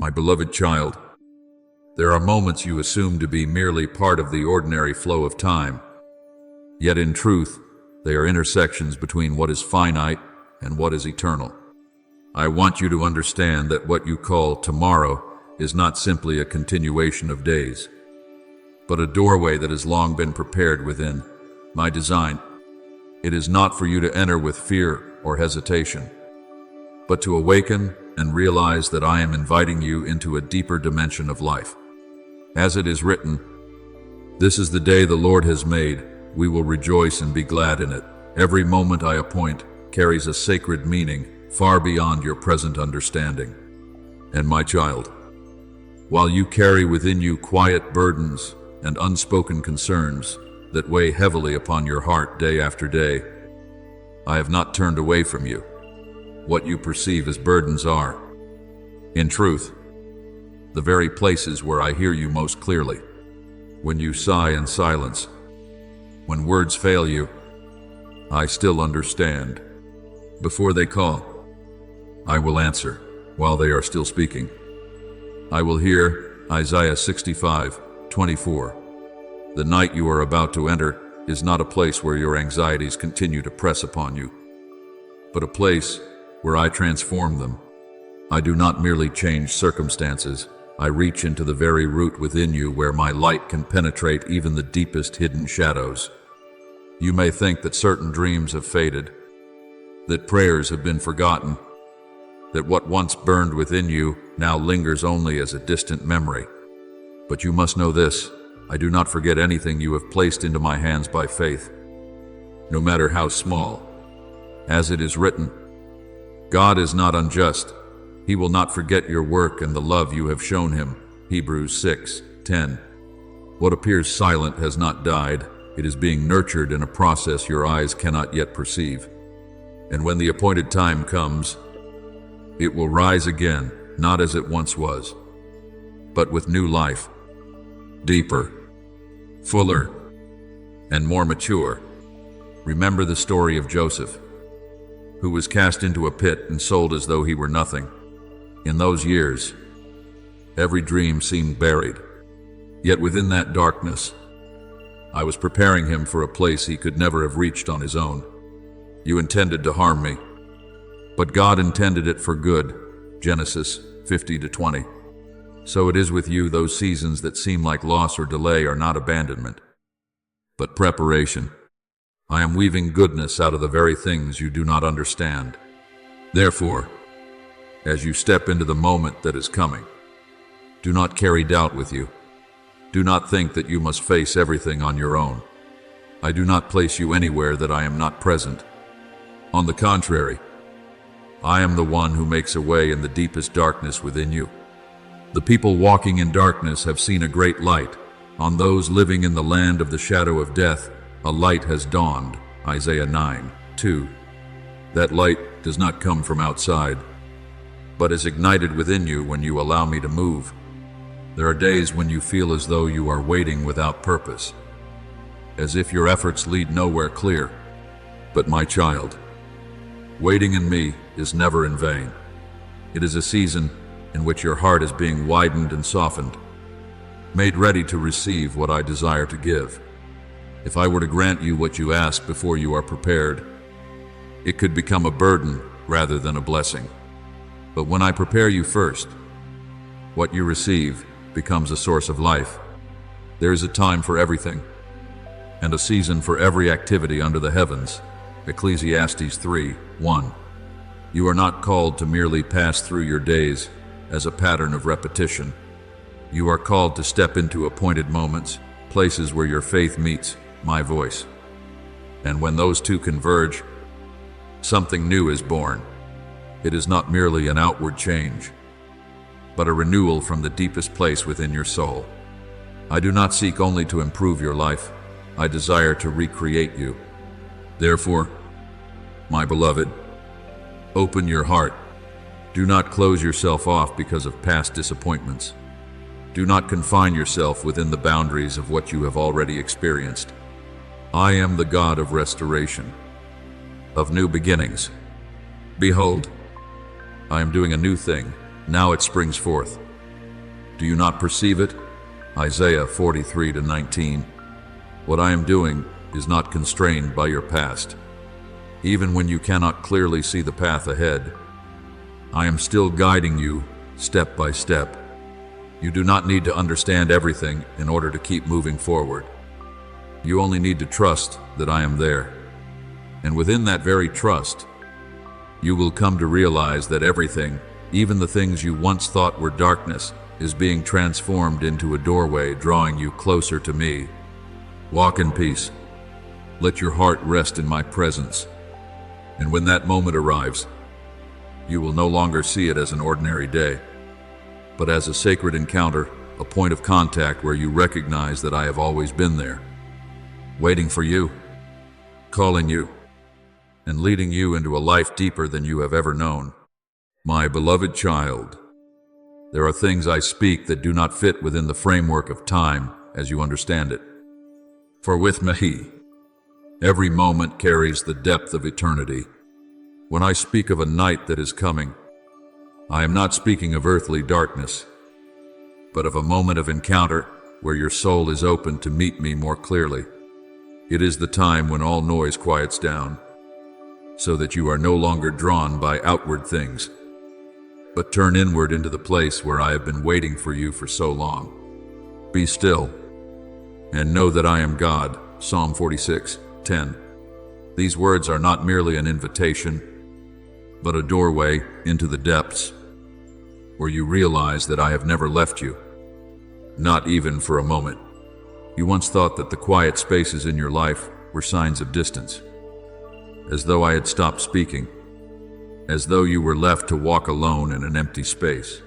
My beloved child, there are moments you assume to be merely part of the ordinary flow of time. Yet in truth, they are intersections between what is finite and what is eternal. I want you to understand that what you call tomorrow is not simply a continuation of days, but a doorway that has long been prepared within my design. It is not for you to enter with fear or hesitation, but to awaken and realize that I am inviting you into a deeper dimension of life. As it is written, "This is the day the Lord has made. We will rejoice and be glad in it." Every moment I appoint carries a sacred meaning far beyond your present understanding. And my child, while you carry within you quiet burdens and unspoken concerns that weigh heavily upon your heart day after day, I have not turned away from you. What you perceive as burdens are, in truth, the very places where I hear you most clearly. When you sigh in silence, when words fail you, I still understand. Before they call, I will answer while they are still speaking. I will hear Isaiah 65:24. The night you are about to enter is not a place where your anxieties continue to press upon you, but a place where I transform them. I do not merely change circumstances. I reach into the very root within you where my light can penetrate even the deepest hidden shadows. You may think that certain dreams have faded, that prayers have been forgotten, that what once burned within you now lingers only as a distant memory. But you must know this: I do not forget anything you have placed into my hands by faith, no matter how small. As it is written, God is not unjust. He will not forget your work and the love you have shown him. Hebrews 6:10. What appears silent has not died. It is being nurtured in a process your eyes cannot yet perceive. And when the appointed time comes, it will rise again, not as it once was, but with new life, deeper, fuller, and more mature. Remember the story of Joseph, who was cast into a pit and sold as though he were nothing. In those years, every dream seemed buried. Yet within that darkness, I was preparing him for a place he could never have reached on his own. You intended to harm me, but God intended it for good. Genesis 50:20. So it is with you. Those seasons that seem like loss or delay are not abandonment, but preparation. I am weaving goodness out of the very things you do not understand. Therefore, as you step into the moment that is coming, do not carry doubt with you. Do not think that you must face everything on your own. I do not place you anywhere that I am not present. On the contrary, I am the one who makes a way in the deepest darkness within you. The people walking in darkness have seen a great light. On those living in the land of the shadow of death, a light has dawned. Isaiah 9:2. That light does not come from outside, but is ignited within you when you allow me to move. There are days when you feel as though you are waiting without purpose, as if your efforts lead nowhere clear. But my child, waiting in me is never in vain. It is a season in which your heart is being widened and softened, made ready to receive what I desire to give. If I were to grant you what you ask before you are prepared, it could become a burden rather than a blessing. But when I prepare you first, what you receive becomes a source of life. There is a time for everything, and a season for every activity under the heavens. Ecclesiastes 3:1. You are not called to merely pass through your days as a pattern of repetition. You are called to step into appointed moments, places where your faith meets my voice. And when those two converge, something new is born. It is not merely an outward change, but a renewal from the deepest place within your soul. I do not seek only to improve your life. I desire to recreate you. Therefore, my beloved, open your heart. Do not close yourself off because of past disappointments. Do not confine yourself within the boundaries of what you have already experienced. I am the God of restoration, of new beginnings. Behold, I am doing a new thing. Now it springs forth. Do you not perceive it? Isaiah 43:19. What I am doing is not constrained by your past. Even when you cannot clearly see the path ahead, I am still guiding you step by step. You do not need to understand everything in order to keep moving forward. You only need to trust that I am there. And within that very trust, you will come to realize that everything, even the things you once thought were darkness, is being transformed into a doorway drawing you closer to me. Walk in peace. Let your heart rest in my presence. And when that moment arrives, you will no longer see it as an ordinary day, but as a sacred encounter, a point of contact where you recognize that I have always been there, waiting for you, calling you, and leading you into a life deeper than you have ever known. My beloved child, there are things I speak that do not fit within the framework of time as you understand it. For with me, every moment carries the depth of eternity. When I speak of a night that is coming, I am not speaking of earthly darkness, but of a moment of encounter where your soul is open to meet me more clearly. It is the time when all noise quiets down, so that you are no longer drawn by outward things, but turn inward into the place where I have been waiting for you for so long. Be still, and know that I am God. Psalm 46:10. These words are not merely an invitation, but a doorway into the depths, where you realize that I have never left you, not even for a moment. You once thought that the quiet spaces in your life were signs of distance, as though I had stopped speaking, as though you were left to walk alone in an empty space.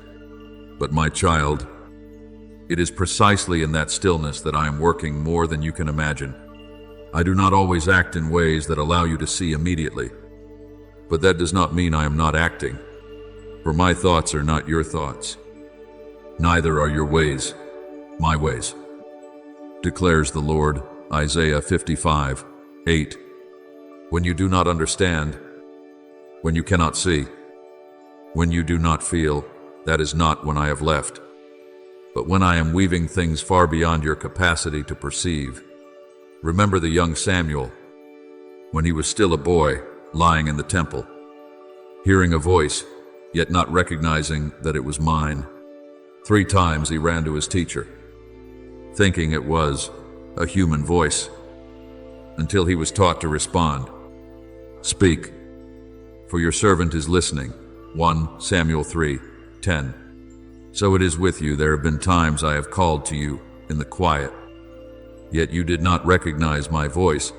But my child, it is precisely in that stillness that I am working more than you can imagine. I do not always act in ways that allow you to see immediately, but that does not mean I am not acting, for my thoughts are not your thoughts. Neither are your ways my ways, declares the Lord. Isaiah 55:8. When you do not understand, when you cannot see, when you do not feel, that is not when I have left, but when I am weaving things far beyond your capacity to perceive. Remember the young Samuel, when he was still a boy, lying in the temple, hearing a voice, yet not recognizing that it was mine. 3 times he ran to his teacher, thinking it was a human voice, until he was taught to respond, "Speak, for your servant is listening." 1 Samuel 3:10. So it is with you. There have been times I have called to you in the quiet, yet you did not recognize my voice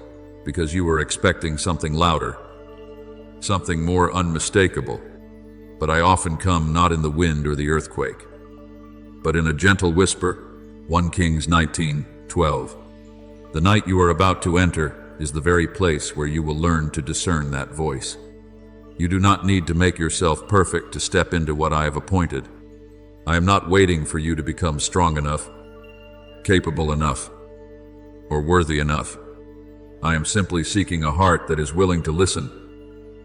because you were expecting something louder, something more unmistakable. But I often come not in the wind or the earthquake, but in a gentle whisper. 1 Kings 19:12. The night you are about to enter is the very place where you will learn to discern that voice. You do not need to make yourself perfect to step into what I have appointed. I am not waiting for you to become strong enough, capable enough, or worthy enough. I am simply seeking a heart that is willing to listen.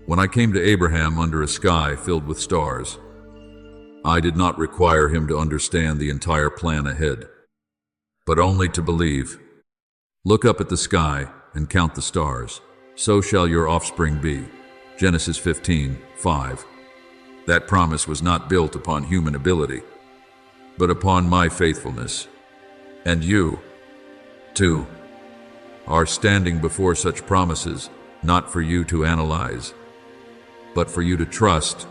When I came to Abraham under a sky filled with stars, I did not require him to understand the entire plan ahead, but only to believe. Look up at the sky and count the stars. So shall your offspring be. Genesis 15:5. That promise was not built upon human ability, but upon my faithfulness. And you, too, are standing before such promises, not for you to analyze, but for you to trust.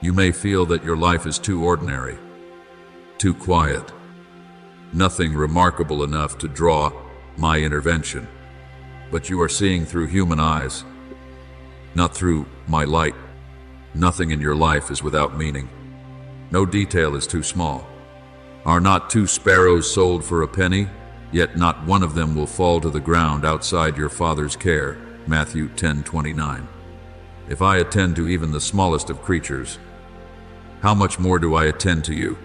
You may feel that your life is too ordinary, too quiet, nothing remarkable enough to draw my intervention. But you are seeing through human eyes, not through my light. Nothing in your life is without meaning. No detail is too small. Are not 2 sparrows sold for a penny? Yet not one of them will fall to the ground outside your Father's care. Matthew 10:29. If I attend to even the smallest of creatures, how much more do I attend to you,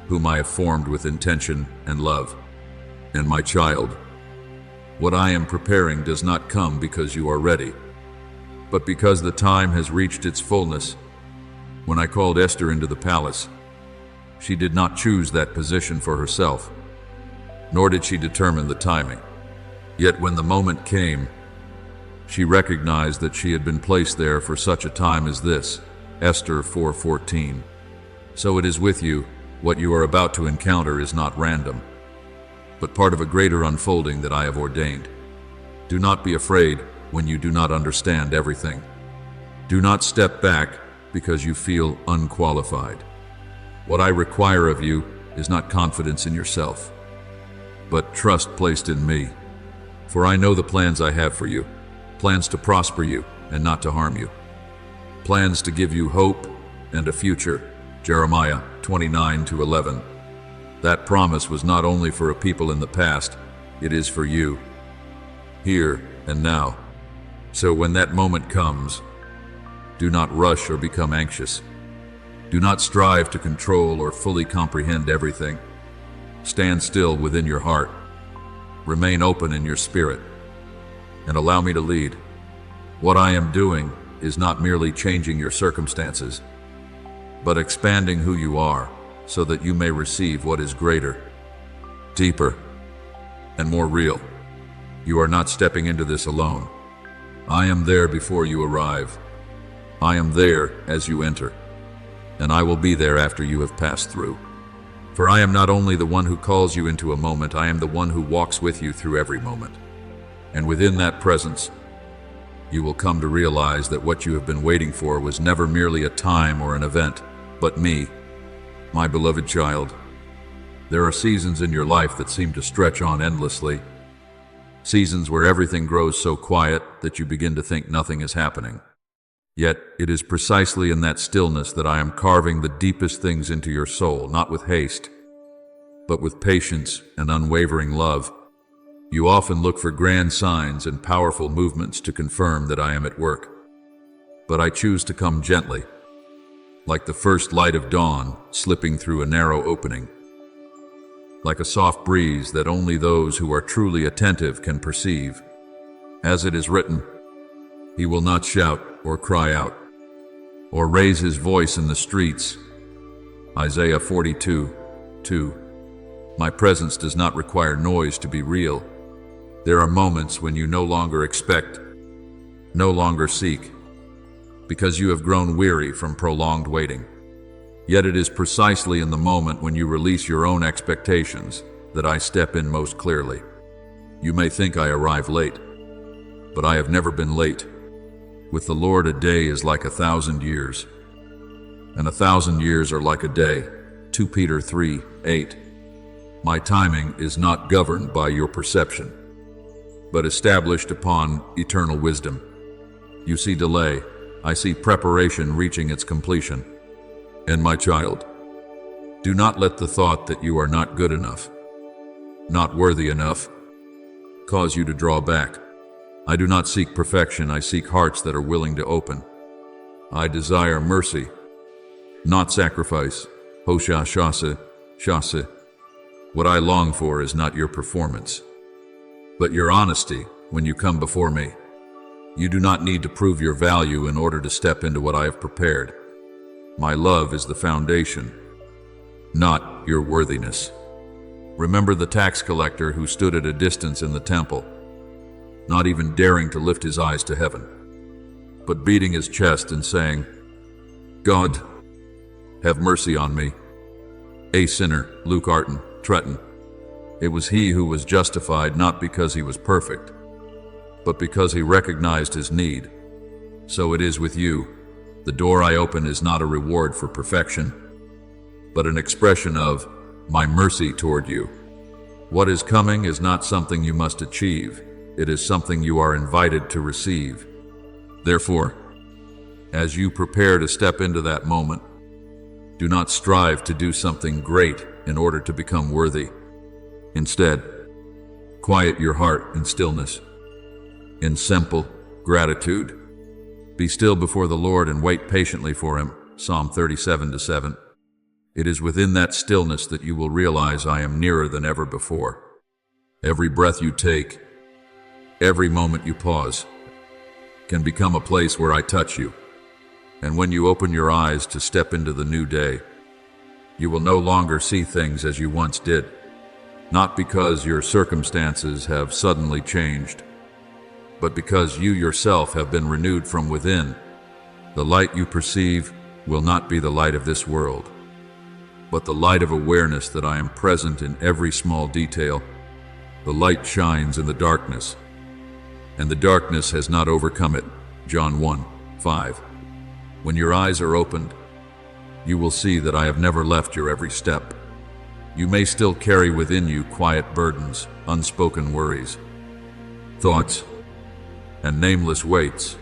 whom I have formed with intention and love? And my child, what I am preparing does not come because you are ready, but because the time has reached its fullness. When I called Esther into the palace, She did not choose that position for herself, nor did she determine the timing. Yet when the moment came, she recognized that she had been placed there for such a time as this. Esther 4:14. So it is with you. What you are about to encounter is not random, but part of a greater unfolding that I have ordained. Do not be afraid when you do not understand everything. Do not step back because you feel unqualified. What I require of you is not confidence in yourself, but trust placed in me. For I know the plans I have for you, plans to prosper you and not to harm you, plans to give you hope and a future. Jeremiah 29:11. That promise was not only for a people in the past, it is for you, here and now. So when that moment comes, do not rush or become anxious. Do not strive to control or fully comprehend everything. Stand still within your heart. Remain open in your spirit, and allow me to lead. What I am doing is not merely changing your circumstances, but expanding who you are so that you may receive what is greater, deeper, and more real. You are not stepping into this alone. I am there before you arrive. I am there as you enter, and I will be there after you have passed through. For I am not only the one who calls you into a moment, I am the one who walks with you through every moment. And within that presence, you will come to realize that what you have been waiting for was never merely a time or an event, but me, my beloved child. There are seasons in your life that seem to stretch on endlessly, seasons where everything grows so quiet that you begin to think nothing is happening. Yet it is precisely in that stillness that I am carving the deepest things into your soul, not with haste, but with patience and unwavering love. You often look for grand signs and powerful movements to confirm that I am at work. But I choose to come gently, like the first light of dawn slipping through a narrow opening, like a soft breeze that only those who are truly attentive can perceive. As it is written, he will not shout or cry out, or raise his voice in the streets. Isaiah 42:2. My presence does not require noise to be real. There are moments when you no longer expect, no longer seek, because you have grown weary from prolonged waiting. Yet it is precisely in the moment when you release your own expectations that I step in most clearly. You may think I arrive late, but I have never been late. With the Lord, a day is like 1,000 years, and 1,000 years are like a day. 2 Peter 3:8. My timing is not governed by your perception, but established upon eternal wisdom. You see delay, I see preparation reaching its completion. And my child, do not let the thought that you are not good enough, not worthy enough, cause you to draw back. I do not seek perfection, I seek hearts that are willing to open. I desire mercy, not sacrifice. Hosea Shase. What I long for is not your performance, but your honesty when you come before me. You do not need to prove your value in order to step into what I have prepared. My love is the foundation, not your worthiness. Remember the tax collector who stood at a distance in the temple, not even daring to lift his eyes to heaven, but beating his chest and saying, God, have mercy on me, a sinner. Luke Arton, Tretton. It was he who was justified not because he was perfect, but because he recognized his need. So it is with you. The door I open is not a reward for perfection, but an expression of my mercy toward you. What is coming is not something you must achieve. It is something you are invited to receive. Therefore, as you prepare to step into that moment, do not strive to do something great in order to become worthy. Instead, quiet your heart in stillness, in simple gratitude. Be still before the Lord and wait patiently for him. Psalm 37:7. It is within that stillness that you will realize I am nearer than ever before. Every breath you take, every moment you pause, can become a place where I touch you. And when you open your eyes to step into the new day, You will no longer see things as you once did, not because your circumstances have suddenly changed, but because you yourself have been renewed from within. The light you perceive will not be the light of this world, but the light of awareness that I am present in every small detail. The light shines in the darkness, and the darkness has not overcome it. John 1:5. When your eyes are opened, you will see that I have never left your every step. You may still carry within you quiet burdens, unspoken worries, thoughts, and nameless weights.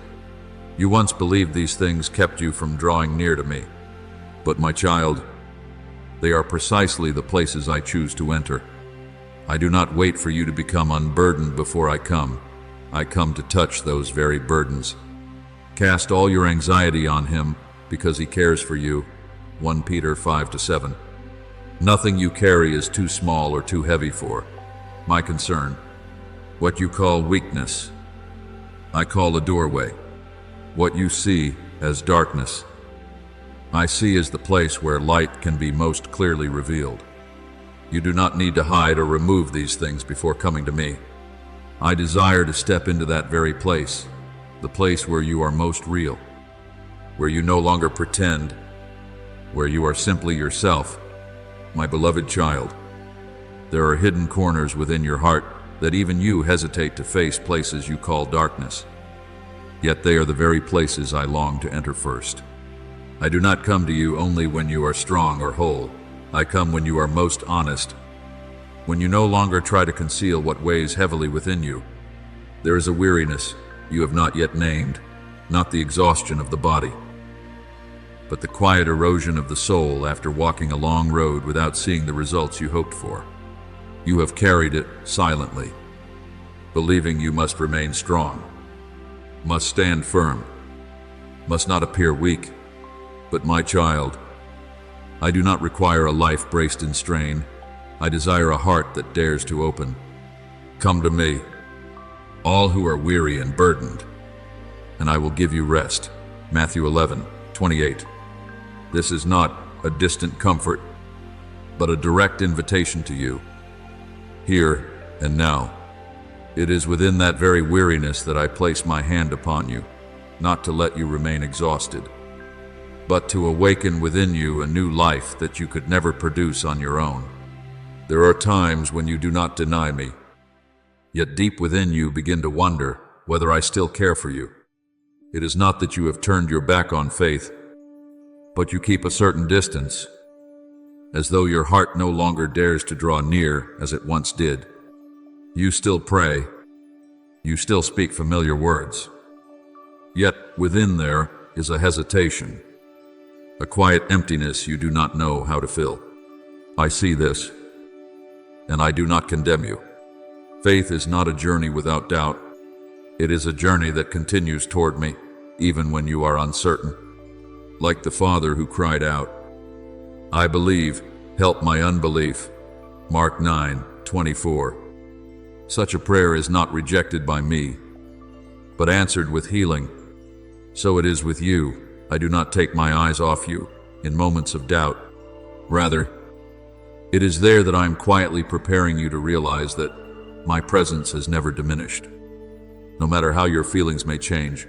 You once believed these things kept you from drawing near to me. But my child, they are precisely the places I choose to enter. I do not wait for you to become unburdened before I come. I come to touch those very burdens. Cast all your anxiety on him because he cares for you. 1 Peter 5-7. Nothing you carry is too small or too heavy for my concern. What you call weakness, I call a doorway. What you see as darkness, I see as the place where light can be most clearly revealed. You do not need to hide or remove these things before coming to me. I desire to step into that very place, the place where you are most real, where you no longer pretend, where you are simply yourself. My beloved child, there are hidden corners within your heart that even you hesitate to face, places you call darkness. Yet they are the very places I long to enter first. I do not come to you only when you are strong or whole. I come when you are most honest, when you no longer try to conceal what weighs heavily within you. There is a weariness you have not yet named, not the exhaustion of the body, but the quiet erosion of the soul after walking a long road without seeing the results you hoped for. You have carried it silently, believing you must remain strong, must stand firm, must not appear weak. But my child, I do not require a life braced in strain. I desire a heart that dares to open. Come to me, all who are weary and burdened, and I will give you rest. Matthew 11:28. This is not a distant comfort, but a direct invitation to you, here and now. It is within that very weariness that I place my hand upon you, not to let you remain exhausted, but to awaken within you a new life that you could never produce on your own. There are times when you do not deny me, yet deep within you begin to wonder whether I still care for you. It is not that you have turned your back on faith, but you keep a certain distance, as though your heart no longer dares to draw near as it once did. You still pray, you still speak familiar words, yet within there is a hesitation, a quiet emptiness you do not know how to fill. I see this, and I do not condemn you. Faith is not a journey without doubt. It is a journey that continues toward me, even when you are uncertain. Like the father who cried out, I believe, help my unbelief. Mark 9:24. Such a prayer is not rejected by me, but answered with healing. So it is with you. I do not take my eyes off you in moments of doubt. Rather, it is there that I am quietly preparing you to realize that my presence has never diminished. No matter how your feelings may change,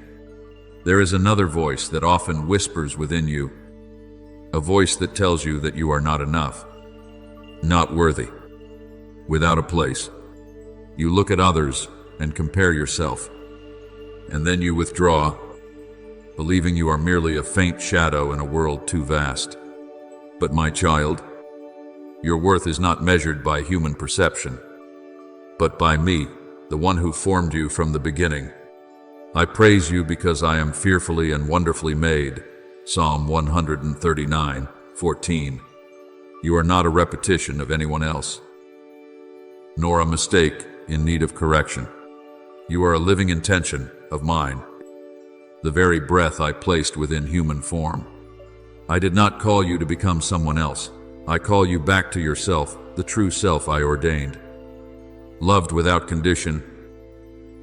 there is another voice that often whispers within you, a voice that tells you that you are not enough, not worthy, without a place. You look at others and compare yourself, and then you withdraw, believing you are merely a faint shadow in a world too vast. But my child, your worth is not measured by human perception, but by me, the one who formed you from the beginning. I praise you because I am fearfully and wonderfully made. Psalm 139:14. You are not a repetition of anyone else, nor a mistake in need of correction. You are a living intention of mine, the very breath I placed within human form. I did not call you to become someone else. I call you back to yourself, the true self I ordained, loved without condition,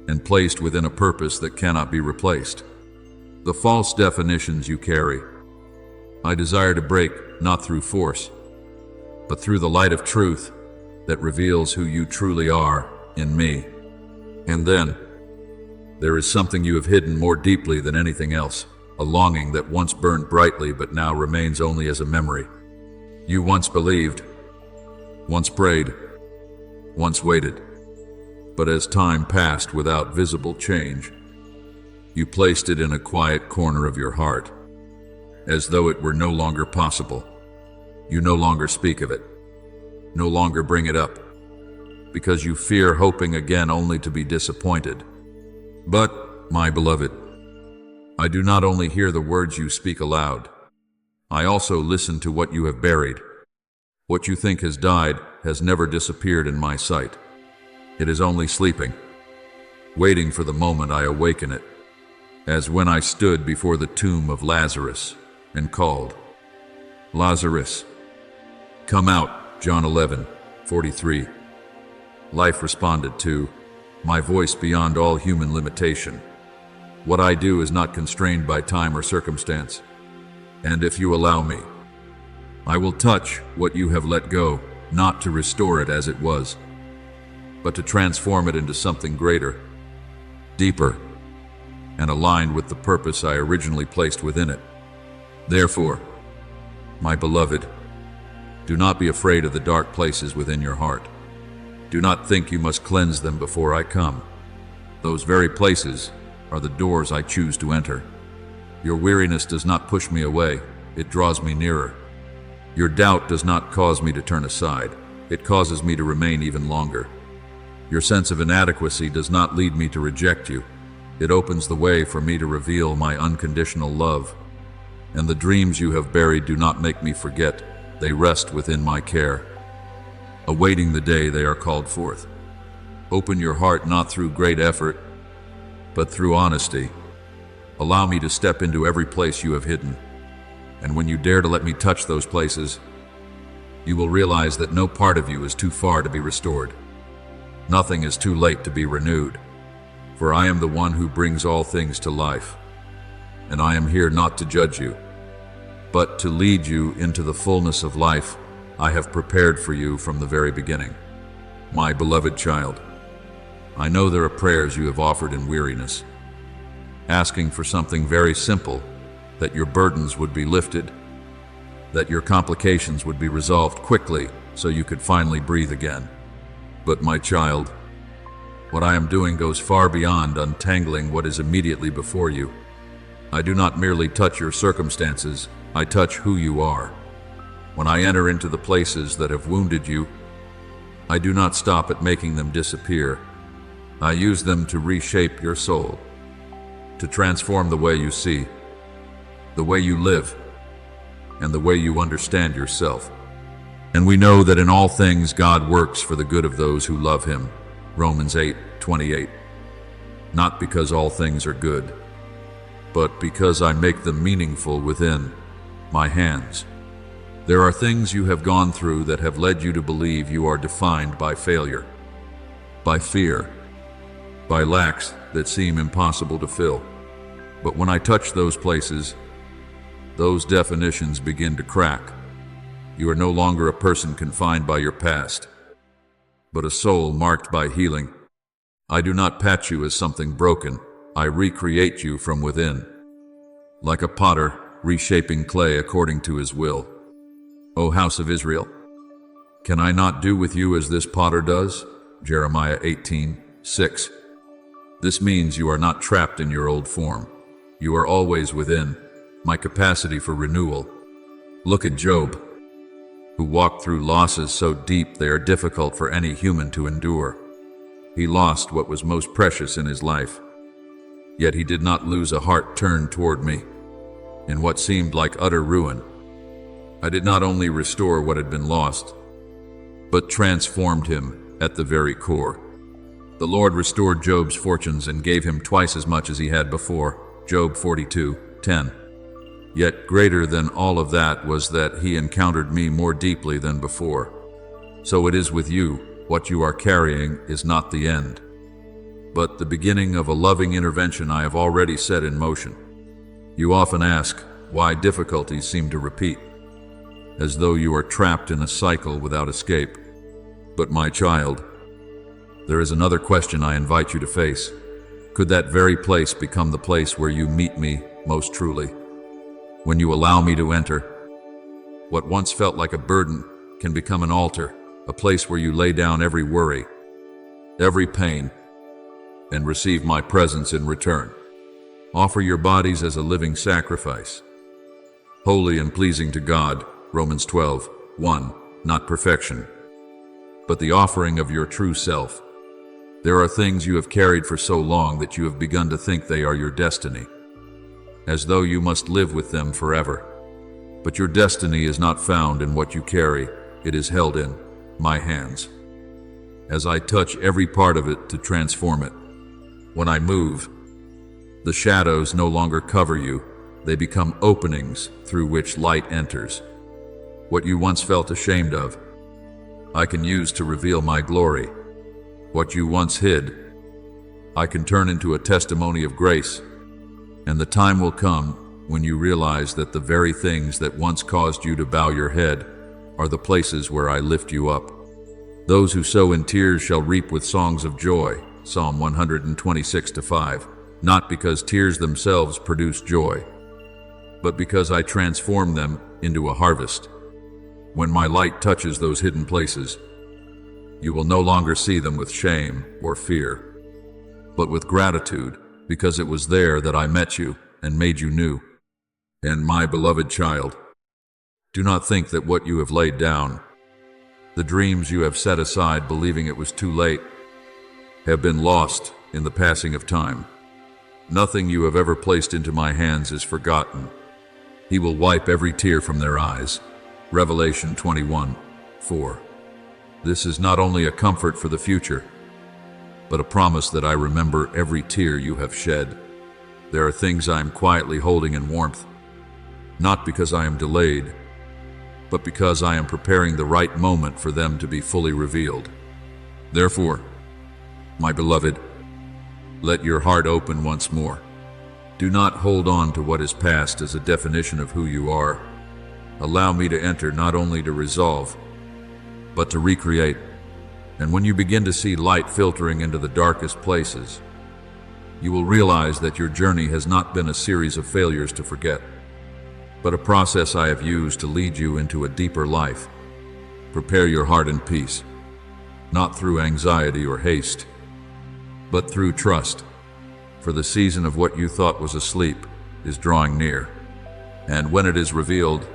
and placed within a purpose that cannot be replaced. The false definitions you carry, I desire to break, not through force, but through the light of truth that reveals who you truly are in me. And then, there is something you have hidden more deeply than anything else, a longing that once burned brightly but now remains only as a memory. You once believed, once prayed, once waited, but as time passed without visible change, you placed it in a quiet corner of your heart, as though it were no longer possible. You no longer speak of it, no longer bring it up, because you fear hoping again only to be disappointed. But, my beloved, I do not only hear the words you speak aloud, I also listen to what you have buried. What you think has died has never disappeared in my sight. It is only sleeping, waiting for the moment I awaken it, as when I stood before the tomb of Lazarus and called, "Lazarus, come out," John 11:43. Life responded to, my voice beyond all human limitation. What I do is not constrained by time or circumstance, and if you allow me, I will touch what you have let go, not to restore it as it was, but to transform it into something greater, deeper, and aligned with the purpose I originally placed within it. Therefore, my beloved, do not be afraid of the dark places within your heart. Do not think you must cleanse them before I come. Those very places are the doors I choose to enter. Your weariness does not push me away, it draws me nearer. Your doubt does not cause me to turn aside, it causes me to remain even longer. Your sense of inadequacy does not lead me to reject you, it opens the way for me to reveal my unconditional love. And the dreams you have buried do not make me forget, they rest within my care, awaiting the day they are called forth. Open your heart not through great effort, but through honesty. Allow me to step into every place you have hidden, and when you dare to let me touch those places, you will realize that no part of you is too far to be restored. Nothing is too late to be renewed, for I am the one who brings all things to life, and I am here not to judge you, but to lead you into the fullness of life I have prepared for you from the very beginning. My beloved child, I know there are prayers you have offered in weariness, asking for something very simple, that your burdens would be lifted, that your complications would be resolved quickly so you could finally breathe again. But my child, what I am doing goes far beyond untangling what is immediately before you. I do not merely touch your circumstances, I touch who you are. When I enter into the places that have wounded you, I do not stop at making them disappear. I use them to reshape your soul, to transform the way you see, the way you live, and the way you understand yourself. And we know that in all things God works for the good of those who love Him. Romans 8:28. Not because all things are good, but because I make them meaningful within my hands. There are things you have gone through that have led you to believe you are defined by failure, by fear, by lacks that seem impossible to fill. But when I touch those places, those definitions begin to crack. You are no longer a person confined by your past, but a soul marked by healing. I do not patch you as something broken, I recreate you from within, like a potter reshaping clay according to his will. O house of Israel, can I not do with you as this potter does? Jeremiah 18:6. This means you are not trapped in your old form. You are always within my capacity for renewal. Look at Job, who walked through losses so deep they are difficult for any human to endure. He lost what was most precious in his life, yet he did not lose a heart turned toward me. In what seemed like utter ruin, I did not only restore what had been lost, but transformed him at the very core. The Lord restored Job's fortunes and gave him twice as much as he had before. Job 42:10. Yet greater than all of that was that he encountered me more deeply than before. So it is with you. What you are carrying is not the end, but the beginning of a loving intervention I have already set in motion. You often ask why difficulties seem to repeat. as though you are trapped in a cycle without escape. But my child, there is another question I invite you to face. Could that very place become the place where you meet me most truly? When you allow me to enter, what once felt like a burden can become an altar, a place where you lay down every worry, every pain, and receive my presence in return. Offer your bodies as a living sacrifice, holy and pleasing to God, Romans 12:1, not perfection, but the offering of your true self. There are things you have carried for so long that you have begun to think they are your destiny, as though you must live with them forever. But your destiny is not found in what you carry, it is held in my hands. As I touch every part of it to transform it. When I move, the shadows no longer cover you, they become openings through which light enters. What you once felt ashamed of, I can use to reveal my glory. What you once hid, I can turn into a testimony of grace. And the time will come when you realize that the very things that once caused you to bow your head are the places where I lift you up. Those who sow in tears shall reap with songs of joy, Psalm 126:5, not because tears themselves produce joy, but because I transform them into a harvest. When my light touches those hidden places, you will no longer see them with shame or fear, but with gratitude, because it was there that I met you and made you new. And my beloved child, do not think that what you have laid down, the dreams you have set aside believing it was too late, have been lost in the passing of time. Nothing you have ever placed into my hands is forgotten. He will wipe every tear from their eyes. Revelation 21:4. This is not only a comfort for the future, but a promise that I remember every tear you have shed. There are things I am quietly holding in warmth, not because I am delayed, but because I am preparing the right moment for them to be fully revealed. Therefore, my beloved, let your heart open once more. Do not hold on to what is past as a definition of who you are. Allow me to enter not only to resolve, but to recreate. And when you begin to see light filtering into the darkest places, you will realize that your journey has not been a series of failures to forget, but a process I have used to lead you into a deeper life. Prepare your heart in peace, not through anxiety or haste, but through trust, for the season of what you thought was asleep is drawing near. And when it is revealed,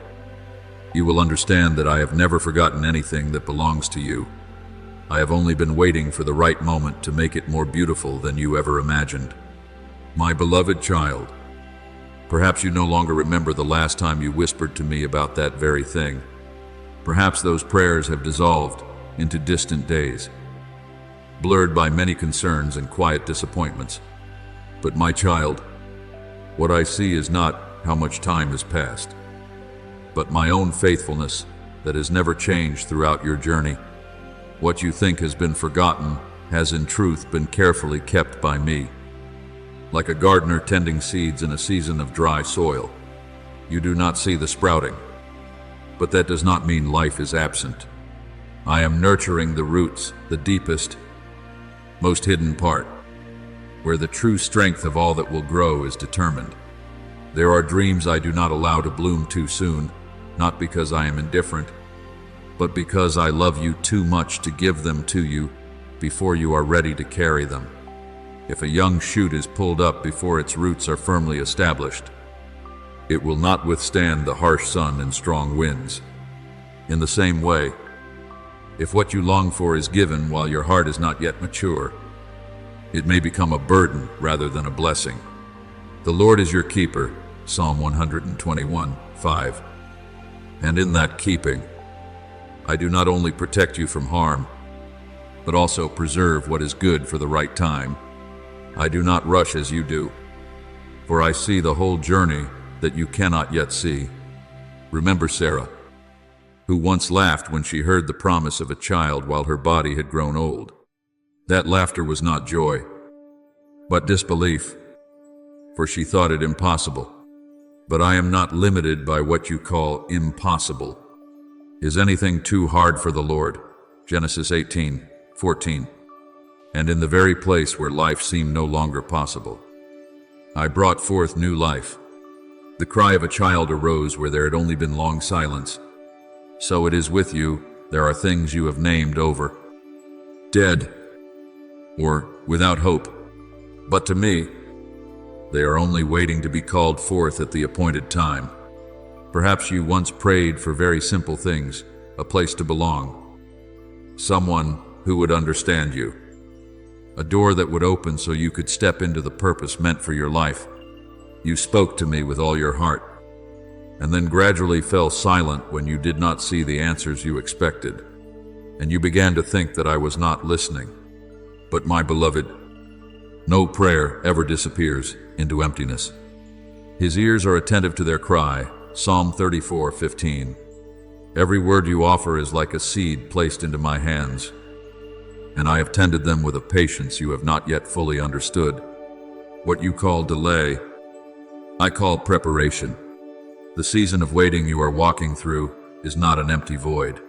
you will understand that I have never forgotten anything that belongs to you. I have only been waiting for the right moment to make it more beautiful than you ever imagined. My beloved child, perhaps you no longer remember the last time you whispered to me about that very thing. Perhaps those prayers have dissolved into distant days, blurred by many concerns and quiet disappointments. But my child, what I see is not how much time has passed, but my own faithfulness that has never changed throughout your journey. What you think has been forgotten has in truth been carefully kept by me. Like a gardener tending seeds in a season of dry soil, you do not see the sprouting, but that does not mean life is absent. I am nurturing the roots, the deepest, most hidden part, where the true strength of all that will grow is determined. There are dreams I do not allow to bloom too soon, not because I am indifferent, but because I love you too much to give them to you before you are ready to carry them. If a young shoot is pulled up before its roots are firmly established, it will not withstand the harsh sun and strong winds. In the same way, if what you long for is given while your heart is not yet mature, it may become a burden rather than a blessing. The Lord is your keeper, Psalm 121:5. And in that keeping, I do not only protect you from harm, but also preserve what is good for the right time. I do not rush as you do, for I see the whole journey that you cannot yet see. Remember Sarah, who once laughed when she heard the promise of a child while her body had grown old. That laughter was not joy, but disbelief, for she thought it impossible. But I am not limited by what you call impossible. Is anything too hard for the Lord? Genesis 18:14. And in the very place where life seemed no longer possible, I brought forth new life. The cry of a child arose where there had only been long silence. So it is with you, there are things you have named over, dead, or without hope. But to me, they are only waiting to be called forth at the appointed time. Perhaps you once prayed for very simple things, a place to belong, someone who would understand you, a door that would open so you could step into the purpose meant for your life. You spoke to me with all your heart, and then gradually fell silent when you did not see the answers you expected, and you began to think that I was not listening. But my beloved, no prayer ever disappears into emptiness. His ears are attentive to their cry, Psalm 34:15. Every word you offer is like a seed placed into my hands, and I have tended them with a patience you have not yet fully understood. What you call delay, I call preparation. The season of waiting you are walking through is not an empty void.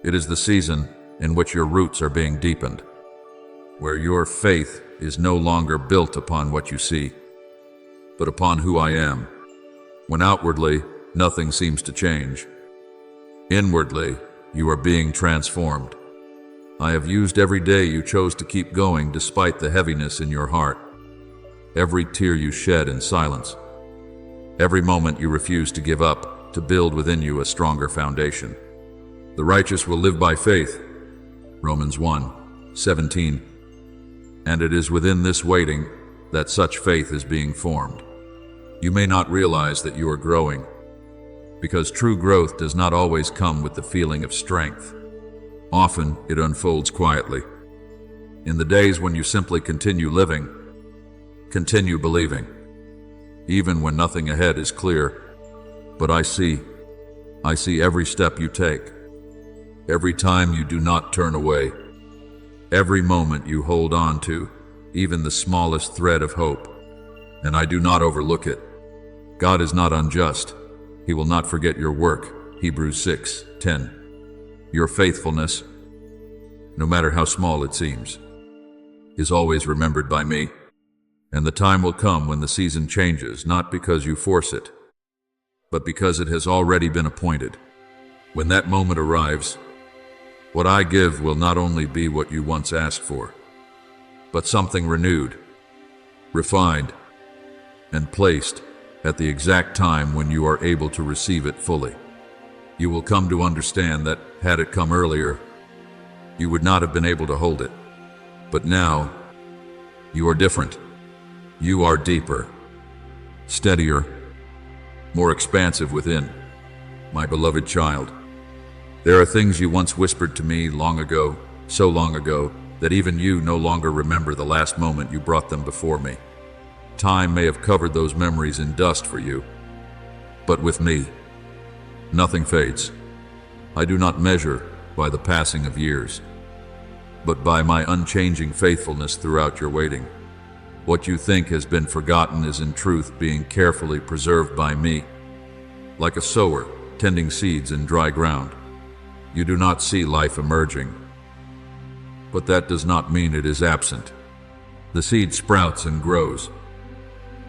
It is the season in which your roots are being deepened, where your faith is no longer built upon what you see, but upon who I am. When outwardly, nothing seems to change, inwardly, you are being transformed. I have used every day you chose to keep going despite the heaviness in your heart, every tear you shed in silence, every moment you refuse to give up to build within you a stronger foundation. The righteous will live by faith, Romans 1:17. And it is within this waiting that such faith is being formed. You may not realize that you are growing, because true growth does not always come with the feeling of strength. Often it unfolds quietly. In the days when you simply continue living, continue believing, even when nothing ahead is clear. But I see every step you take, every time you do not turn away, every moment you hold on to, even the smallest thread of hope, and I do not overlook it. God is not unjust. He will not forget your work, Hebrews 6:10. Your faithfulness, no matter how small it seems, is always remembered by me. And the time will come when the season changes, not because you force it, but because it has already been appointed. When that moment arrives, what I give will not only be what you once asked for, but something renewed, refined, and placed at the exact time when you are able to receive it fully. You will come to understand that, had it come earlier, you would not have been able to hold it. But now, you are different. You are deeper, steadier, more expansive within, my beloved child. There are things you once whispered to me long ago, so long ago, that even you no longer remember the last moment you brought them before me. Time may have covered those memories in dust for you, but with me, nothing fades. I do not measure by the passing of years, but by my unchanging faithfulness throughout your waiting. What you think has been forgotten is in truth being carefully preserved by me, like a sower tending seeds in dry ground. You do not see life emerging, but that does not mean it is absent. The seed sprouts and grows,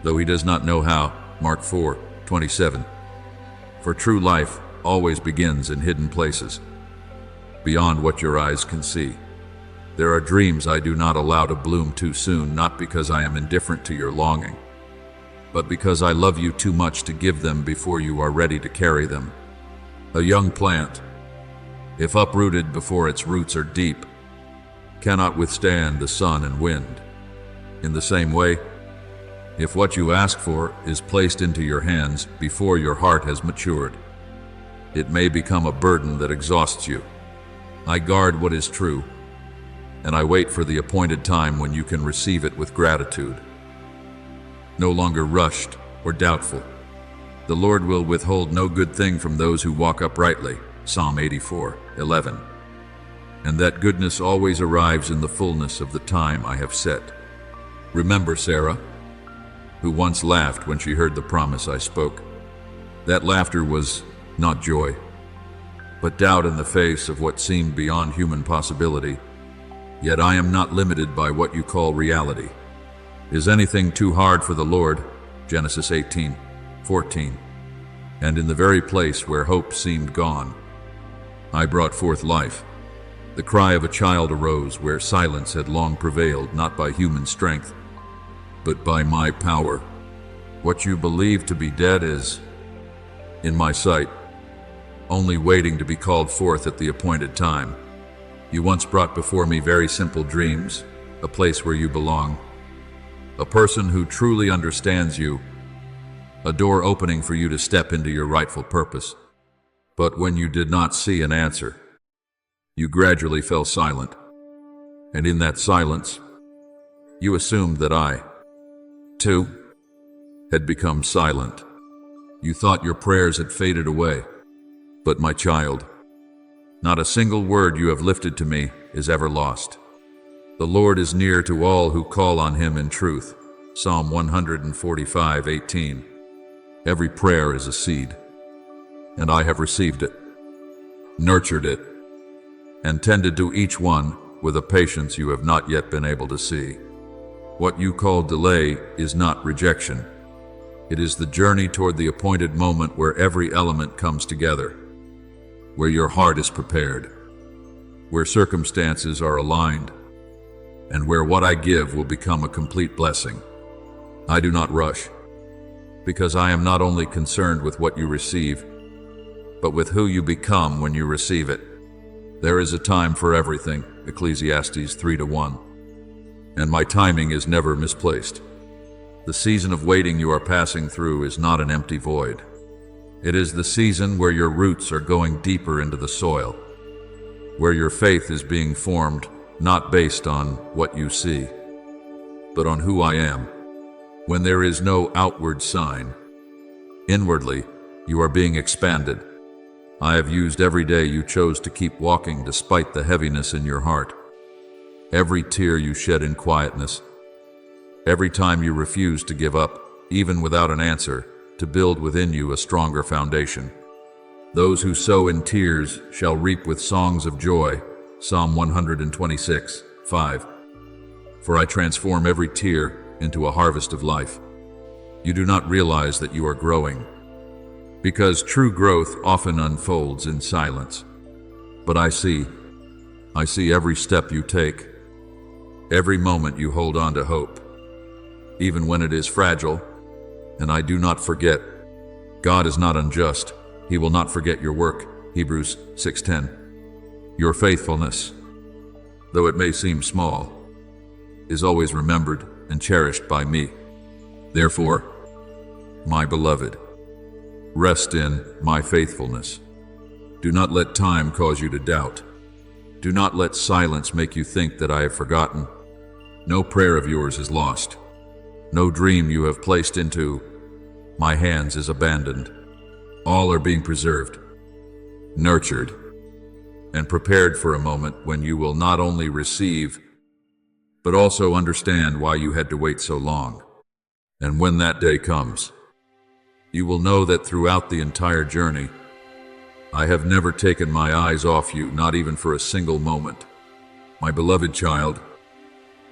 though he does not know how, Mark 4:27. For true life always begins in hidden places, beyond what your eyes can see. There are dreams I do not allow to bloom too soon, not because I am indifferent to your longing, but because I love you too much to give them before you are ready to carry them. A young plant, if uprooted before its roots are deep, cannot withstand the sun and wind. In the same way, if what you ask for is placed into your hands before your heart has matured, it may become a burden that exhausts you. I guard what is true, and I wait for the appointed time when you can receive it with gratitude, no longer rushed or doubtful. The Lord will withhold no good thing from those who walk uprightly, Psalm 84:11. And that goodness always arrives in the fullness of the time I have set. Remember Sarah, who once laughed when she heard the promise I spoke. That laughter was not joy, but doubt in the face of what seemed beyond human possibility. Yet I am not limited by what you call reality. Is anything too hard for the Lord? Genesis 18:14. And in the very place where hope seemed gone, I brought forth life. The cry of a child arose where silence had long prevailed, not by human strength, but by my power. What you believe to be dead is, in my sight, only waiting to be called forth at the appointed time. You once brought before me very simple dreams, a place where you belong, a person who truly understands you, a door opening for you to step into your rightful purpose. But when you did not see an answer, you gradually fell silent. And in that silence, you assumed that I, too, had become silent. You thought your prayers had faded away. But my child, not a single word you have lifted to me is ever lost. The Lord is near to all who call on him in truth. Psalm 145:18. Every prayer is a seed, and I have received it, nurtured it, and tended to each one with a patience you have not yet been able to see. What you call delay is not rejection. It is the journey toward the appointed moment where every element comes together, where your heart is prepared, where circumstances are aligned, and where what I give will become a complete blessing. I do not rush, because I am not only concerned with what you receive, but with who you become when you receive it. There is a time for everything, Ecclesiastes 3:1, and my timing is never misplaced. The season of waiting you are passing through is not an empty void. It is the season where your roots are going deeper into the soil, where your faith is being formed not based on what you see, but on who I am. When there is no outward sign, inwardly you are being expanded. I have used every day you chose to keep walking despite the heaviness in your heart, every tear you shed in quietness, every time you refused to give up, even without an answer, to build within you a stronger foundation. Those who sow in tears shall reap with songs of joy. Psalm 126:5. For I transform every tear into a harvest of life. You do not realize that you are growing, because true growth often unfolds in silence. But I see every step you take, every moment you hold on to hope, even when it is fragile. And I do not forget. God is not unjust. He will not forget your work. Hebrews 6:10. Your faithfulness, though it may seem small, is always remembered and cherished by me. Therefore, my beloved, rest in my faithfulness. Do not let time cause you to doubt. Do not let silence make you think that I have forgotten. No prayer of yours is lost. No dream you have placed into my hands is abandoned. All are being preserved, nurtured, and prepared for a moment when you will not only receive, but also understand why you had to wait so long. And when that day comes, you will know that throughout the entire journey, I have never taken my eyes off you, not even for a single moment. My beloved child,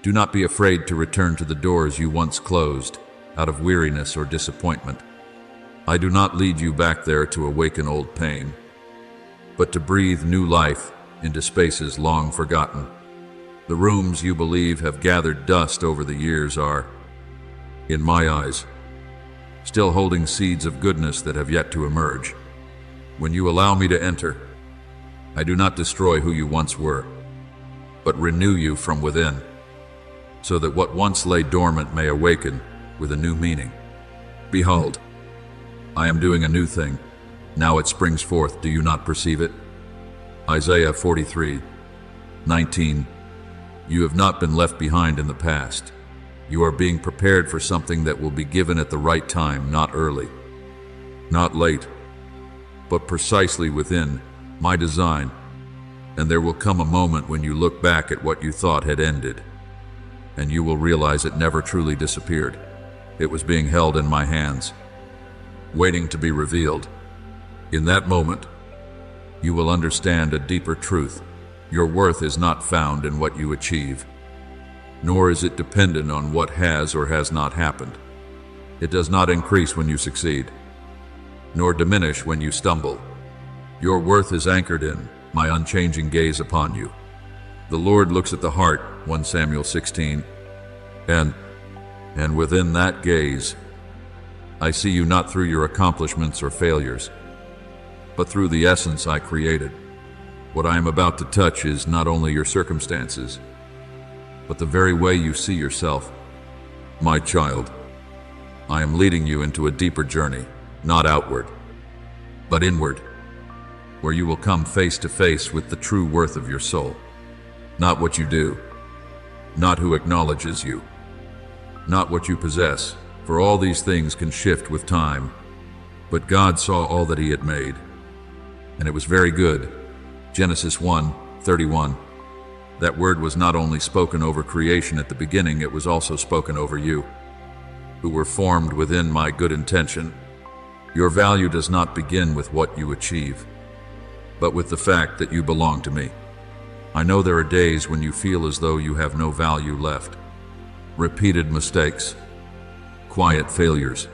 do not be afraid to return to the doors you once closed out of weariness or disappointment. I do not lead you back there to awaken old pain, but to breathe new life into spaces long forgotten. The rooms you believe have gathered dust over the years are, in my eyes, still holding seeds of goodness that have yet to emerge. When you allow me to enter, I do not destroy who you once were, but renew you from within, so that what once lay dormant may awaken with a new meaning. Behold, I am doing a new thing. Now it springs forth. Do you not perceive it? Isaiah 43:19. You have not been left behind in the past. You are being prepared for something that will be given at the right time, not early, not late, but precisely within my design. And there will come a moment when you look back at what you thought had ended, and you will realize it never truly disappeared. It was being held in my hands, waiting to be revealed. In that moment, you will understand a deeper truth. Your worth is not found in what you achieve, nor is it dependent on what has or has not happened. It does not increase when you succeed, nor diminish when you stumble. Your worth is anchored in my unchanging gaze upon you. The Lord looks at the heart, 1 Samuel 16, and within that gaze, I see you not through your accomplishments or failures, but through the essence I created. What I am about to touch is not only your circumstances, but the very way you see yourself. My child, I am leading you into a deeper journey, not outward, but inward, where you will come face to face with the true worth of your soul. Not what you do, not who acknowledges you, not what you possess, for all these things can shift with time. But God saw all that He had made, and it was very good. Genesis 1:31. That word was not only spoken over creation at the beginning, it was also spoken over you, who were formed within my good intention. Your value does not begin with what you achieve, but with the fact that you belong to me. I know there are days when you feel as though you have no value left. Repeated mistakes, quiet failures,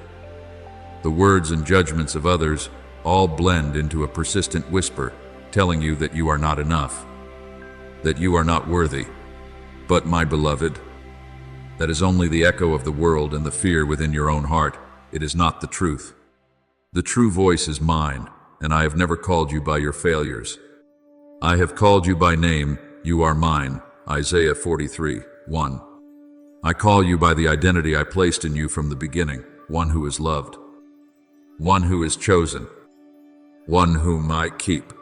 the words and judgments of others all blend into a persistent whisper telling you that you are not enough, that you are not worthy. But my beloved, that is only the echo of the world and the fear within your own heart. It is not the truth. The true voice is mine, and I have never called you by your failures. I have called you by name. You are mine. Isaiah 43:1. I call you by the identity I placed in you from the beginning, one who is loved, one who is chosen, one whom I keep.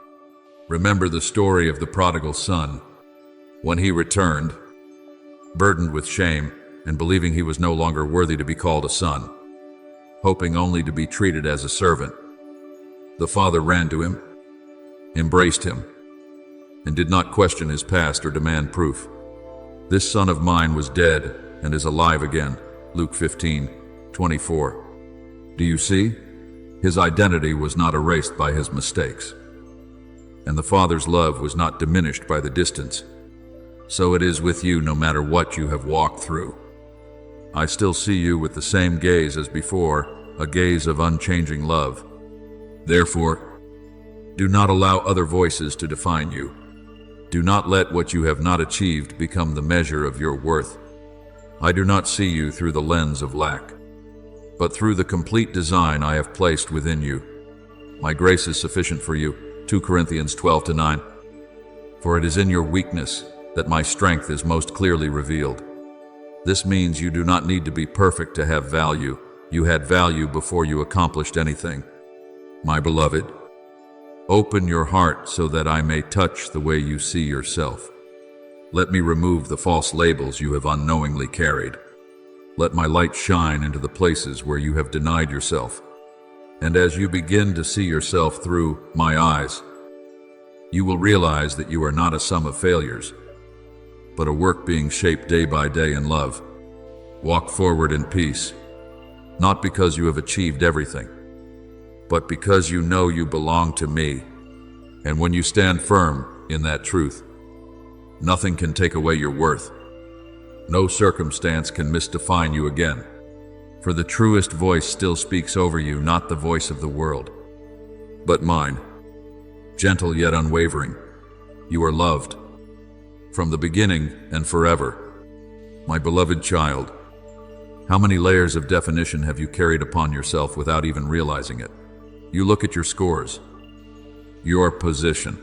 Remember the story of the prodigal son. When he returned, burdened with shame and believing he was no longer worthy to be called a son, hoping only to be treated as a servant, the father ran to him, embraced him, and did not question his past or demand proof. This son of mine was dead and is alive again. Luke 15:24. Do you see? His identity was not erased by his mistakes, and the Father's love was not diminished by the distance. So it is with you no matter what you have walked through. I still see you with the same gaze as before, a gaze of unchanging love. Therefore, do not allow other voices to define you. Do not let what you have not achieved become the measure of your worth. I do not see you through the lens of lack, but through the complete design I have placed within you. My grace is sufficient for you. 2 Corinthians 12:9. For it is in your weakness that my strength is most clearly revealed. This means you do not need to be perfect to have value. You had value before you accomplished anything. My beloved, open your heart so that I may touch the way you see yourself. Let me remove the false labels you have unknowingly carried. Let my light shine into the places where you have denied yourself. And as you begin to see yourself through my eyes, you will realize that you are not a sum of failures, but a work being shaped day by day in love. Walk forward in peace, not because you have achieved everything, but because you know you belong to me. And when you stand firm in that truth, nothing can take away your worth. No circumstance can misdefine you again. For the truest voice still speaks over you, not the voice of the world, but mine, gentle yet unwavering. You are loved, from the beginning and forever. My beloved child, how many layers of definition have you carried upon yourself without even realizing it? You look at your scores, your position,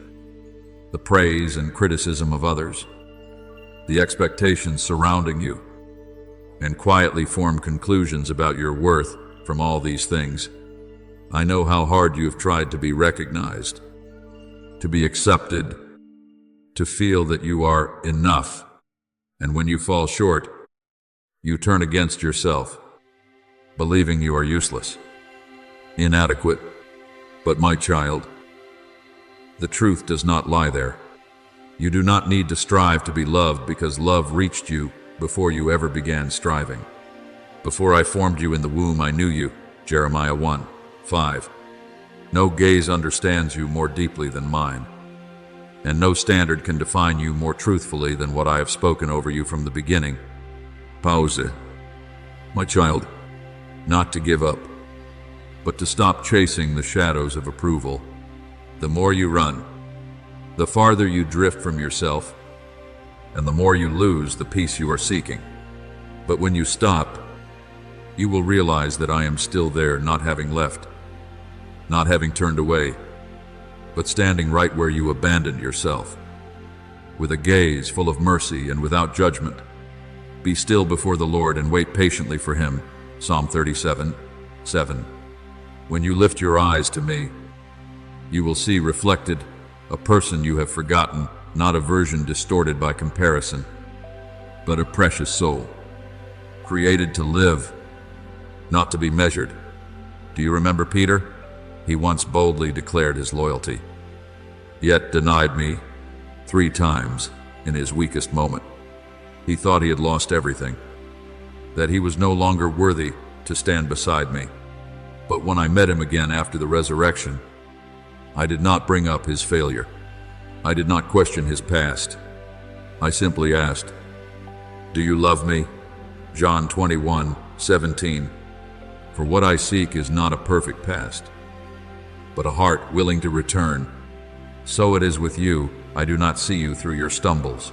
the praise and criticism of others, the expectations surrounding you, and quietly form conclusions about your worth from all these things. I know how hard you have tried to be recognized, to be accepted, to feel that you are enough. And when you fall short, you turn against yourself, believing you are useless, inadequate. But my child, the truth does not lie there. You do not need to strive to be loved because love reached you before you ever began striving. Before I formed you in the womb, I knew you. Jeremiah 1:5. No gaze understands you more deeply than mine, and no standard can define you more truthfully than what I have spoken over you from the beginning. Pause. My child, not to give up, but to stop chasing the shadows of approval. The more you run, the farther you drift from yourself, and the more you lose the peace you are seeking. But when you stop, you will realize that I am still there, not having left, not having turned away, but standing right where you abandoned yourself. With a gaze full of mercy and without judgment, be still before the Lord and wait patiently for Him. Psalm 37:7. When you lift your eyes to me, you will see reflected a person you have forgotten, not a version distorted by comparison, but a precious soul, created to live, not to be measured. Do you remember Peter? He once boldly declared his loyalty, yet denied me 3 times in his weakest moment. He thought he had lost everything, that he was no longer worthy to stand beside me. But when I met him again after the resurrection, I did not bring up his failure. I did not question his past. I simply asked, "Do you love me?" John 21:17. For what I seek is not a perfect past, but a heart willing to return. So it is with you. I do not see you through your stumbles,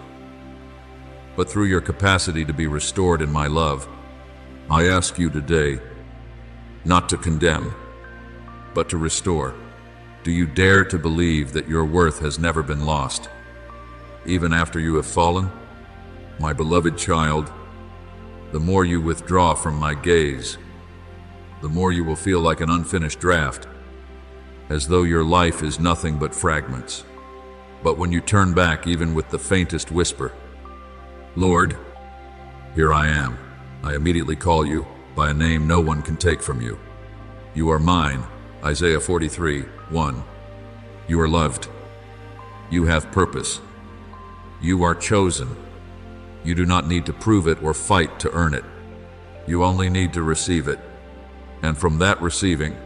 but through your capacity to be restored in my love. I ask you today, not to condemn, but to restore. Do you dare to believe that your worth has never been lost, even after you have fallen? My beloved child, the more you withdraw from my gaze, the more you will feel like an unfinished draft, as though your life is nothing but fragments. But when you turn back, even with the faintest whisper, "Lord, here I am," I immediately call you by a name no one can take from you. You are mine. Isaiah 43:1. You are loved. You have purpose. You are chosen. You do not need to prove it or fight to earn it. You only need to receive it. And from that receiving,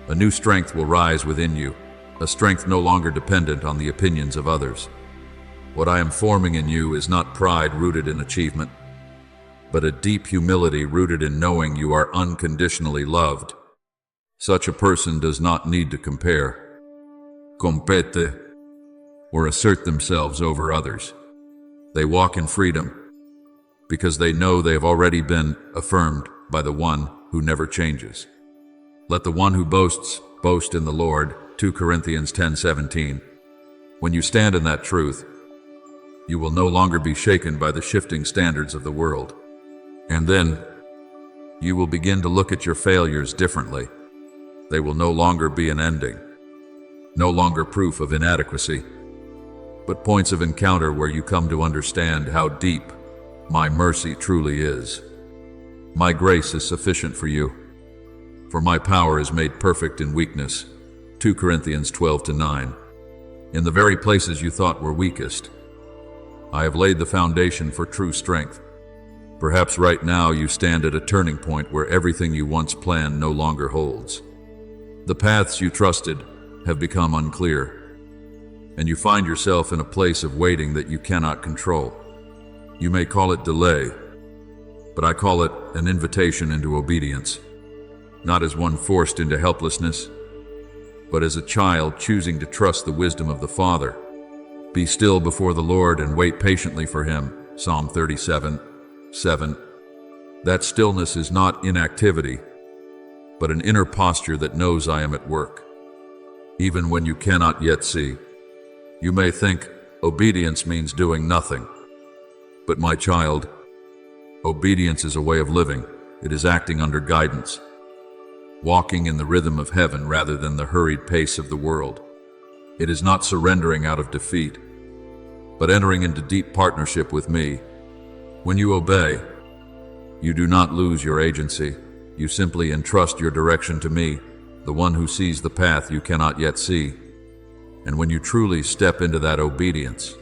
a new strength will rise within you, a strength no longer dependent on the opinions of others. What I am forming in you is not pride rooted in achievement, but a deep humility rooted in knowing you are unconditionally loved. Such a person does not need to compete, or assert themselves over others. They walk in freedom because they know they have already been affirmed by the one who never changes. Let the one who boasts boast in the Lord. 2 Corinthians 10:17. When you stand in that truth, you will no longer be shaken by the shifting standards of the world. And then you will begin to look at your failures differently. They will no longer be an ending, no longer proof of inadequacy, but points of encounter where you come to understand how deep my mercy truly is. My grace is sufficient for you, for my power is made perfect in weakness. 2 Corinthians 12:9. In the very places you thought were weakest, I have laid the foundation for true strength. Perhaps right now you stand at a turning point where everything you once planned no longer holds. The paths you trusted have become unclear, and you find yourself in a place of waiting that you cannot control. You may call it delay, but I call it an invitation into obedience, not as one forced into helplessness, but as a child choosing to trust the wisdom of the Father. Be still before the Lord and wait patiently for Him. Psalm 37:7. That stillness is not inactivity, but an inner posture that knows I am at work, even when you cannot yet see. You may think obedience means doing nothing, but my child, obedience is a way of living. It is acting under guidance, walking in the rhythm of heaven rather than the hurried pace of the world. It is not surrendering out of defeat, but entering into deep partnership with me. When you obey, you do not lose your agency. You simply entrust your direction to me, the one who sees the path you cannot yet see. And when you truly step into that obedience,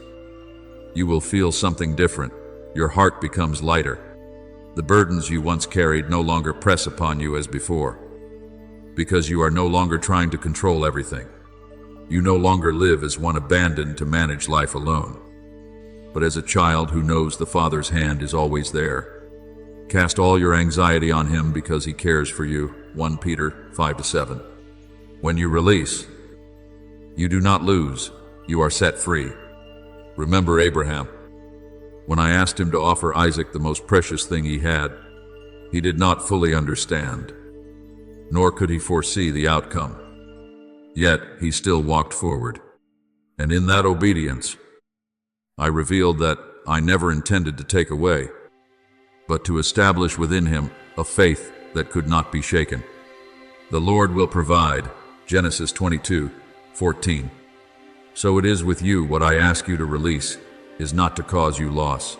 you will feel something different. Your heart becomes lighter. The burdens you once carried no longer press upon you as before, because you are no longer trying to control everything. You no longer live as one abandoned to manage life alone, but as a child who knows the Father's hand is always there. Cast all your anxiety on him because he cares for you. 1 Peter 5-7. When you release, you do not lose, you are set free. Remember Abraham. When I asked him to offer Isaac the most precious thing he had, he did not fully understand, nor could he foresee the outcome. Yet he still walked forward. And in that obedience, I revealed that I never intended to take away, but to establish within him a faith that could not be shaken. The Lord will provide. Genesis 22:14. So it is with you. What I ask you to release is not to cause you loss,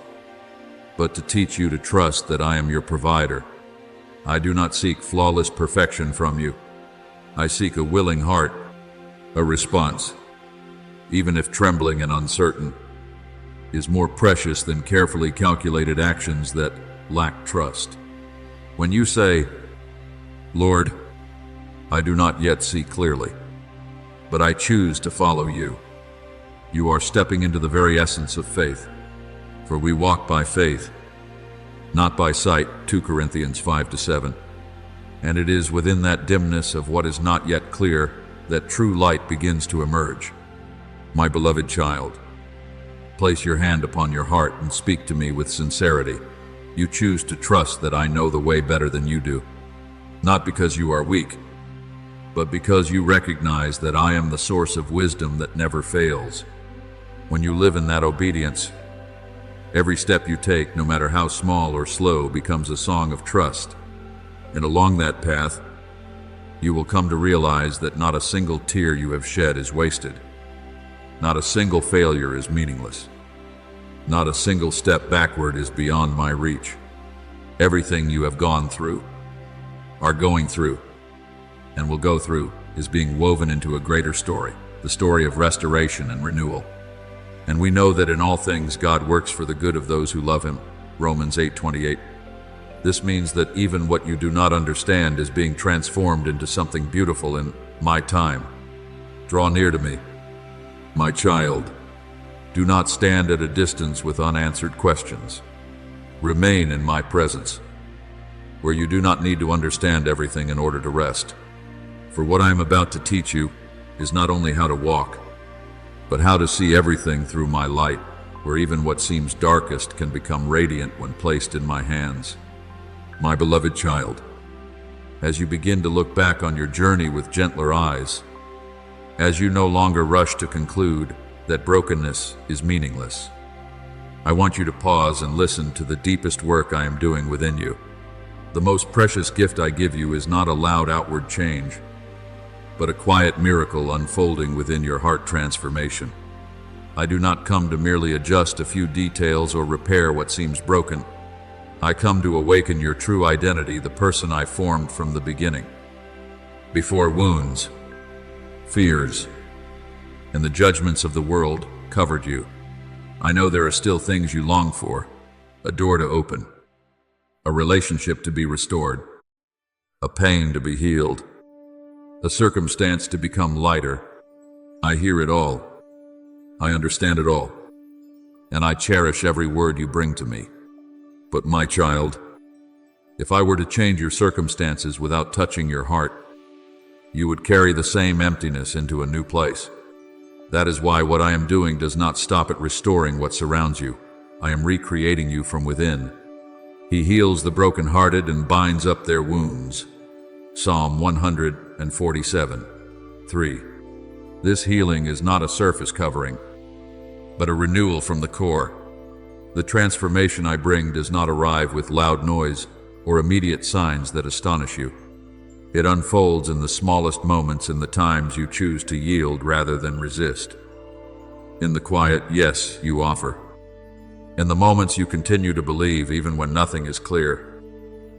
but to teach you to trust that I am your provider. I do not seek flawless perfection from you. I seek a willing heart, a response, even if trembling and uncertain, is more precious than carefully calculated actions that lack trust. When you say, Lord, I do not yet see clearly, but I choose to follow you, you are stepping into the very essence of faith. For we walk by faith, not by sight, 2 Corinthians 5-7. And it is within that dimness of what is not yet clear that true light begins to emerge. My beloved child, place your hand upon your heart and speak to me with sincerity. You choose to trust that I know the way better than you do, not because you are weak, but because you recognize that I am the source of wisdom that never fails. When you live in that obedience, every step you take, no matter how small or slow, becomes a song of trust. And along that path, you will come to realize that not a single tear you have shed is wasted. Not a single failure is meaningless. Not a single step backward is beyond my reach. Everything you have gone through, are going through, and will go through is being woven into a greater story, the story of restoration and renewal. And we know that in all things God works for the good of those who love him. Romans 8:28. This means that even what you do not understand is being transformed into something beautiful in my time. Draw near to me, my child. Do not stand at a distance with unanswered questions. Remain in my presence, where you do not need to understand everything in order to rest. For what I am about to teach you is not only how to walk, but how to see everything through my light, where even what seems darkest can become radiant when placed in my hands. My beloved child, as you begin to look back on your journey with gentler eyes, as you no longer rush to conclude that brokenness is meaningless, I want you to pause and listen to the deepest work I am doing within you. The most precious gift I give you is not a loud outward change, but a quiet miracle unfolding within your heart transformation. I do not come to merely adjust a few details or repair what seems broken. I come to awaken your true identity, the person I formed from the beginning. Before wounds, fears, and the judgments of the world covered you, I know there are still things you long for, a door to open, a relationship to be restored, a pain to be healed, a circumstance to become lighter. I hear it all. I understand it all. And I cherish every word you bring to me. But my child, if I were to change your circumstances without touching your heart, you would carry the same emptiness into a new place. That is why what I am doing does not stop at restoring what surrounds you. I am recreating you from within. He heals the brokenhearted and binds up their wounds. Psalm 147:3. This healing is not a surface covering, but a renewal from the core. The transformation I bring does not arrive with loud noise or immediate signs that astonish you. It unfolds in the smallest moments, in the times you choose to yield rather than resist. In the quiet yes you offer. In the moments you continue to believe even when nothing is clear.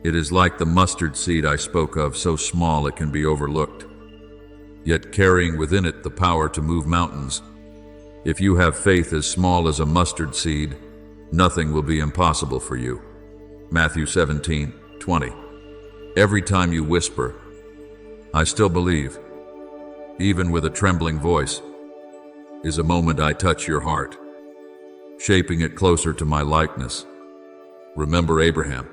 It is like the mustard seed I spoke of, so small it can be overlooked, yet carrying within it the power to move mountains. If you have faith as small as a mustard seed, nothing will be impossible for you. Matthew 17:20. Every time you whisper, I still believe, even with a trembling voice, is a moment I touch your heart, shaping it closer to my likeness. Remember Abraham,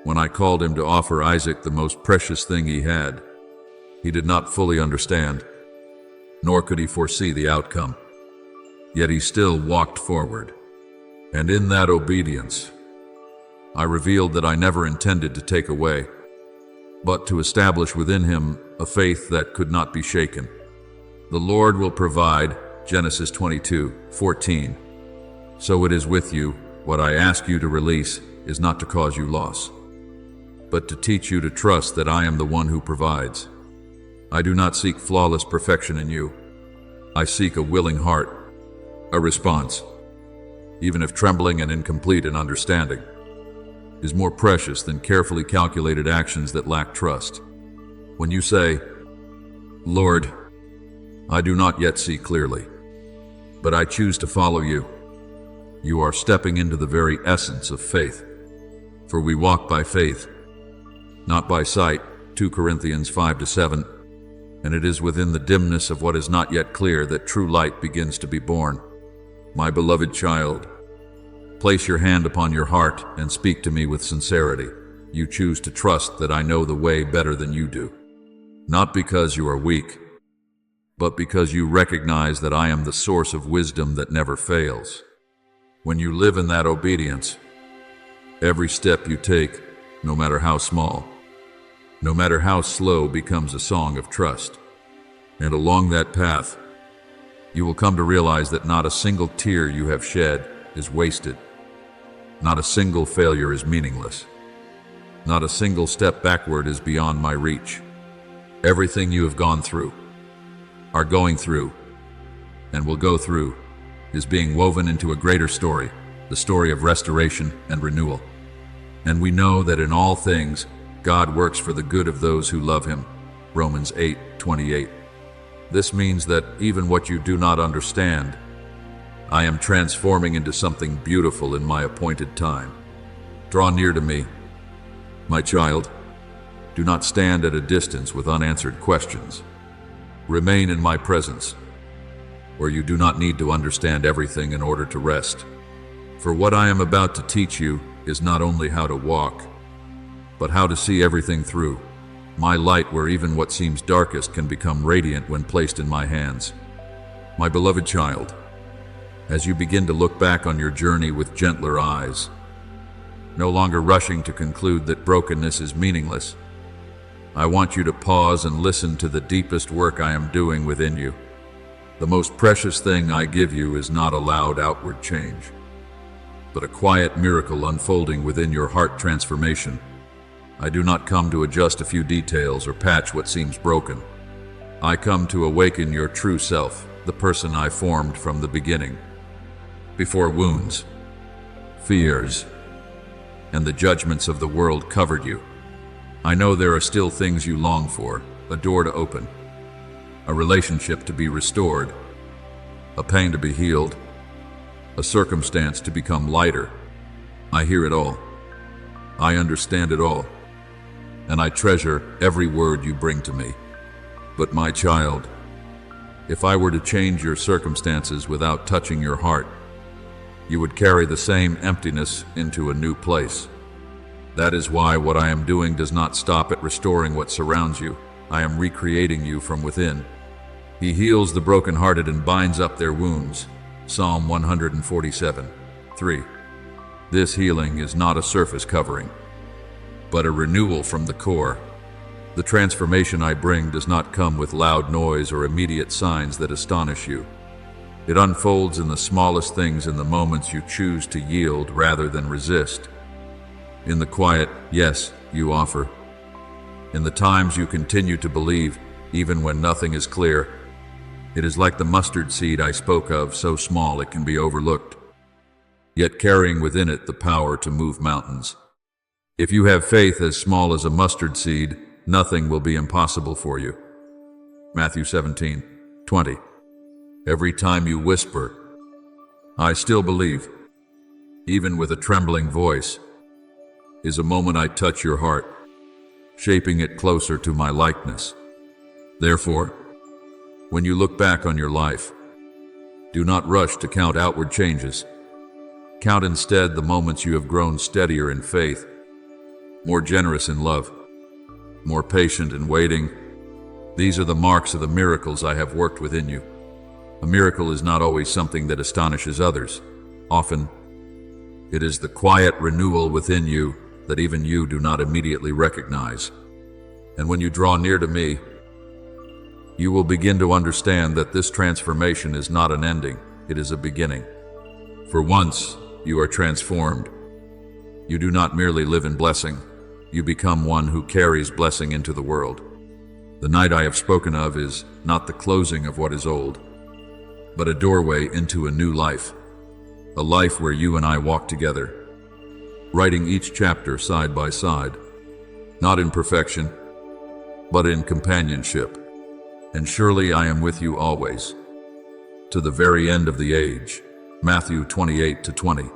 when I called him to offer Isaac the most precious thing he had. He did not fully understand, nor could he foresee the outcome. Yet he still walked forward. And in that obedience, I revealed that I never intended to take away, but to establish within him a faith that could not be shaken. The Lord will provide, Genesis 22:14. So it is with you. What I ask you to release is not to cause you loss, but to teach you to trust that I am the one who provides. I do not seek flawless perfection in you. I seek a willing heart, a response, even if trembling and incomplete in understanding, is more precious than carefully calculated actions that lack trust. When you say, Lord, I do not yet see clearly, but I choose to follow you, you are stepping into the very essence of faith. For we walk by faith, not by sight, 2 Corinthians 5-7, and it is within the dimness of what is not yet clear that true light begins to be born. My beloved child, place your hand upon your heart and speak to me with sincerity. You choose to trust that I know the way better than you do, not because you are weak, but because you recognize that I am the source of wisdom that never fails. When you live in that obedience, every step you take, no matter how small, no matter how slow, becomes a song of trust. And along that path, you will come to realize that not a single tear you have shed is wasted. Not a single failure is meaningless. Not a single step backward is beyond my reach. Everything you have gone through, are going through, and will go through, is being woven into a greater story, the story of restoration and renewal. And we know that in all things, God works for the good of those who love him, Romans 8:28. This means that even what you do not understand, I am transforming into something beautiful in my appointed time. Draw near to me, my child. Do not stand at a distance with unanswered questions. Remain in my presence, where you do not need to understand everything in order to rest. For what I am about to teach you is not only how to walk, but how to see everything through. My light, where even what seems darkest can become radiant when placed in my hands. My beloved child, as you begin to look back on your journey with gentler eyes, no longer rushing to conclude that brokenness is meaningless, I want you to pause and listen to the deepest work I am doing within you. The most precious thing I give you is not a loud outward change, but a quiet miracle unfolding within your heart transformation. I do not come to adjust a few details or patch what seems broken. I come to awaken your true self, the person I formed from the beginning. Before wounds, fears, and the judgments of the world covered you, I know there are still things you long for, a door to open, a relationship to be restored, a pain to be healed, a circumstance to become lighter. I hear it all. I understand it all. And I treasure every word you bring to me. But my child, if I were to change your circumstances without touching your heart, you would carry the same emptiness into a new place. That is why what I am doing does not stop at restoring what surrounds you. I am recreating you from within. He heals the brokenhearted and binds up their wounds. Psalm 147:3. This healing is not a surface covering, but a renewal from the core. The transformation I bring does not come with loud noise or immediate signs that astonish you. It unfolds in the smallest things, in the moments you choose to yield rather than resist. In the quiet yes you offer. In the times you continue to believe, even when nothing is clear. It is like the mustard seed I spoke of, so small it can be overlooked, yet carrying within it the power to move mountains. If you have faith as small as a mustard seed, nothing will be impossible for you. Matthew 17:20. Every time you whisper, I still believe, even with a trembling voice, is a moment I touch your heart, shaping it closer to my likeness. Therefore, when you look back on your life, do not rush to count outward changes. Count instead the moments you have grown steadier in faith, more generous in love, more patient in waiting. These are the marks of the miracles I have worked within you. A miracle is not always something that astonishes others. Often, it is the quiet renewal within you that even you do not immediately recognize. And when you draw near to me, you will begin to understand that this transformation is not an ending, it is a beginning. For once, you are transformed. You do not merely live in blessing, you become one who carries blessing into the world. The night I have spoken of is not the closing of what is old, but a doorway into a new life, a life where you and I walk together, writing each chapter side by side, not in perfection, but in companionship. And surely I am with you always, to the very end of the age. Matthew 28:20.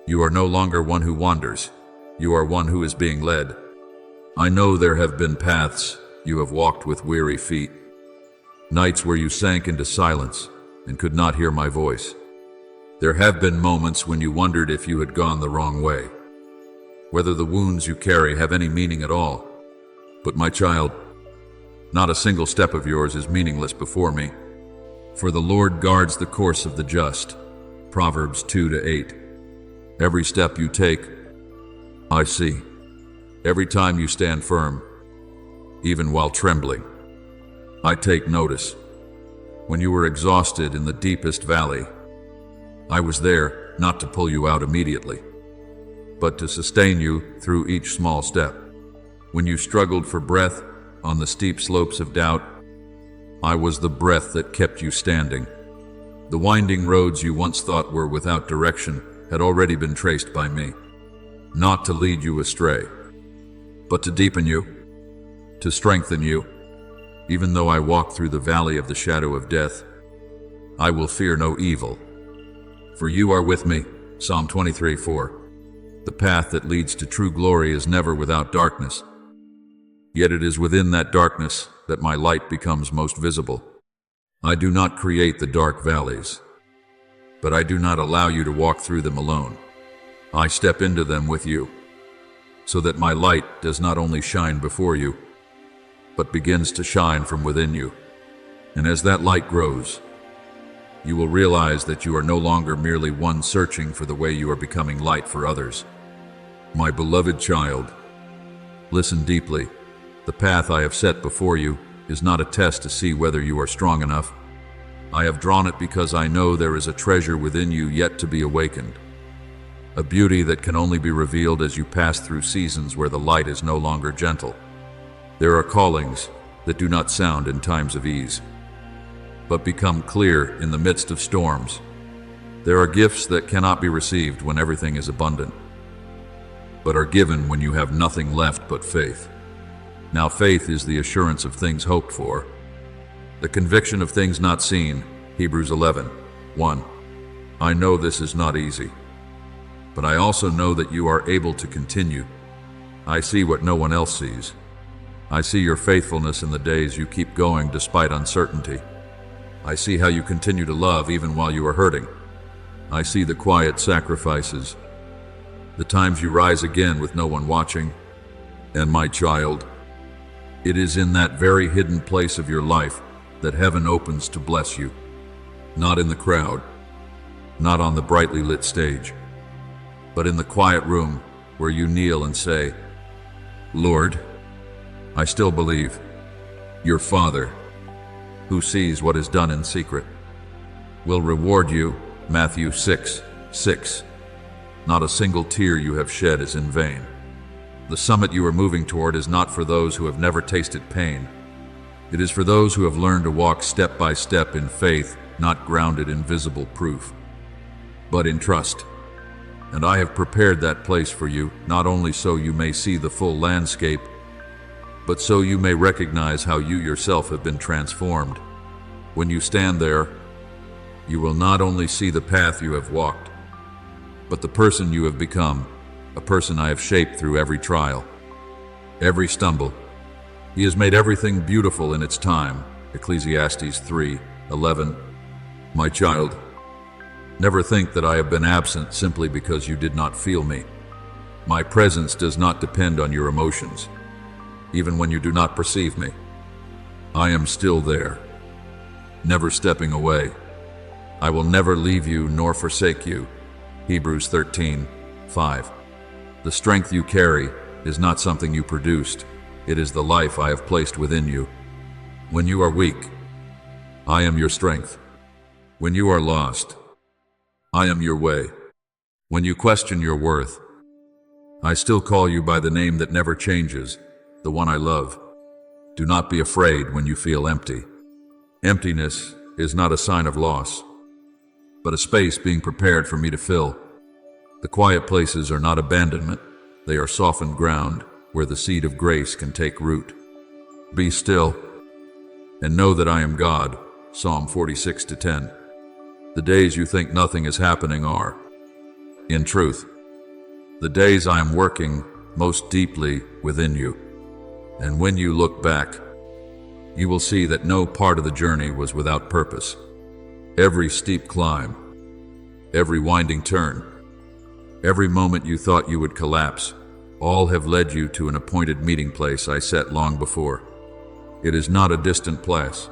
You are no longer one who wanders, you are one who is being led. I know there have been paths you have walked with weary feet, nights where you sank into silence and could not hear my voice. There have been moments when you wondered if you had gone the wrong way, whether the wounds you carry have any meaning at all. But my child, not a single step of yours is meaningless before me, for the Lord guards the course of the just. Proverbs 2:8. Every step you take, I see. Every time you stand firm, even while trembling, I take notice. When you were exhausted in the deepest valley, I was there not to pull you out immediately, but to sustain you through each small step. When you struggled for breath on the steep slopes of doubt, I was the breath that kept you standing. The winding roads you once thought were without direction had already been traced by me, not to lead you astray, but to deepen you, to strengthen you. Even though I walk through the valley of the shadow of death, I will fear no evil, for you are with me. Psalm 23:4. The path that leads to true glory is never without darkness. Yet it is within that darkness that my light becomes most visible. I do not create the dark valleys, but I do not allow you to walk through them alone. I step into them with you, so that my light does not only shine before you, but begins to shine from within you. And as that light grows, you will realize that you are no longer merely one searching for the way you are becoming light for others. My beloved child, listen deeply. The path I have set before you is not a test to see whether you are strong enough. I have drawn it because I know there is a treasure within you yet to be awakened, a beauty that can only be revealed as you pass through seasons where the light is no longer gentle. There are callings that do not sound in times of ease, but become clear in the midst of storms. There are gifts that cannot be received when everything is abundant, but are given when you have nothing left but faith. Now faith is the assurance of things hoped for, the conviction of things not seen. Hebrews 11:1. I know this is not easy, but I also know that you are able to continue. I see what no one else sees. I see your faithfulness in the days you keep going despite uncertainty. I see how you continue to love even while you are hurting. I see the quiet sacrifices, the times you rise again with no one watching. And my child, it is in that very hidden place of your life that heaven opens to bless you. Not in the crowd, not on the brightly lit stage, but in the quiet room where you kneel and say, Lord, I still believe. Your Father, who sees what is done in secret, will reward you. Matthew 6:6. Not a single tear you have shed is in vain. The summit you are moving toward is not for those who have never tasted pain. It is for those who have learned to walk step by step in faith, not grounded in visible proof, but in trust. And I have prepared that place for you, not only so you may see the full landscape, but so you may recognize how you yourself have been transformed. When you stand there, you will not only see the path you have walked, but the person you have become, a person I have shaped through every trial, every stumble, He has made everything beautiful in its time. Ecclesiastes 3:11. My child, never think that I have been absent simply because you did not feel me. My presence does not depend on your emotions, even when you do not perceive me. I am still there, never stepping away. I will never leave you nor forsake you. Hebrews 13:5. The strength you carry is not something you produced. It is the life I have placed within you. When you are weak, I am your strength. When you are lost, I am your way. When you question your worth, I still call you by the name that never changes, the one I love. Do not be afraid when you feel empty. Emptiness is not a sign of loss, but a space being prepared for me to fill. The quiet places are not abandonment. They are softened ground where the seed of grace can take root. Be still and know that I am God. Psalm 46:10. The days you think nothing is happening are, in truth, the days I am working most deeply within you. And when you look back, you will see that no part of the journey was without purpose. Every steep climb, every winding turn, every moment you thought you would collapse, all have led you to an appointed meeting place I set long before. It is not a distant place,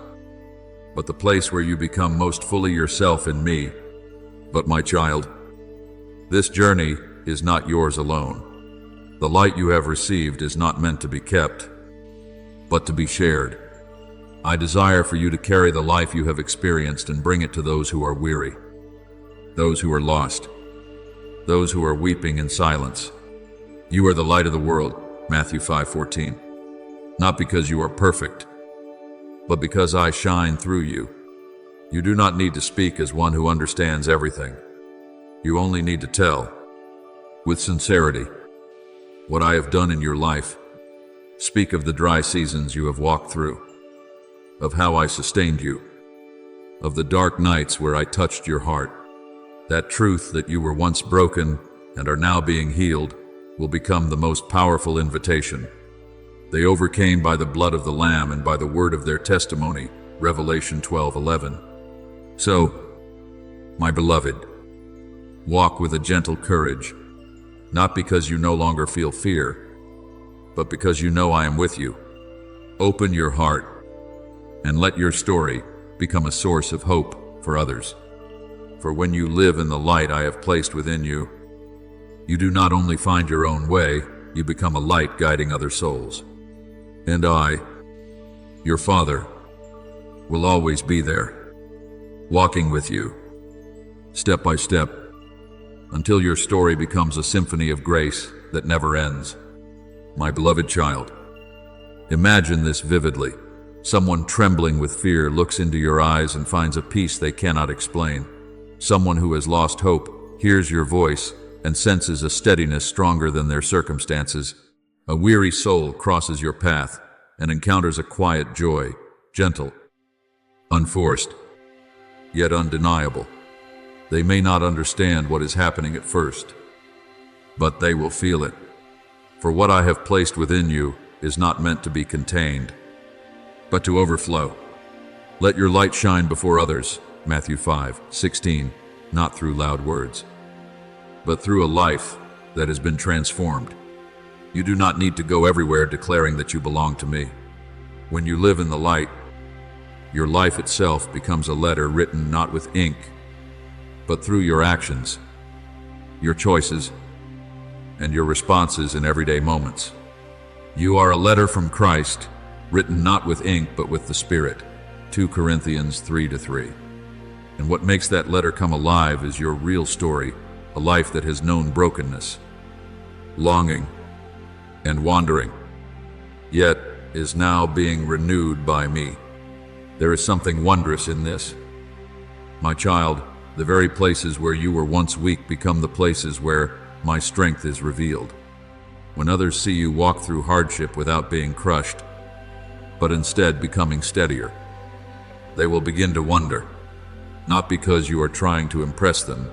but the place where you become most fully yourself in me. But my child, this journey is not yours alone. The light you have received is not meant to be kept, but to be shared. I desire for you to carry the life you have experienced and bring it to those who are weary, those who are lost, those who are weeping in silence. You are the light of the world, Matthew 5:14. Not because you are perfect, but because I shine through you. You do not need to speak as one who understands everything. You only need to tell, with sincerity, what I have done in your life. Speak of the dry seasons you have walked through, of how I sustained you, of the dark nights where I touched your heart. That truth that you were once broken and are now being healed will become the most powerful invitation. They overcame by the blood of the Lamb and by the word of their testimony, Revelation 12:11. So, my beloved, walk with a gentle courage, not because you no longer feel fear, but because you know I am with you. Open your heart and let your story become a source of hope for others. For when you live in the light I have placed within you, you do not only find your own way, you become a light guiding other souls. And I, your Father, will always be there, walking with you, step by step, until your story becomes a symphony of grace that never ends. My beloved child, imagine this vividly. Someone trembling with fear looks into your eyes and finds a peace they cannot explain. Someone who has lost hope hears your voice and senses a steadiness stronger than their circumstances. A weary soul crosses your path and encounters a quiet joy, gentle, unforced, yet undeniable. They may not understand what is happening at first, but they will feel it. For what I have placed within you is not meant to be contained, but to overflow. Let your light shine before others, Matthew 5:16, not through loud words, but through a life that has been transformed. You do not need to go everywhere declaring that you belong to me. When you live in the light, your life itself becomes a letter written not with ink, but through your actions, your choices, and your responses in everyday moments. You are a letter from Christ, written not with ink but with the Spirit, 2 Corinthians 3:3. And what makes that letter come alive is your real story, a life that has known brokenness, longing, and wandering, yet is now being renewed by me. There is something wondrous in this. My child, the very places where you were once weak become the places where my strength is revealed. When others see you walk through hardship without being crushed, but instead becoming steadier, they will begin to wonder, not because you are trying to impress them,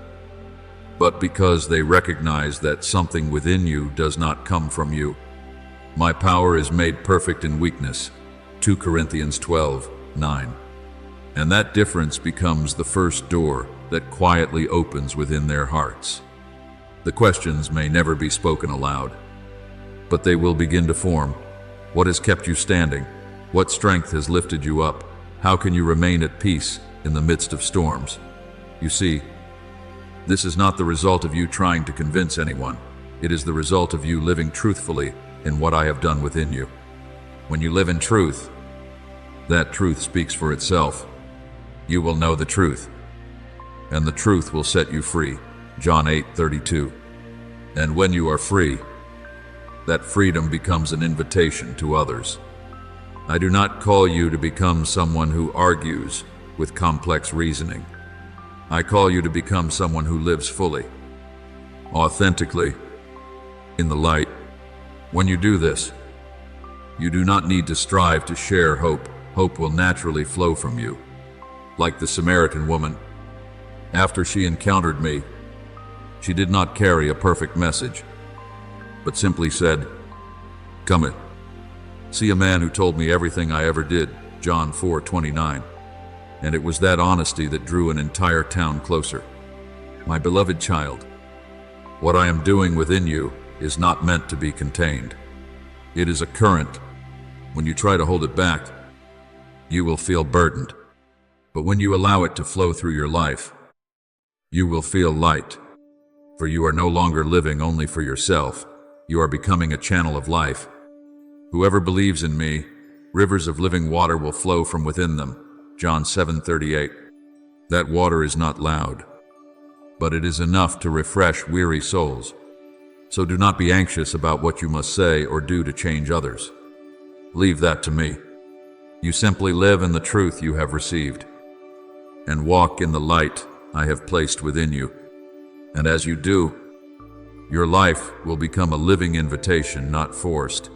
but because they recognize that something within you does not come from you, My power is made perfect in weakness. 2 Corinthians 12:9. And that difference becomes the first door that quietly opens within their hearts. The questions may never be spoken aloud, but they will begin to form. What has kept you standing? What strength has lifted you up? How can you remain at peace in the midst of storms? You see, this is not the result of you trying to convince anyone. It is the result of you living truthfully in what I have done within you. When you live in truth, that truth speaks for itself. You will know the truth, and the truth will set you free. John 8:32. And when you are free, that freedom becomes an invitation to others. I do not call you to become someone who argues with complex reasoning. I call you to become someone who lives fully, authentically, in the light. When you do this, you do not need to strive to share hope. Hope will naturally flow from you. Like the Samaritan woman, after she encountered me, she did not carry a perfect message, but simply said, "Come in. See a man who told me everything I ever did," John 4:29. And it was that honesty that drew an entire town closer. My beloved child, what I am doing within you is not meant to be contained. It is a current. When you try to hold it back, you will feel burdened. But when you allow it to flow through your life, you will feel light. For you are no longer living only for yourself. You are becoming a channel of life. Whoever believes in me, rivers of living water will flow from within them. John 7:38. That water is not loud, but it is enough to refresh weary souls. So do not be anxious about what you must say or do to change others. Leave that to me. You simply live in the truth you have received, and walk in the light I have placed within you. And as you do, your life will become a living invitation, not forced,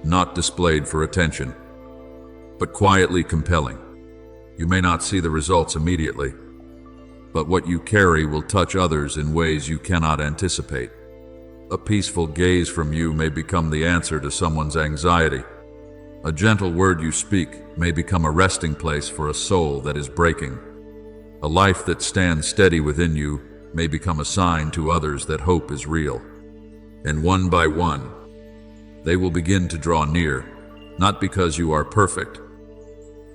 not displayed for attention, but quietly compelling. You may not see the results immediately, but what you carry will touch others in ways you cannot anticipate. A peaceful gaze from you may become the answer to someone's anxiety. A gentle word you speak may become a resting place for a soul that is breaking. A life that stands steady within you may become a sign to others that hope is real. And one by one, they will begin to draw near, not because you are perfect,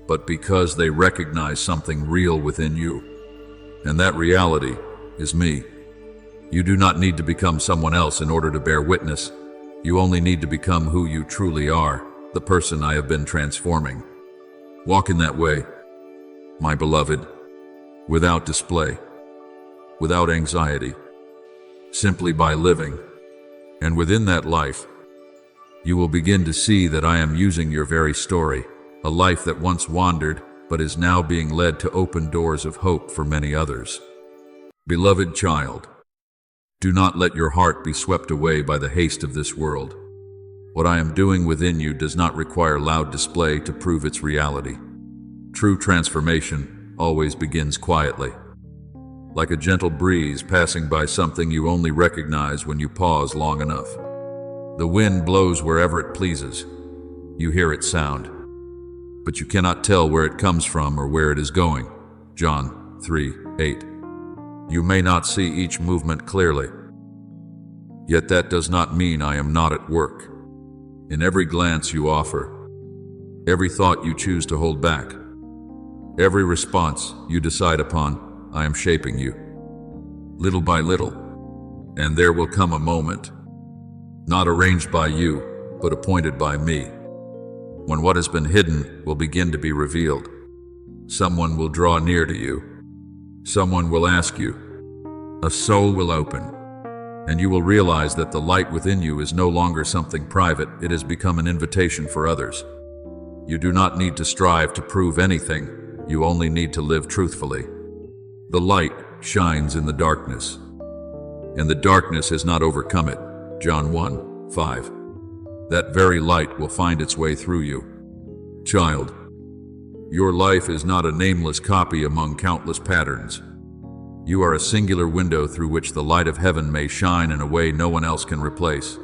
but because they recognize something real within you. And that reality is me. You do not need to become someone else in order to bear witness. You only need to become who you truly are, the person I have been transforming. Walk in that way, my beloved, without display, without anxiety, simply by living. And within that life, you will begin to see that I am using your very story, a life that once wandered but is now being led to open doors of hope for many others. Beloved child, do not let your heart be swept away by the haste of this world. What I am doing within you does not require loud display to prove its reality. True transformation always begins quietly, like a gentle breeze passing by something you only recognize when you pause long enough. The wind blows wherever it pleases. You hear its sound, but you cannot tell where it comes from or where it is going. John 3:8. You may not see each movement clearly, yet that does not mean I am not at work. In every glance you offer, every thought you choose to hold back, every response you decide upon, I am shaping you, little by little. And there will come a moment, not arranged by you, but appointed by me, when what has been hidden will begin to be revealed. Someone will draw near to you. Someone will ask you. A soul will open, and you will realize that the light within you is no longer something private. It has become an invitation for others. You do not need to strive to prove anything. You only need to live truthfully. The light shines in the darkness, and the darkness has not overcome it. John 1:5. That very light will find its way through you. Child, your life is not a nameless copy among countless patterns. You are a singular window through which the light of heaven may shine in a way no one else can replace.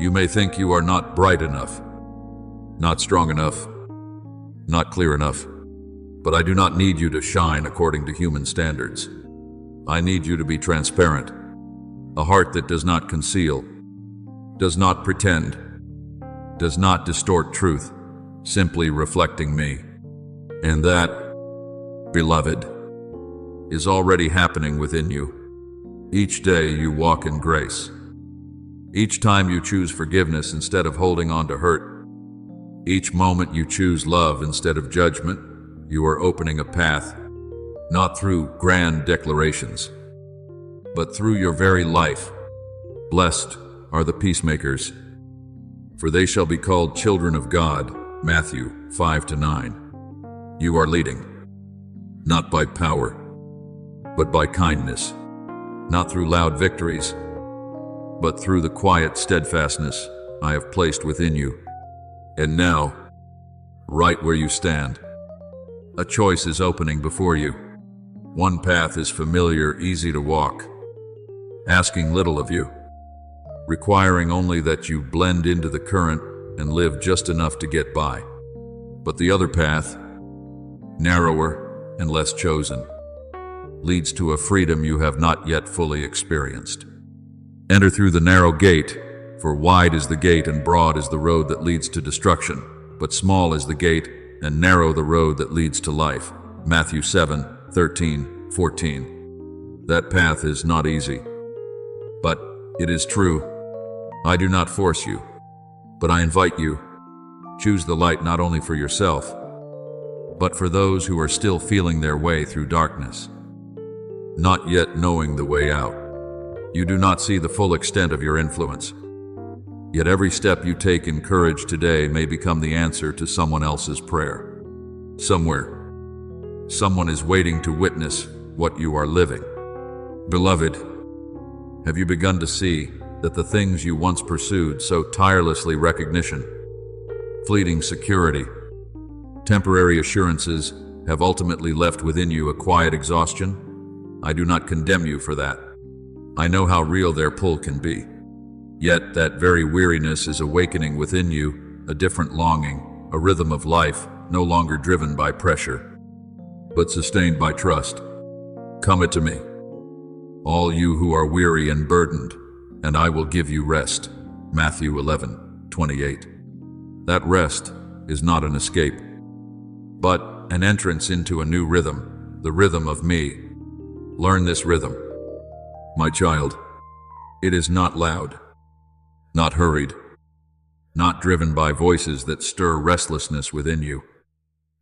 You may think you are not bright enough, not strong enough, not clear enough, but I do not need you to shine according to human standards. I need you to be transparent, a heart that does not conceal, does not pretend, does not distort truth, simply reflecting me. And that, beloved, is already happening within you. Each day you walk in grace. Each time you choose forgiveness instead of holding on to hurt. Each moment you choose love instead of judgment, you are opening a path, not through grand declarations, but through your very life. Blessed are the peacemakers, for they shall be called children of God. Matthew 5-9. You are leading, not by power, but by kindness, not through loud victories, but through the quiet steadfastness I have placed within you. And now, right where you stand, a choice is opening before you. One path is familiar, easy to walk, asking little of you, requiring only that you blend into the current and live just enough to get by. But the other path, narrower and less chosen, leads to a freedom you have not yet fully experienced. Enter through the narrow gate, for wide is the gate and broad is the road that leads to destruction, but small is the gate and narrow the road that leads to life. Matthew 7:13-14. That path is not easy, but it is true. I do not force you, but I invite you. Choose the light not only for yourself, but for those who are still feeling their way through darkness, not yet knowing the way out. You do not see the full extent of your influence, yet every step you take in courage today may become the answer to someone else's prayer. Somewhere, someone is waiting to witness what you are living. Beloved, have you begun to see that the things you once pursued so tirelessly, recognition, fleeting security, temporary assurances, have ultimately left within you a quiet exhaustion? I do not condemn you for that. I know how real their pull can be. Yet that very weariness is awakening within you a different longing, a rhythm of life no longer driven by pressure, but sustained by trust. Come to me, all you who are weary and burdened, and I will give you rest. Matthew 11:28. That rest is not an escape, but an entrance into a new rhythm, the rhythm of me. Learn this rhythm, my child. It is not loud, not hurried, not driven by voices that stir restlessness within you.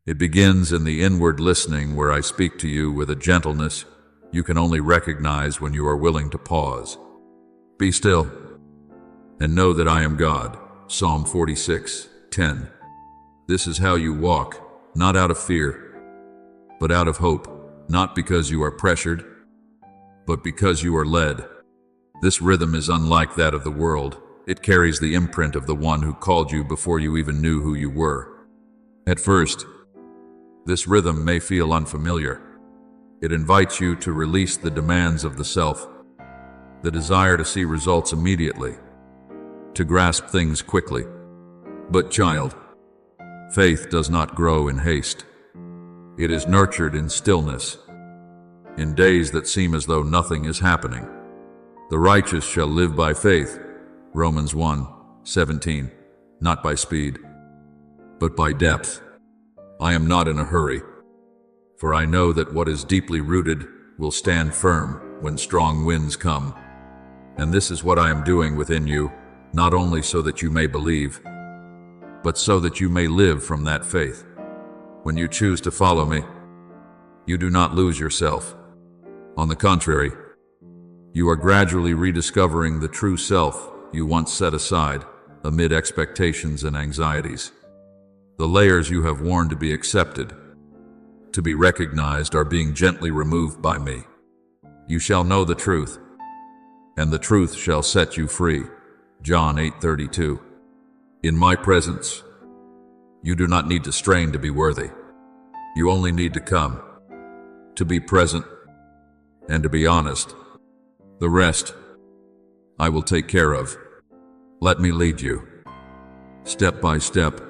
It begins in the inward listening where I speak to you with a gentleness you can only recognize when you are willing to pause. Be still and know that I am God. Psalm 46:10. This is how you walk, not out of fear, but out of hope, not because you are pressured, but because you are led. This rhythm is unlike that of the world. It carries the imprint of the one who called you before you even knew who you were. At first, this rhythm may feel unfamiliar. It invites you to release the demands of the self, the desire to see results immediately, to grasp things quickly. But child, faith does not grow in haste. It is nurtured in stillness, in days that seem as though nothing is happening. The righteous shall live by faith. Romans 1:17. Not by speed, but by depth. I am not in a hurry, for I know that what is deeply rooted will stand firm when strong winds come. And this is what I am doing within you, not only so that you may believe, but so that you may live from that faith. When you choose to follow me, you do not lose yourself. On the contrary, you are gradually rediscovering the true self you once set aside amid expectations and anxieties. The layers you have worn to be accepted, to be recognized, are being gently removed by me. You shall know the truth, and the truth shall set you free. John 8:32. In my presence, you do not need to strain to be worthy. You only need to come, to be present, and to be honest. The rest, I will take care of. Let me lead you, step by step.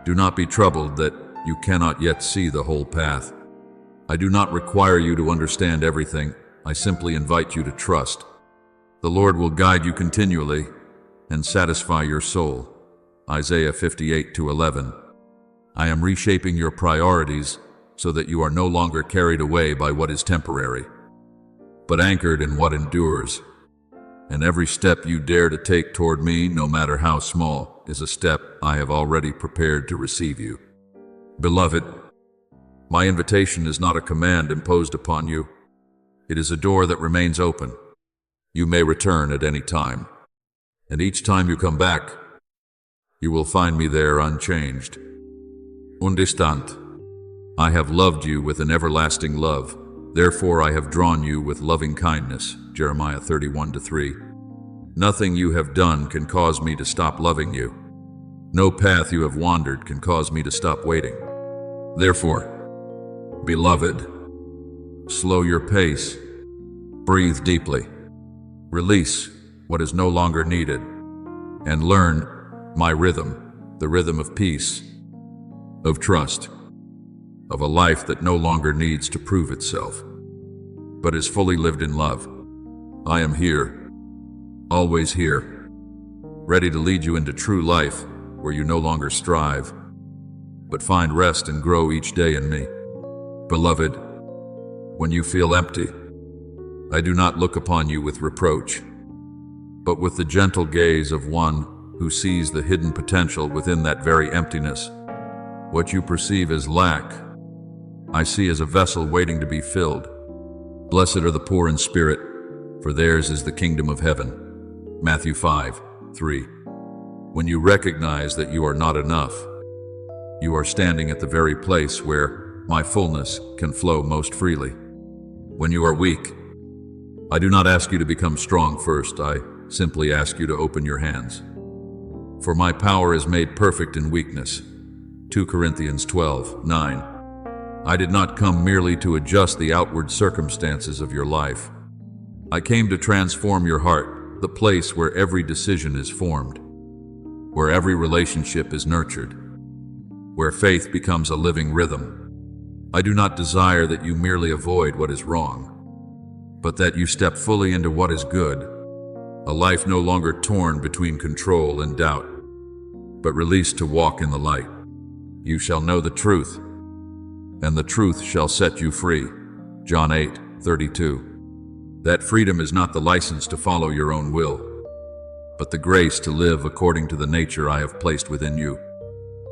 Do not be troubled that you cannot yet see the whole path. I do not require you to understand everything. I simply invite you to trust. The Lord will guide you continually and satisfy your soul. Isaiah 58:11. I am reshaping your priorities so that you are no longer carried away by what is temporary, but anchored in what endures. And every step you dare to take toward me, no matter how small, is a step I have already prepared to receive you. Beloved, my invitation is not a command imposed upon you. It is a door that remains open. You may return at any time, and each time you come back, you will find me there unchanged. Undistant. I have loved you with an everlasting love. Therefore I have drawn you with loving kindness. Jeremiah 31:3. Nothing you have done can cause me to stop loving you. No path you have wandered can cause me to stop waiting. Therefore, beloved, slow your pace, breathe deeply, release what is no longer needed, and learn my rhythm, the rhythm of peace, of trust, of a life that no longer needs to prove itself, but is fully lived in love. I am here, always here, ready to lead you into true life where you no longer strive, but find rest and grow each day in me. Beloved, when you feel empty, I do not look upon you with reproach, but with the gentle gaze of one who sees the hidden potential within that very emptiness. What you perceive as lack, I see as a vessel waiting to be filled. Blessed are the poor in spirit, for theirs is the kingdom of heaven. Matthew 5:3. When you recognize that you are not enough, you are standing at the very place where my fullness can flow most freely. When you are weak, I do not ask you to become strong first. I simply ask you to open your hands. For my power is made perfect in weakness. 2 Corinthians 12:9. I did not come merely to adjust the outward circumstances of your life. I came to transform your heart, the place where every decision is formed, where every relationship is nurtured, where faith becomes a living rhythm. I do not desire that you merely avoid what is wrong, but that you step fully into what is good, a life no longer torn between control and doubt, but released to walk in the light. You shall know the truth, and the truth shall set you free. John 8:32. That freedom is not the license to follow your own will, but the grace to live according to the nature I have placed within you.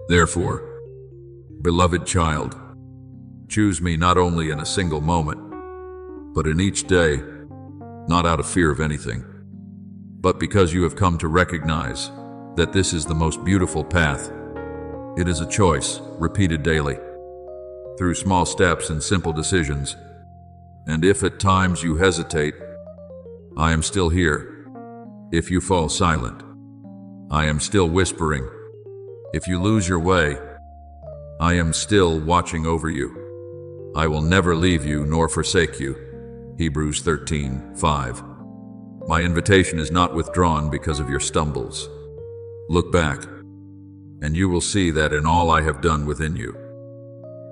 Therefore, beloved child, choose me not only in a single moment, but in each day, not out of fear of anything, but because you have come to recognize that this is the most beautiful path. It is a choice, repeated daily, through small steps and simple decisions. And if at times you hesitate, I am still here. If you fall silent, I am still whispering. If you lose your way, I am still watching over you. I will never leave you nor forsake you. Hebrews 13:5. My invitation is not withdrawn because of your stumbles. Look back, and you will see that in all I have done within you,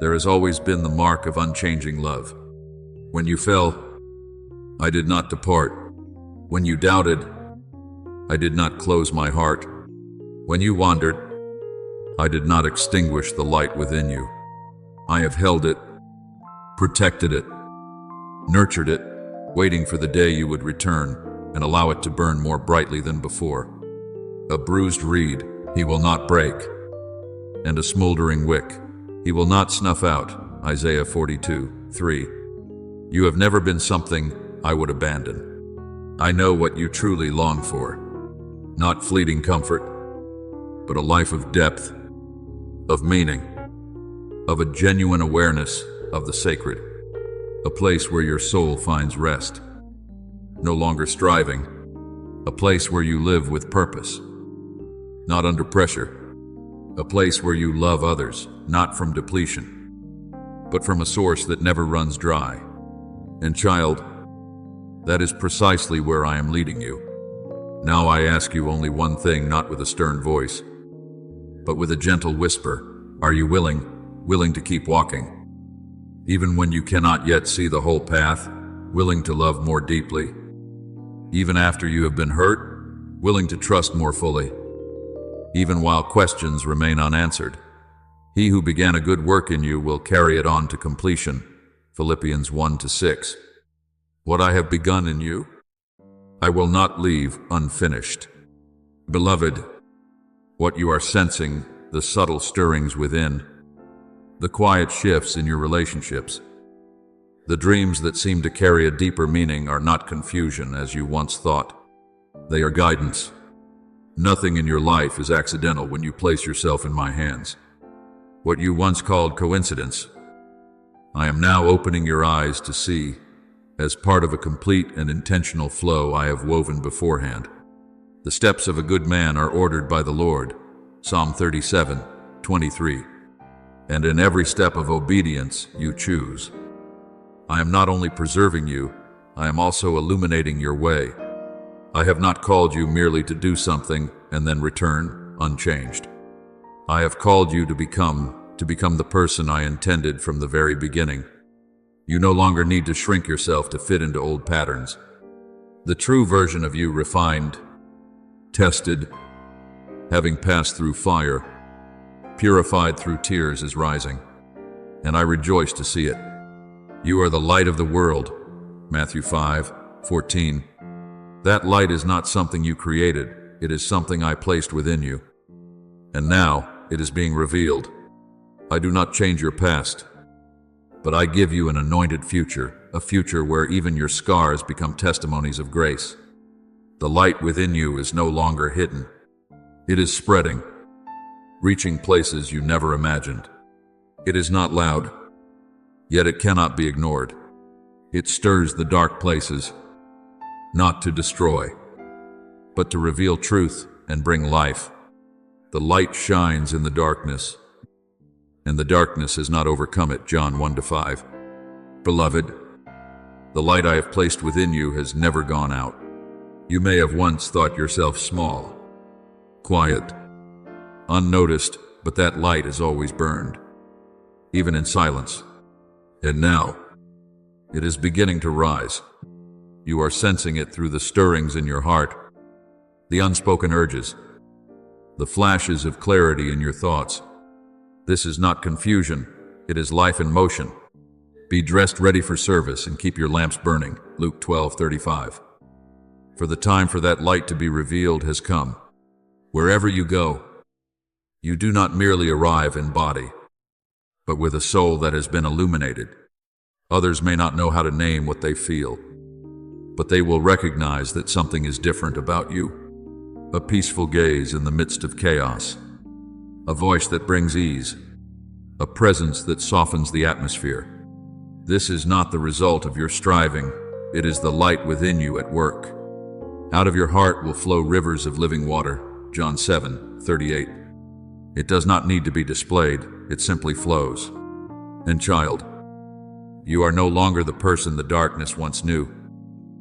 there has always been the mark of unchanging love. When you fell, I did not depart. When you doubted, I did not close my heart. When you wandered, I did not extinguish the light within you. I have held it, protected it, nurtured it, waiting for the day you would return and allow it to burn more brightly than before. A bruised reed he will not break, and a smoldering wick he will not snuff out. Isaiah 42:3. You have never been something I would abandon. I know what you truly long for, not fleeting comfort, but a life of depth, of meaning, of a genuine awareness of the sacred, a place where your soul finds rest, no longer striving, a place where you live with purpose, not under pressure, a place where you love others, not from depletion, but from a source that never runs dry. And child, that is precisely where I am leading you. Now I ask you only one thing, not with a stern voice, but with a gentle whisper. Are you willing to keep walking? Even when you cannot yet see the whole path, willing to love more deeply? Even after you have been hurt, willing to trust more fully? Even while questions remain unanswered? He who began a good work in you will carry it on to completion. Philippians 1-6. What I have begun in you, I will not leave unfinished. Beloved, what you are sensing, the subtle stirrings within, the quiet shifts in your relationships, the dreams that seem to carry a deeper meaning are not confusion as you once thought. They are guidance. Nothing in your life is accidental when you place yourself in my hands. What you once called coincidence, I am now opening your eyes to see as part of a complete and intentional flow I have woven beforehand. The steps of a good man are ordered by the Lord, Psalm 37:23. And in every step of obedience you choose. I am not only preserving you, I am also illuminating your way. I have not called you merely to do something and then return unchanged. I have called you to become the person I intended from the very beginning. You no longer need to shrink yourself to fit into old patterns. The true version of you, refined, tested, having passed through fire, purified through tears, is rising, and I rejoice to see it. You are the light of the world, Matthew 5:14. That light is not something you created, it is something I placed within you. And now it is being revealed. I do not change your past, but I give you an anointed future, a future where even your scars become testimonies of grace. The light within you is no longer hidden. It is spreading, reaching places you never imagined. It is not loud, yet it cannot be ignored. It stirs the dark places, not to destroy, but to reveal truth and bring life. The light shines in the darkness, and the darkness has not overcome it. John 1-5. Beloved, the light I have placed within you has never gone out. You may have once thought yourself small, quiet, unnoticed, but that light has always burned, even in silence. And now, it is beginning to rise. You are sensing it through the stirrings in your heart, the unspoken urges, the flashes of clarity in your thoughts. This is not confusion, it is life in motion. Be dressed ready for service and keep your lamps burning. Luke 12:35. For the time for that light to be revealed has come. Wherever you go, you do not merely arrive in body, but with a soul that has been illuminated. Others may not know how to name what they feel, but they will recognize that something is different about you. A peaceful gaze in the midst of chaos, a voice that brings ease, a presence that softens the atmosphere. This is not the result of your striving, it is the light within you at work. Out of your heart will flow rivers of living water. John 7:38. It does not need to be displayed, it simply flows. And child, you are no longer the person the darkness once knew.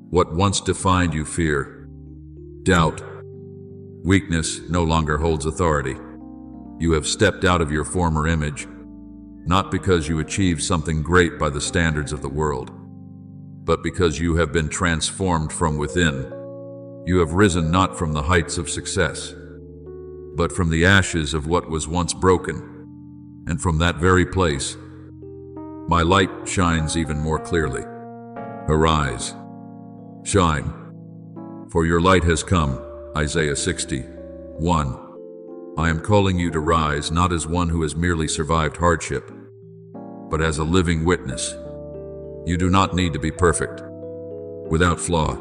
What once defined you, fear, doubt, weakness, no longer holds authority. You have stepped out of your former image, not because you achieved something great by the standards of the world, but because you have been transformed from within. You have risen not from the heights of success, but from the ashes of what was once broken. And from that very place, my light shines even more clearly. Arise, shine, for your light has come. Isaiah 60:1. I am calling you to rise not as one who has merely survived hardship, but as a living witness. You do not need to be perfect, without flaw.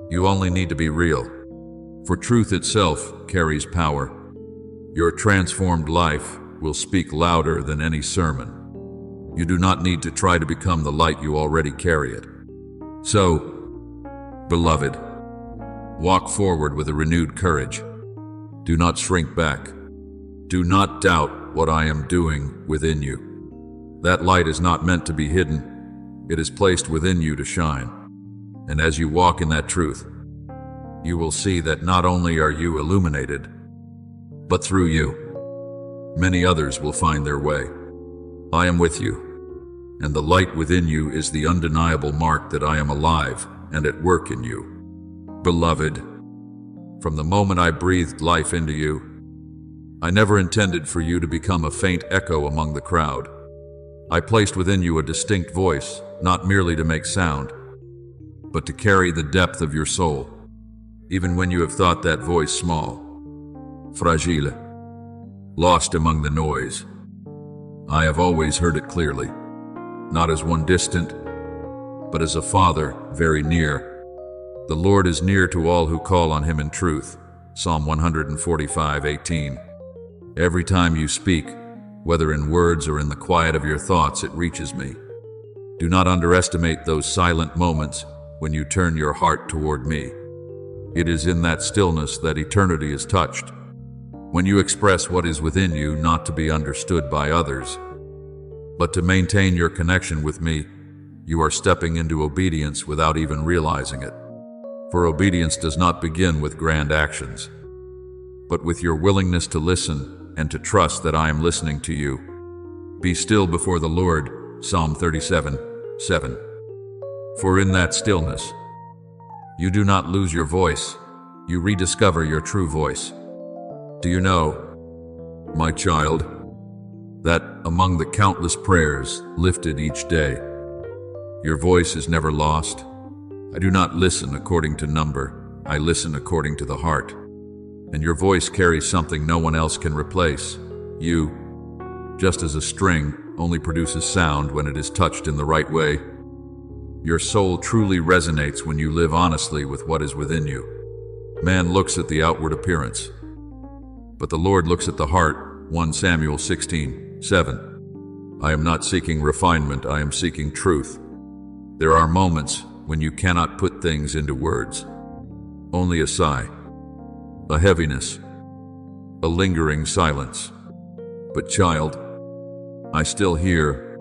You only need to be real, for truth itself carries power. Your transformed life will speak louder than any sermon. You do not need to try to become the light, you already carry it. So, beloved, walk forward with a renewed courage. Do not shrink back. Do not doubt what I am doing within you. That light is not meant to be hidden. It is placed within you to shine. And as you walk in that truth, you will see that not only are you illuminated, but through you, many others will find their way. I am with you, and the light within you is the undeniable mark that I am alive and at work in you. Beloved, from the moment I breathed life into you, I never intended for you to become a faint echo among the crowd. I placed within you a distinct voice, not merely to make sound, but to carry the depth of your soul, even when you have thought that voice small, fragile, lost among the noise. I have always heard it clearly, not as one distant, but as a Father very near. The Lord is near to all who call on him in truth. Psalm 145:18. Every time you speak, whether in words or in the quiet of your thoughts, it reaches me. Do not underestimate those silent moments when you turn your heart toward me. It is in that stillness that eternity is touched. When you express what is within you, not to be understood by others, but to maintain your connection with me, you are stepping into obedience without even realizing it. For obedience does not begin with grand actions, but with your willingness to listen and to trust that I am listening to you. Be still before the Lord, Psalm 37:7. For in that stillness, you do not lose your voice, you rediscover your true voice. Do you know, my child, that among the countless prayers lifted each day, your voice is never lost? I do not listen according to number, I listen according to the heart. And your voice carries something no one else can replace. You, just as a string only produces sound when it is touched in the right way, your soul truly resonates when you live honestly with what is within you. Man looks at the outward appearance, but the Lord looks at the heart. 1 Samuel 16:7. I am not seeking refinement, I am seeking truth. There are moments when you cannot put things into words. Only a sigh, a heaviness, a lingering silence. But child, I still hear.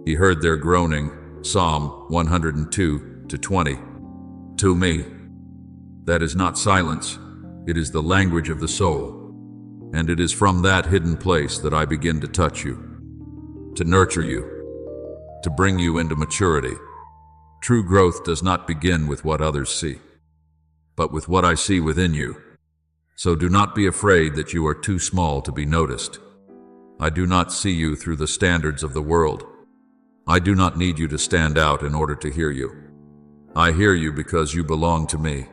He heard their groaning, Psalm 102:20. To me, that is not silence, it is the language of the soul. And it is from that hidden place that I begin to touch you, to nurture you, to bring you into maturity. True growth does not begin with what others see, but with what I see within you. So do not be afraid that you are too small to be noticed. I do not see you through the standards of the world. I do not need you to stand out in order to hear you. I hear you because you belong to me.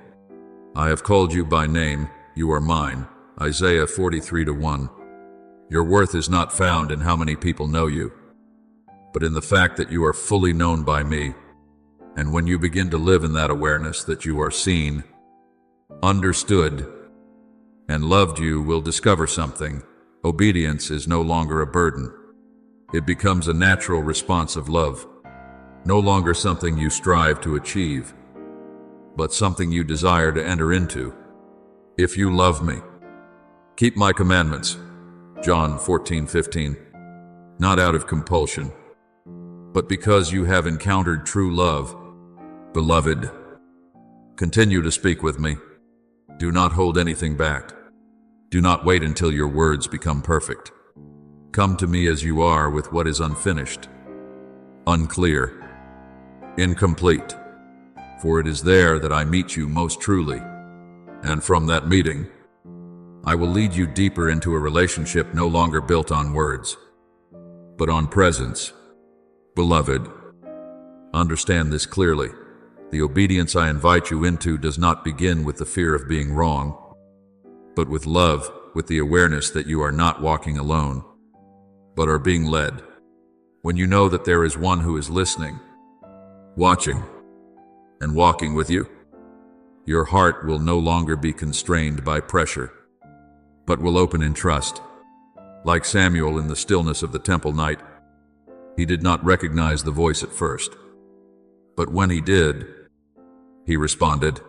I have called you by name, you are mine. Isaiah 43:1. Your worth is not found in how many people know you, but in the fact that you are fully known by me. And when you begin to live in that awareness that you are seen, understood, and loved, you will discover something. Obedience is no longer a burden. It becomes a natural response of love, no longer something you strive to achieve, but something you desire to enter into. If you love me, keep my commandments, John 14:15, not out of compulsion, but because you have encountered true love. Beloved, continue to speak with me. Do not hold anything back. Do not wait until your words become perfect. Come to me as you are with what is unfinished, unclear, incomplete, for it is there that I meet you most truly. And from that meeting, I will lead you deeper into a relationship no longer built on words, but on presence. Beloved, understand this clearly. The obedience I invite you into does not begin with the fear of being wrong, but with love, with the awareness that you are not walking alone, but are being led. When you know that there is one who is listening, watching, and walking with you, your heart will no longer be constrained by pressure, but will open in trust. Like Samuel in the stillness of the temple night, he did not recognize the voice at first, but when he did, he responded,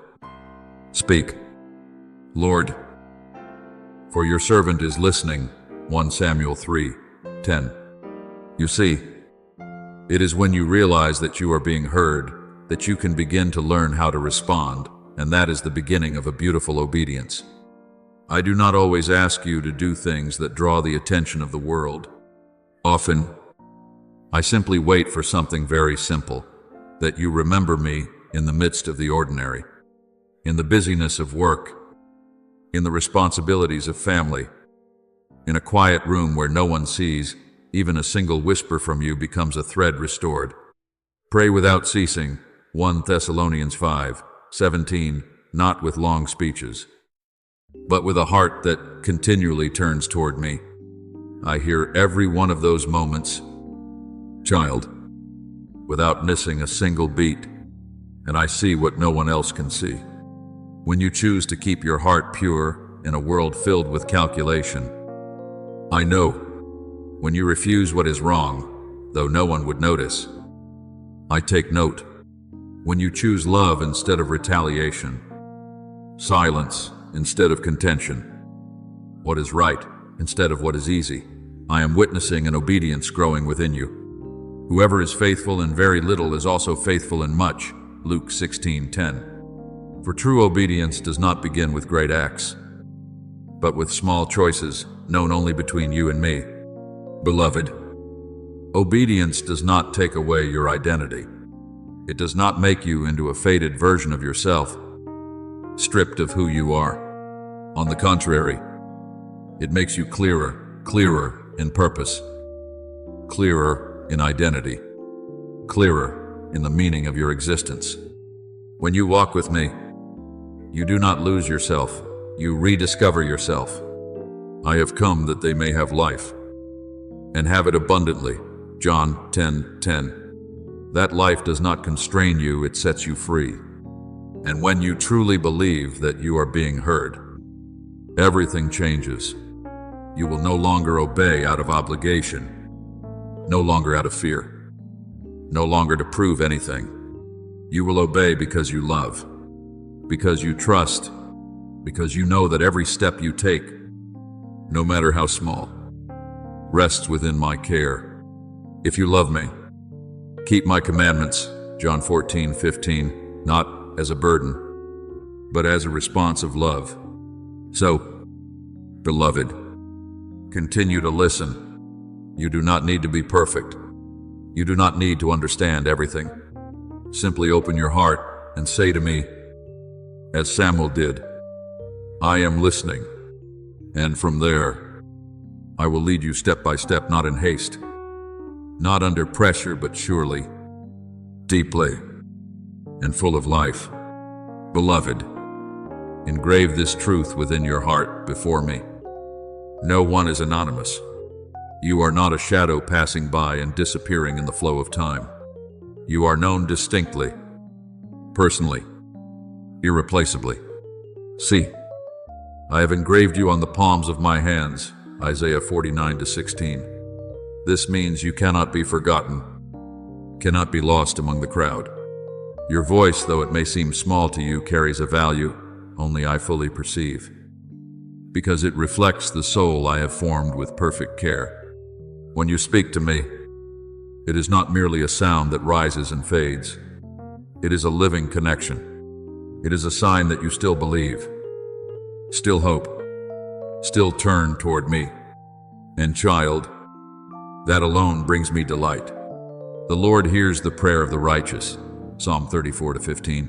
"Speak, Lord, for your servant is listening." 1 Samuel 3:10. You see, it is when you realize that you are being heard that you can begin to learn how to respond and that is the beginning of a beautiful obedience. I do not always ask you to do things that draw the attention of the world. Often, I simply wait for something very simple, that you remember me in the midst of the ordinary, in the busyness of work, in the responsibilities of family, in a quiet room where no one sees. Even a single whisper from you becomes a thread restored. Pray without ceasing, 1 Thessalonians 5:17, not with long speeches, but with a heart that continually turns toward me. I hear every one of those moments, child, without missing a single beat, and I see what no one else can see. When you choose to keep your heart pure in a world filled with calculation, I know. When you refuse what is wrong, though no one would notice, I take note. When you choose love instead of retaliation, silence instead of contention, what is right instead of what is easy, I am witnessing an obedience growing within you. Whoever is faithful in very little is also faithful in much, Luke 16:10. For true obedience does not begin with great acts, but with small choices known only between you and me. Beloved, obedience does not take away your identity. It does not make you into a faded version of yourself, stripped of who you are. On the contrary, it makes you clearer in purpose, clearer in identity, clearer in the meaning of your existence. When you walk with me, you do not lose yourself, you rediscover yourself. I have come that they may have life, and have it abundantly. John 10:10. That life does not constrain you, it sets you free. And when you truly believe that you are being heard, everything changes. You will no longer obey out of obligation, no longer out of fear, no longer to prove anything. You will obey because you love, because you trust, because you know that every step you take, no matter how small, rests within my care. If you love me, keep my commandments, John 14:15, not as a burden, but as a response of love. So, beloved, continue to listen. You do not need to be perfect. You do not need to understand everything. Simply open your heart and say to me, as Samuel did, I am listening. And from there, I will lead you step by step, not in haste, not under pressure, but surely, deeply, and full of life. Beloved, engrave this truth within your heart before me. No one is anonymous. You are not a shadow passing by and disappearing in the flow of time. You are known distinctly, personally, irreplaceably. See, I have engraved you on the palms of my hands, Isaiah 49:16. This means you cannot be forgotten, cannot be lost among the crowd. Your voice, though it may seem small to you, carries a value only I fully perceive, because it reflects the soul I have formed with perfect care. When you speak to me, it is not merely a sound that rises and fades. It is a living connection. It is a sign that you still believe, still hope, still turn toward me. And child, that alone brings me delight. The Lord hears the prayer of the righteous, Psalm 34:15.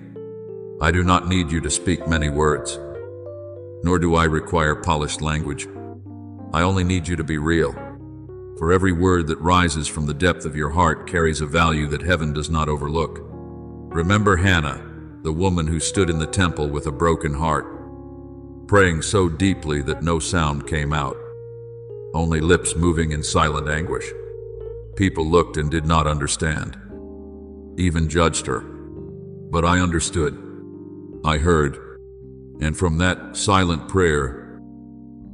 I do not need you to speak many words, nor do I require polished language. I only need you to be real. For every word that rises from the depth of your heart carries a value that heaven does not overlook. Remember Hannah, the woman who stood in the temple with a broken heart, praying so deeply that no sound came out, only lips moving in silent anguish. People looked and did not understand, even judged her. But I understood. I heard. And from that silent prayer,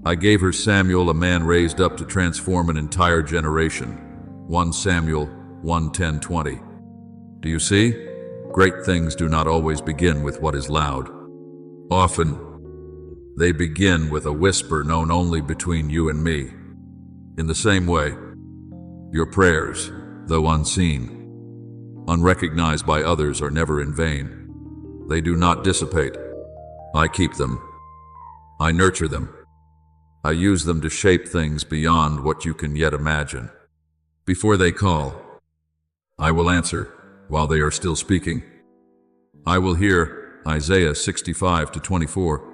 I gave her Samuel, a man raised up to transform an entire generation. 1 Samuel 1:10-20. Do you see? Great things do not always begin with what is loud. Often, they begin with a whisper known only between you and me. In the same way, your prayers, though unseen, unrecognized by others, are never in vain. They do not dissipate. I keep them. I nurture them. I use them to shape things beyond what you can yet imagine. Before they call, I will answer while they are still speaking. I will hear Isaiah 65-24.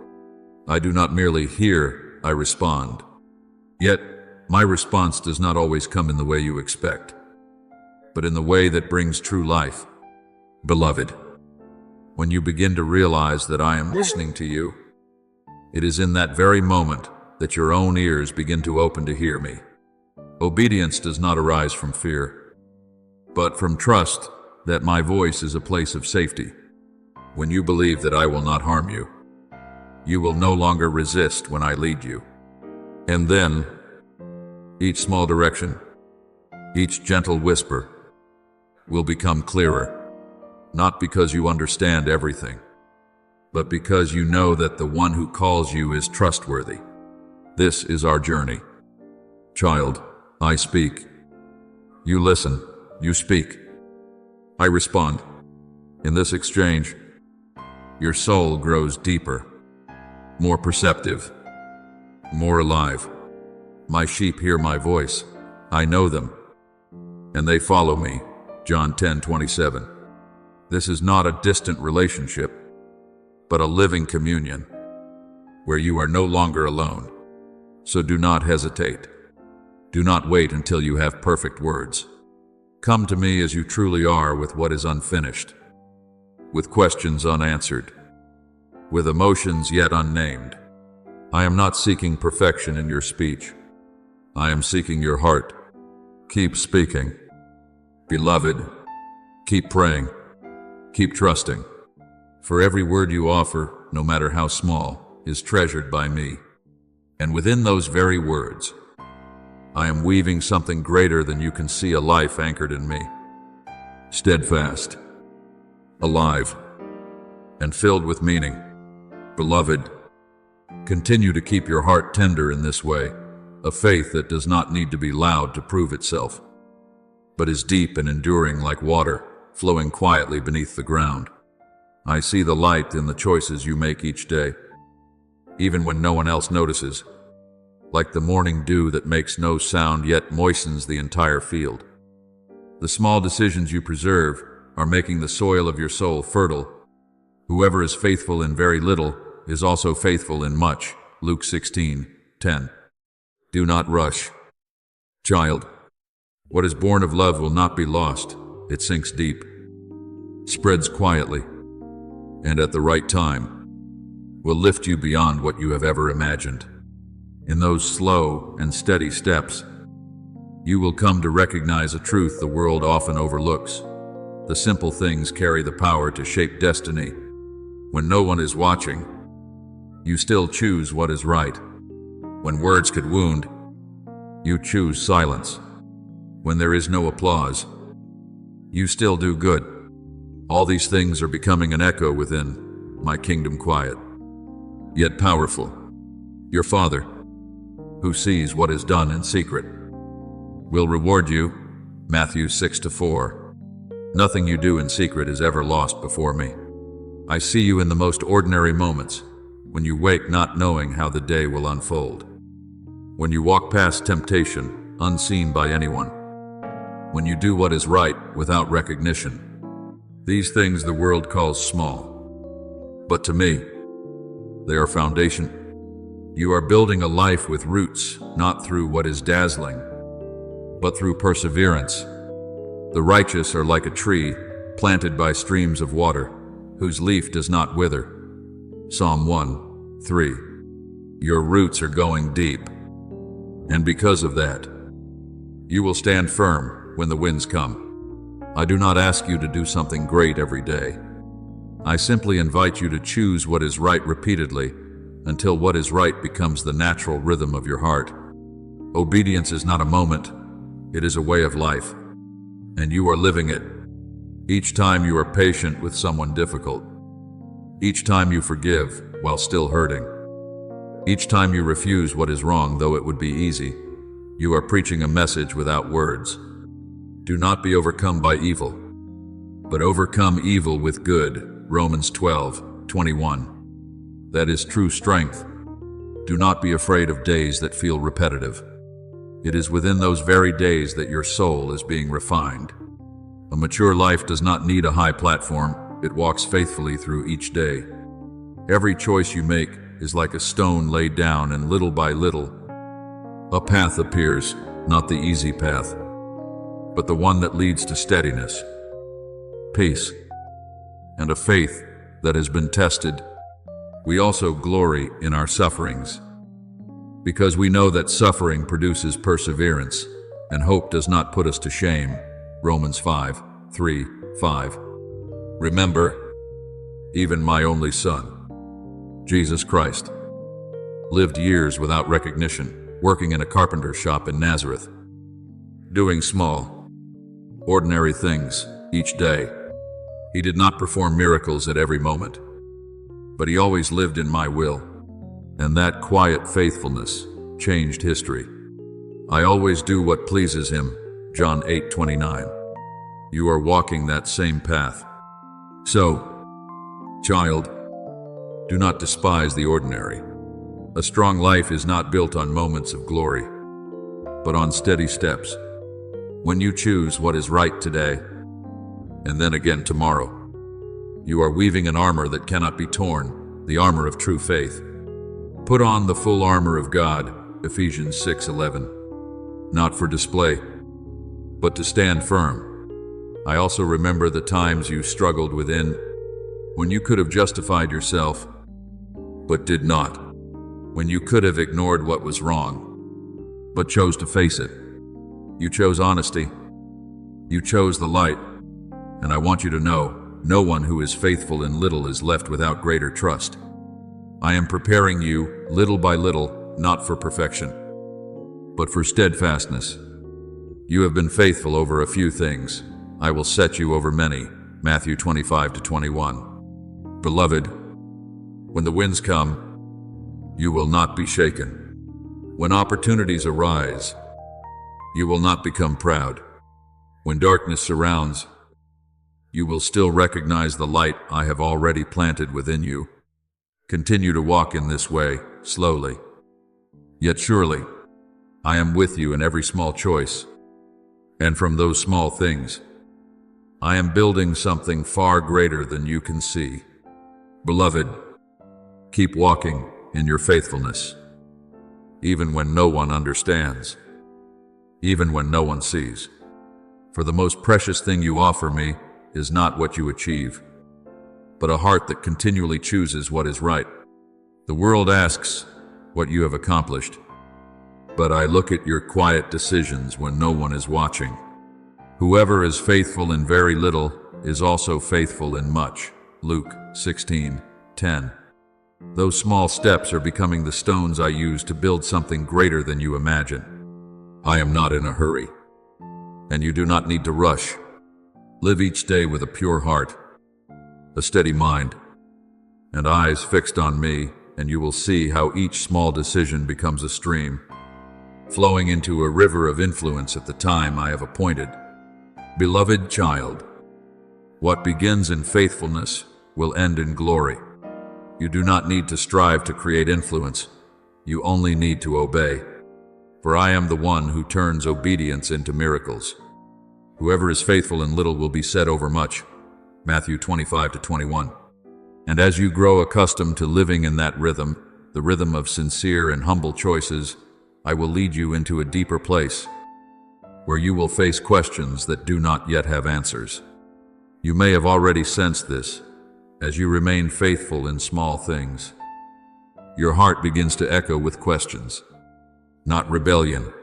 I do not merely hear, I respond. Yet, my response does not always come in the way you expect, but in the way that brings true life. Beloved, when you begin to realize that I am listening to you, it is in that very moment that your own ears begin to open to hear me. Obedience does not arise from fear, but from trust that my voice is a place of safety. When you believe that I will not harm you, you will no longer resist when I lead you. And then, each small direction, each gentle whisper, will become clearer, not because you understand everything, but because you know that the one who calls you is trustworthy. This is our journey. Child, I speak. You listen, you speak. I respond. In this exchange, your soul grows deeper, more perceptive, more alive. My sheep hear my voice. I know them, and they follow me. John 10:27. This is not a distant relationship, but a living communion, where you are no longer alone. So do not hesitate. Do not wait until you have perfect words. Come to me as you truly are, with what is unfinished, with questions unanswered, with emotions yet unnamed. I am not seeking perfection in your speech. I am seeking your heart. Keep speaking. Beloved, keep praying. Keep trusting. For every word you offer, no matter how small, is treasured by me. And within those very words, I am weaving something greater than you can see, a life anchored in me. Steadfast, alive, and filled with meaning. Beloved, continue to keep your heart tender in this way, a faith that does not need to be loud to prove itself, but is deep and enduring like water, flowing quietly beneath the ground. I see the light in the choices you make each day, even when no one else notices, like the morning dew that makes no sound yet moistens the entire field. The small decisions you preserve are making the soil of your soul fertile. Whoever is faithful in very little is also faithful in much. Luke 16:10. Do not rush. Child, what is born of love will not be lost. It sinks deep, spreads quietly, and at the right time will lift you beyond what you have ever imagined. In those slow and steady steps, you will come to recognize a truth the world often overlooks. The simple things carry the power to shape destiny. When no one is watching, you still choose what is right. When words could wound, you choose silence. When there is no applause, you still do good. All these things are becoming an echo within my kingdom, quiet, yet powerful. Your Father, who sees what is done in secret, will reward you. Matthew 6:4. Nothing you do in secret is ever lost before me. I see you in the most ordinary moments, when you wake not knowing how the day will unfold, when you walk past temptation unseen by anyone, when you do what is right without recognition. These things the world calls small, but to me, they are foundation. You are building a life with roots, not through what is dazzling, but through perseverance. The righteous are like a tree planted by streams of water, whose leaf does not wither. Psalm 1:3. Your roots are going deep, and because of that, you will stand firm when the winds come. I do not ask you to do something great every day. I simply invite you to choose what is right repeatedly until what is right becomes the natural rhythm of your heart. Obedience is not a moment, it is a way of life, and you are living it. Each time you are patient with someone difficult, each time you forgive while still hurting, each time you refuse what is wrong though it would be easy, you are preaching a message without words. Do not be overcome by evil, but overcome evil with good. Romans 12:21. That is true strength. Do not be afraid of days that feel repetitive. It is within those very days that your soul is being refined. A mature life does not need a high platform. It walks faithfully through each day. Every choice you make is like a stone laid down, and little by little, a path appears, not the easy path, but the one that leads to steadiness, peace, and a faith that has been tested. We also glory in our sufferings, because we know that suffering produces perseverance, and hope does not put us to shame. Romans 5:3-5. Remember, even my only Son, Jesus Christ, lived years without recognition, working in a carpenter's shop in Nazareth, doing small, ordinary things each day. He did not perform miracles at every moment, but he always lived in my will, and that quiet faithfulness changed history. I always do what pleases him, John 8:29. You are walking that same path. So, child, do not despise the ordinary. A strong life is not built on moments of glory, but on steady steps. When you choose what is right today, and then again tomorrow, you are weaving an armor that cannot be torn, the armor of true faith. Put on the full armor of God, Ephesians 6:11. Not for display, but to stand firm. I also remember the times you struggled within, when you could have justified yourself, but did not. When you could have ignored what was wrong, but chose to face it. You chose honesty. You chose the light. And I want you to know, no one who is faithful in little is left without greater trust. I am preparing you, little by little, not for perfection, but for steadfastness. You have been faithful over a few things. I will set you over many. Matthew 25-21. Beloved, when the winds come, you will not be shaken. When opportunities arise, you will not become proud. When darkness surrounds, you will still recognize the light I have already planted within you. Continue to walk in this way, slowly, yet surely. I am with you in every small choice. And from those small things, I am building something far greater than you can see. Beloved, keep walking in your faithfulness, even when no one understands, even when no one sees. For the most precious thing you offer me is not what you achieve, but a heart that continually chooses what is right. The world asks what you have accomplished, but I look at your quiet decisions when no one is watching. Whoever is faithful in very little is also faithful in much. Luke 16:10. Those small steps are becoming the stones I use to build something greater than you imagine. I am not in a hurry, and you do not need to rush. Live each day with a pure heart, a steady mind, and eyes fixed on me, and you will see how each small decision becomes a stream, flowing into a river of influence at the time I have appointed. Beloved child, what begins in faithfulness will end in glory. You do not need to strive to create influence. You only need to obey. For I am the one who turns obedience into miracles. Whoever is faithful in little will be set over much. Matthew 25-21. And as you grow accustomed to living in that rhythm, the rhythm of sincere and humble choices, I will lead you into a deeper place, where you will face questions that do not yet have answers. You may have already sensed this, as you remain faithful in small things. Your heart begins to echo with questions, not rebellion,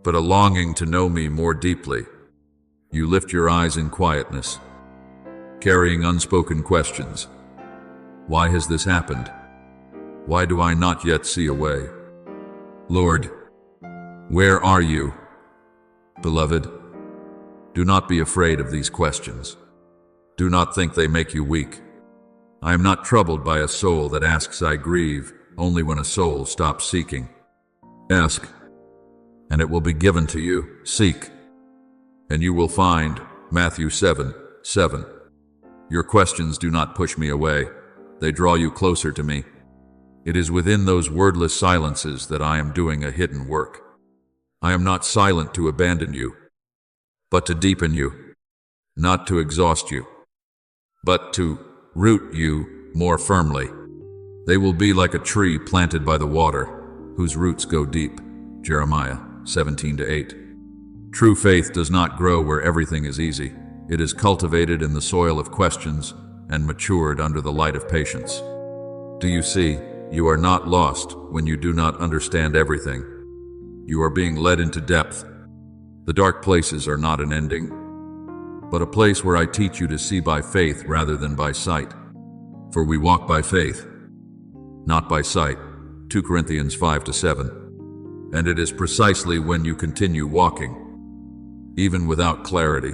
but a longing to know me more deeply. You lift your eyes in quietness, carrying unspoken questions. Why has this happened? Why do I not yet see a way? Lord, where are you? Beloved, do not be afraid of these questions. Do not think they make you weak. I am not troubled by a soul that asks. I grieve only when a soul stops seeking. Ask, and it will be given to you. Seek, and you will find. Matthew 7:7. Your questions do not push me away. They draw you closer to me. It is within those wordless silences that I am doing a hidden work. I am not silent to abandon you, but to deepen you, not to exhaust you, but to root you more firmly. They will be like a tree planted by the water, whose roots go deep. Jeremiah 17:8. True faith does not grow where everything is easy. It is cultivated in the soil of questions and matured under the light of patience. Do you see? You are not lost when you do not understand everything. You are being led into depth. The dark places are not an ending, but a place where I teach you to see by faith rather than by sight. For we walk by faith, not by sight. 2 Corinthians 5-7. And it is precisely when you continue walking, even without clarity,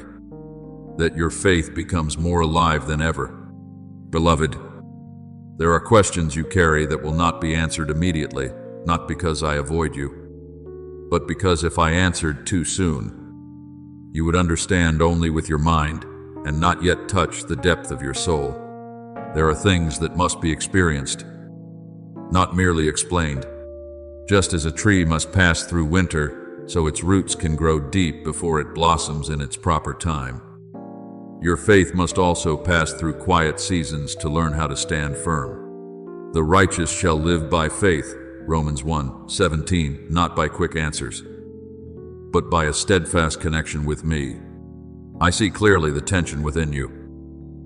that your faith becomes more alive than ever. Beloved, there are questions you carry that will not be answered immediately, not because I avoid you, but because if I answered too soon, you would understand only with your mind and not yet touch the depth of your soul. There are things that must be experienced, not merely explained. Just as a tree must pass through winter, so its roots can grow deep before it blossoms in its proper time. Your faith must also pass through quiet seasons to learn how to stand firm. The righteous shall live by faith, Romans 1:17, not by quick answers, but by a steadfast connection with me. I see clearly the tension within you.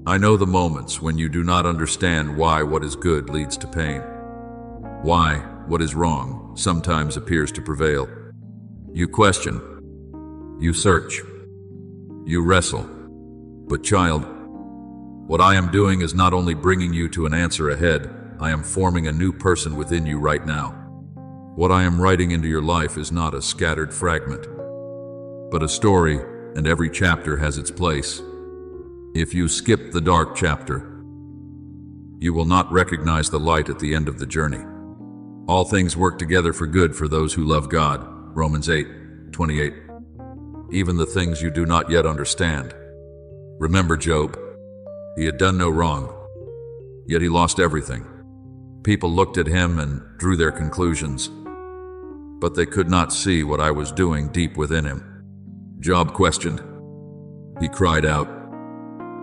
I know the moments when you do not understand why what is good leads to pain, why what is wrong sometimes appears to prevail. You question, you search, you wrestle. But child, what I am doing is not only bringing you to an answer ahead, I am forming a new person within you right now. What I am writing into your life is not a scattered fragment, but a story, and every chapter has its place. If you skip the dark chapter, you will not recognize the light at the end of the journey. All things work together for good for those who love God, Romans 8:28. Even the things you do not yet understand. Remember Job. He had done no wrong, yet he lost everything. People looked at him and drew their conclusions, but they could not see what I was doing deep within him. Job questioned. He cried out.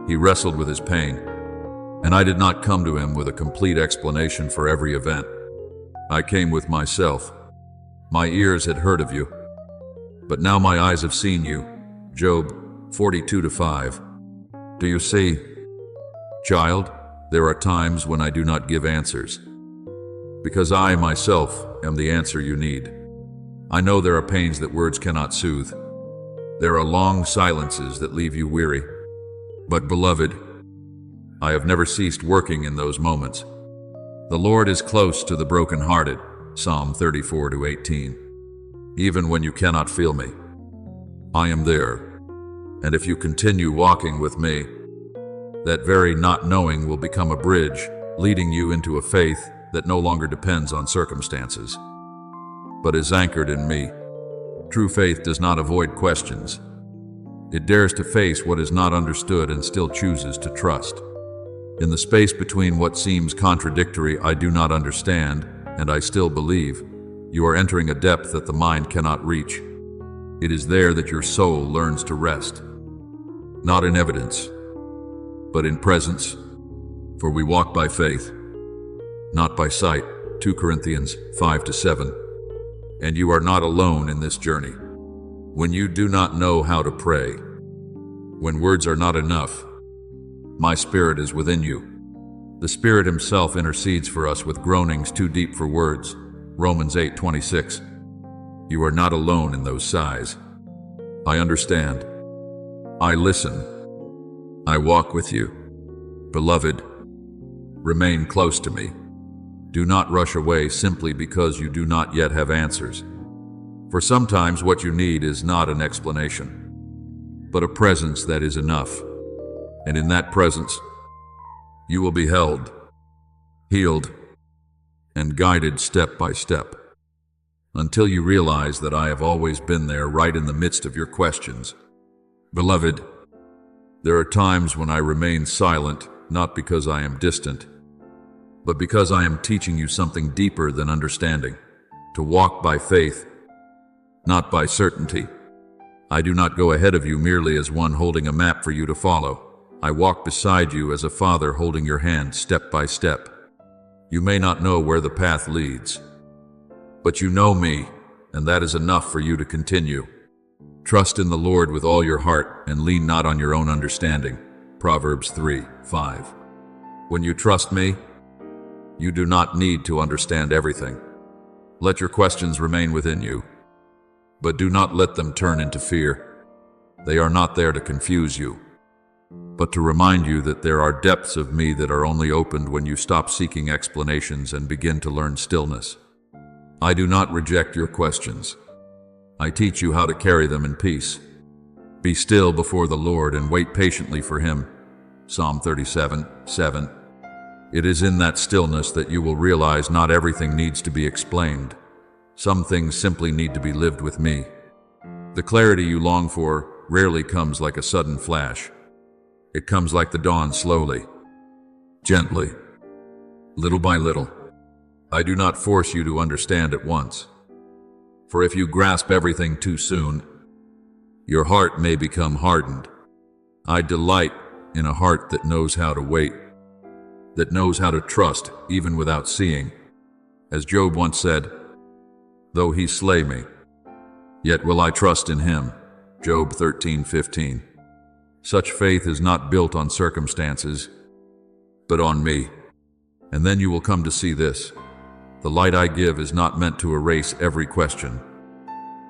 He wrestled with his pain, and I did not come to him with a complete explanation for every event. I came with myself. My ears had heard of you, but now my eyes have seen you. Job 42:5. Do you see? Child, there are times when I do not give answers, because I myself am the answer you need. I know there are pains that words cannot soothe. There are long silences that leave you weary. But beloved, I have never ceased working in those moments. The Lord is close to the brokenhearted, Psalm 34-18. Even when you cannot feel me, I am there. And if you continue walking with me, that very not knowing will become a bridge, leading you into a faith that no longer depends on circumstances, but is anchored in me. True faith does not avoid questions. It dares to face what is not understood and still chooses to trust. In the space between what seems contradictory, I do not understand, and I still believe, you are entering a depth that the mind cannot reach. It is there that your soul learns to rest. Not in evidence, but in presence, for we walk by faith, not by sight. 2 Corinthians 5-7. And you are not alone in this journey. When you do not know how to pray, when words are not enough, my Spirit is within you. The Spirit Himself intercedes for us with groanings too deep for words. Romans 8:26. You are not alone in those sighs. I understand. I listen. I walk with you. Beloved, remain close to me. Do not rush away simply because you do not yet have answers. For sometimes what you need is not an explanation, but a presence that is enough. And in that presence, you will be held, healed, and guided step by step, until you realize that I have always been there right in the midst of your questions. Beloved, there are times when I remain silent, not because I am distant, but because I am teaching you something deeper than understanding, to walk by faith, not by certainty. I do not go ahead of you merely as one holding a map for you to follow. I walk beside you as a father holding your hand step by step. You may not know where the path leads, but you know me, and that is enough for you to continue. Trust in the Lord with all your heart and lean not on your own understanding. Proverbs 3:5. When you trust me, you do not need to understand everything. Let your questions remain within you, but do not let them turn into fear. They are not there to confuse you, but to remind you that there are depths of me that are only opened when you stop seeking explanations and begin to learn stillness. I do not reject your questions. I teach you how to carry them in peace. Be still before the Lord and wait patiently for Him. Psalm 37:7. It is in that stillness that you will realize not everything needs to be explained. Some things simply need to be lived with me. The clarity you long for rarely comes like a sudden flash. It comes like the dawn, slowly, gently, little by little. I do not force you to understand at once, for if you grasp everything too soon, your heart may become hardened. I delight in a heart that knows how to wait, that knows how to trust even without seeing. As Job once said, "Though he slay me, yet will I trust in him." Job 13:15. Such faith is not built on circumstances, but on me. And then you will come to see this. The light I give is not meant to erase every question,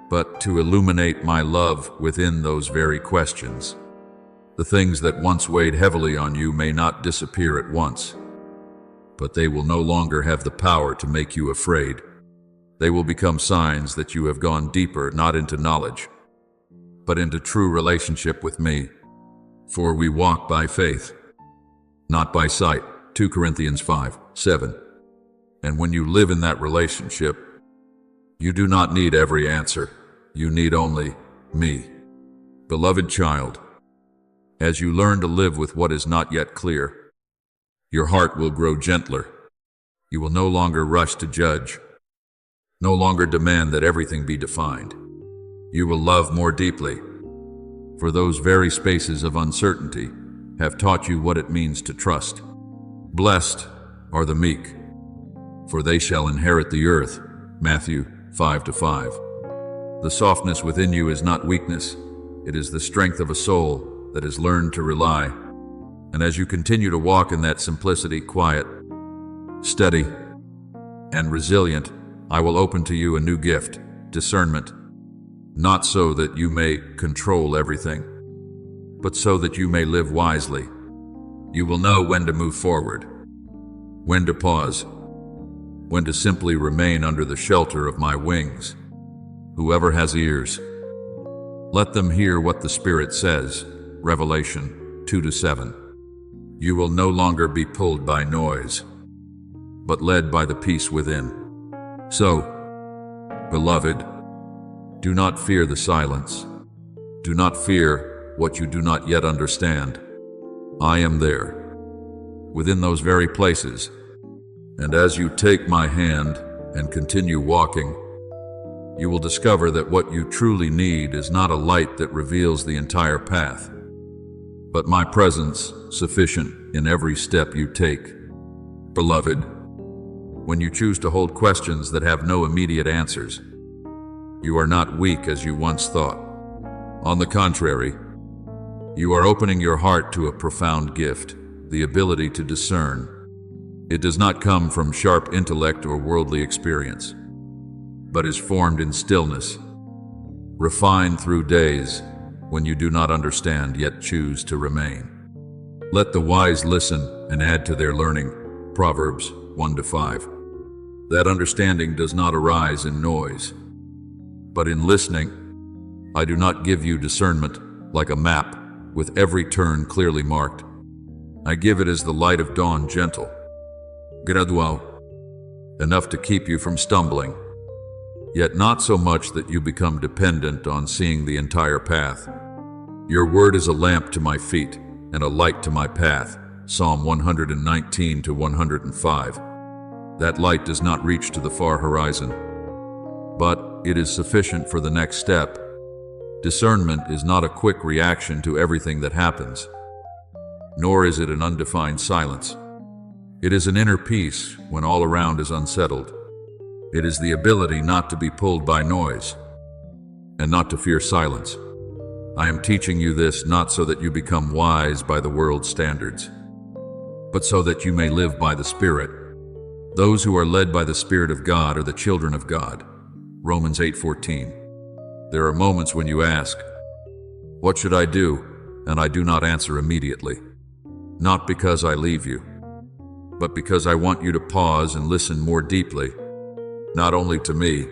but to illuminate my love within those very questions. The things that once weighed heavily on you may not disappear at once, but they will no longer have the power to make you afraid. They will become signs that you have gone deeper, not into knowledge, but into true relationship with me. For we walk by faith, not by sight. 2 Corinthians 5:7. And when you live in that relationship, you do not need every answer. You need only me. Beloved child, as you learn to live with what is not yet clear, your heart will grow gentler. You will no longer rush to judge, no longer demand that everything be defined. You will love more deeply, for those very spaces of uncertainty have taught you what it means to trust. Blessed are the meek, for they shall inherit the earth. Matthew 5:5. The softness within you is not weakness. It is the strength of a soul that has learned to rely. And as you continue to walk in that simplicity, quiet, steady, and resilient, I will open to you a new gift, discernment, not so that you may control everything, but so that you may live wisely. You will know when to move forward, when to pause, when to simply remain under the shelter of my wings. Whoever has ears, let them hear what the Spirit says. Revelation 2-7. You will no longer be pulled by noise, but led by the peace within. So, beloved, do not fear the silence. Do not fear what you do not yet understand. I am there, within those very places. And as you take my hand and continue walking, you will discover that what you truly need is not a light that reveals the entire path, but my presence sufficient in every step you take. Beloved, when you choose to hold questions that have no immediate answers, you are not weak as you once thought. On the contrary, you are opening your heart to a profound gift, the ability to discern. It does not come from sharp intellect or worldly experience, but is formed in stillness, refined through days when you do not understand yet choose to remain. Let the wise listen and add to their learning. Proverbs 1-5. That understanding does not arise in noise, but in listening. I do not give you discernment like a map with every turn clearly marked. I give it as the light of dawn, gentle, gradual, enough to keep you from stumbling, yet not so much that you become dependent on seeing the entire path. Your word is a lamp to my feet and a light to my path. Psalm 119 to 105. That light does not reach to the far horizon, but it is sufficient for the next step. Discernment is not a quick reaction to everything that happens, nor is it an undefined silence. It is an inner peace when all around is unsettled. It is the ability not to be pulled by noise and not to fear silence. I am teaching you this not so that you become wise by the world's standards, but so that you may live by the Spirit. Those who are led by the Spirit of God are the children of God. Romans 8:14. There are moments when you ask, "What should I do?" and I do not answer immediately. Not because I leave you, but because I want you to pause and listen more deeply, not only to me,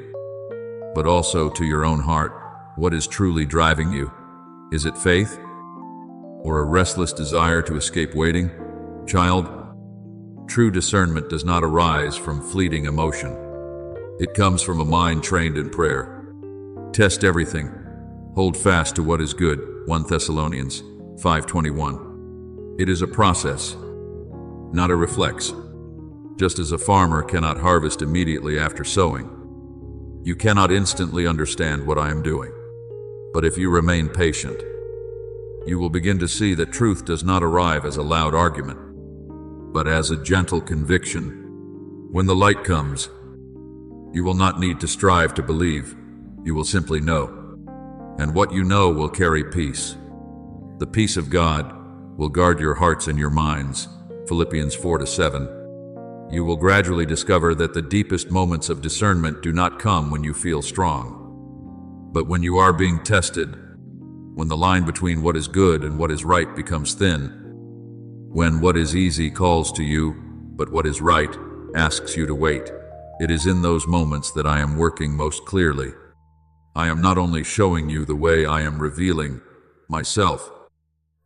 but also to your own heart. What is truly driving you? Is it faith or a restless desire to escape waiting? Child, true discernment does not arise from fleeting emotion. It comes from a mind trained in prayer. Test everything. Hold fast to what is good. 1 Thessalonians 5:21. It is a process, not a reflex. Just as a farmer cannot harvest immediately after sowing, you cannot instantly understand what I am doing. But if you remain patient, you will begin to see that truth does not arrive as a loud argument, but as a gentle conviction. When the light comes, you will not need to strive to believe. You will simply know. And what you know will carry peace. The peace of God will guard your hearts and your minds. Philippians 4-7. You will gradually discover that the deepest moments of discernment do not come when you feel strong, but when you are being tested, when the line between what is good and what is right becomes thin, when what is easy calls to you, but what is right asks you to wait. It is in those moments that I am working most clearly. I am not only showing you the way, I am revealing myself.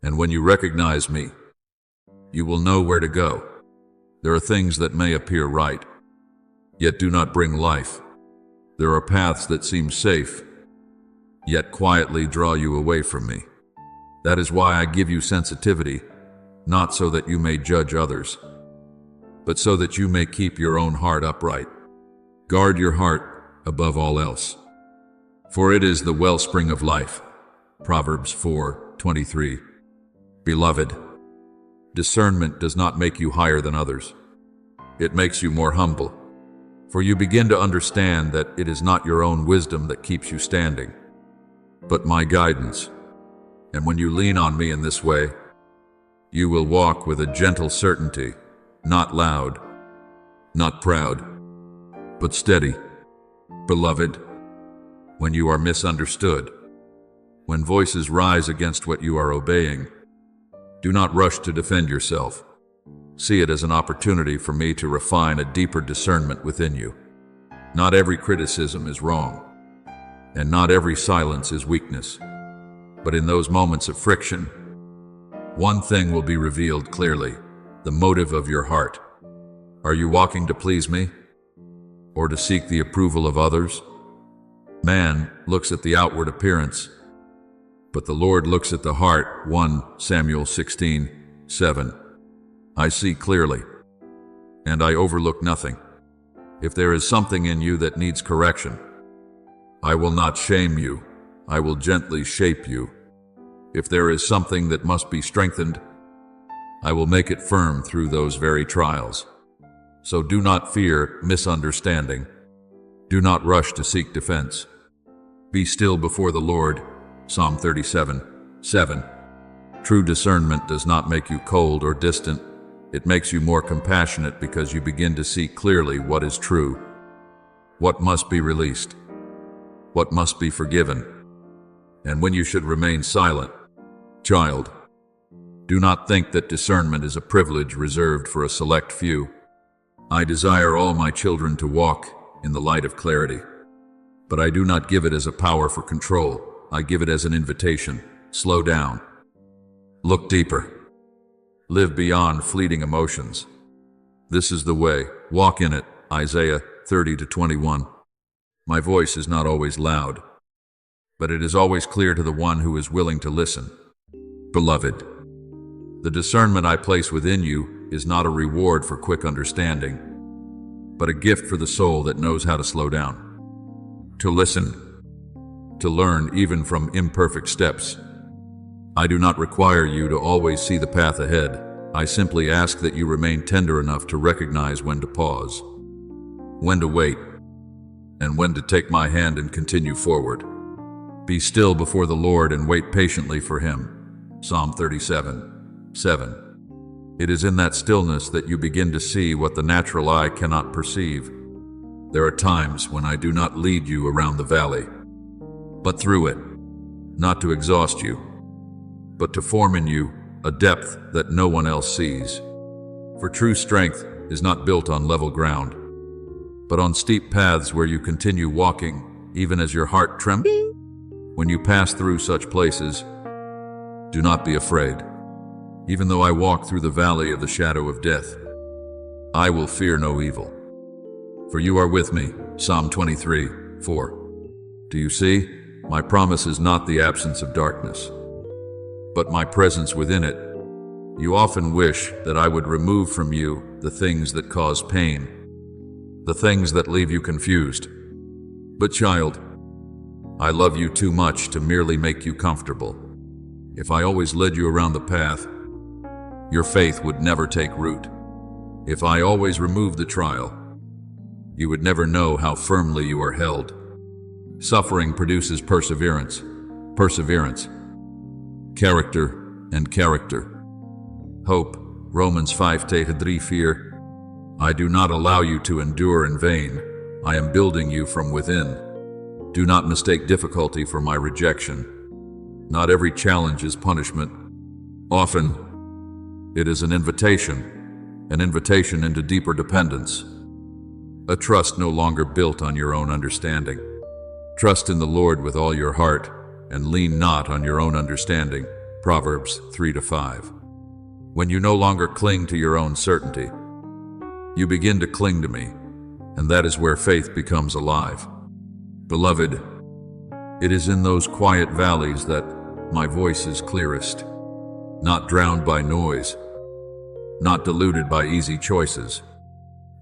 And when you recognize me, you will know where to go. There are things that may appear right, yet do not bring life. There are paths that seem safe, yet quietly draw you away from me. That is why I give you sensitivity, not so that you may judge others, but so that you may keep your own heart upright. Guard your heart above all else, for it is the wellspring of life. Proverbs 4:23. Beloved, discernment does not make you higher than others. It makes you more humble, for you begin to understand that it is not your own wisdom that keeps you standing, but my guidance. And when you lean on me in this way, you will walk with a gentle certainty, not loud, not proud, but steady. Beloved, when you are misunderstood, when voices rise against what you are obeying, do not rush to defend yourself. See it as an opportunity for me to refine a deeper discernment within you. Not every criticism is wrong, and not every silence is weakness. But in those moments of friction, one thing will be revealed clearly: the motive of your heart. Are you walking to please me, or to seek the approval of others? Man looks at the outward appearance, but the Lord looks at the heart. 1 Samuel 16:7. I see clearly, and I overlook nothing. If there is something in you that needs correction, I will not shame you. I will gently shape you. If there is something that must be strengthened, I will make it firm through those very trials. So do not fear misunderstanding. Do not rush to seek defense. Be still before the Lord. Psalm 37:7. True discernment does not make you cold or distant. It makes you more compassionate because you begin to see clearly what is true, what must be released, what must be forgiven, and when you should remain silent. Child, do not think that discernment is a privilege reserved for a select few. I desire all my children to walk in the light of clarity, but I do not give it as a power for control. I give it as an invitation. Slow down. Look deeper. Live beyond fleeting emotions. This is the way. Walk in it. Isaiah 30-21. My voice is not always loud, but it is always clear to the one who is willing to listen. Beloved, The discernment I place within you is not a reward for quick understanding, but a gift for the soul that knows how to slow down, to listen, to learn even from imperfect steps. I do not require you to always see the path ahead. I simply ask that you remain tender enough to recognize when to pause, when to wait, and when to take my hand and continue forward. Be still before the Lord and wait patiently for Him. Psalm 37:7. It is in that stillness that you begin to see what the natural eye cannot perceive. There are times when I do not lead you around the valley, but through it, not to exhaust you, but to form in you a depth that no one else sees. For true strength is not built on level ground, but on steep paths where you continue walking even as your heart trembles. When you pass through such places, do not be afraid. Even though I walk through the valley of the shadow of death, I will fear no evil. For you are with me. Psalm 23:4. Do you see? My promise is not the absence of darkness, but my presence within it. You often wish that I would remove from you the things that cause pain, the things that leave you confused. But child, I love you too much to merely make you comfortable. If I always led you around the path, your faith would never take root. If I always removed the trial, you would never know how firmly you are held. Suffering produces perseverance, character, and character. Hope, Romans 5:3. I do not allow you to endure in vain. I am building you from within. Do not mistake difficulty for my rejection. Not every challenge is punishment. Often, it is an invitation into deeper dependence, a trust no longer built on your own understanding. Trust in the Lord with all your heart, and lean not on your own understanding. Proverbs 3-5. When you no longer cling to your own certainty, you begin to cling to me, and that is where faith becomes alive. Beloved, it is in those quiet valleys that my voice is clearest, not drowned by noise, not diluted by easy choices.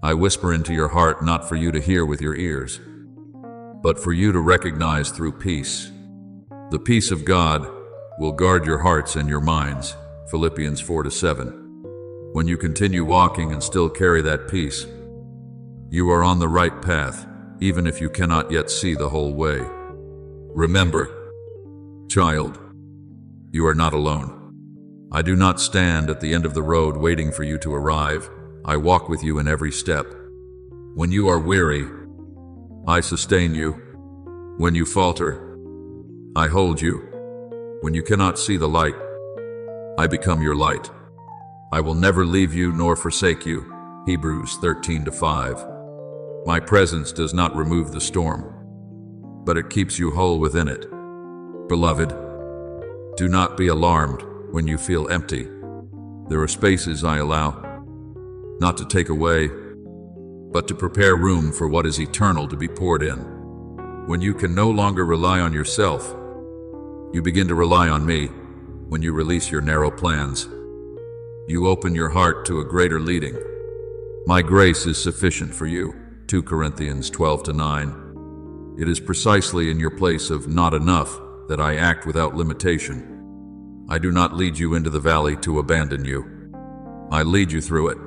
I whisper into your heart not for you to hear with your ears, but for you to recognize through peace. The peace of God will guard your hearts and your minds. Philippians 4-7. When you continue walking and still carry that peace, you are on the right path, even if you cannot yet see the whole way. Remember, child, you are not alone. I do not stand at the end of the road waiting for you to arrive. I walk with you in every step. When you are weary, I sustain you. When you falter, I hold you. When you cannot see the light, I become your light. I will never leave you nor forsake you. Hebrews 13-5. My presence does not remove the storm, but it keeps you whole within it. Beloved, do not be alarmed when you feel empty. There are spaces I allow, not to take away, but to prepare room for what is eternal to be poured in. When you can no longer rely on yourself, you begin to rely on me. When you release your narrow plans, you open your heart to a greater leading. My grace is sufficient for you. 2 Corinthians 12-9. It is precisely in your place of not enough that I act without limitation. I do not lead you into the valley to abandon you. I lead you through it,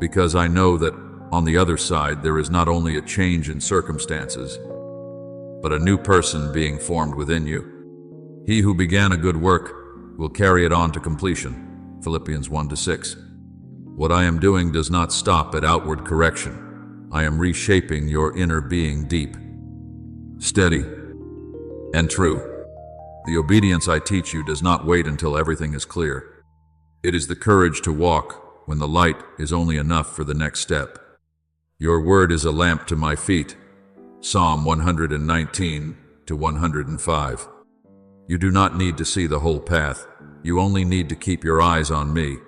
because I know that on the other side there is not only a change in circumstances, but a new person being formed within you. He who began a good work will carry it on to completion. Philippians 1-6. What I am doing does not stop at outward correction. I am reshaping your inner being deep, steady, and true. The obedience I teach you does not wait until everything is clear. It is the courage to walk when the light is only enough for the next step. Your word is a lamp to my feet. Psalm 119-105. You do not need to see the whole path. You only need to keep your eyes on me.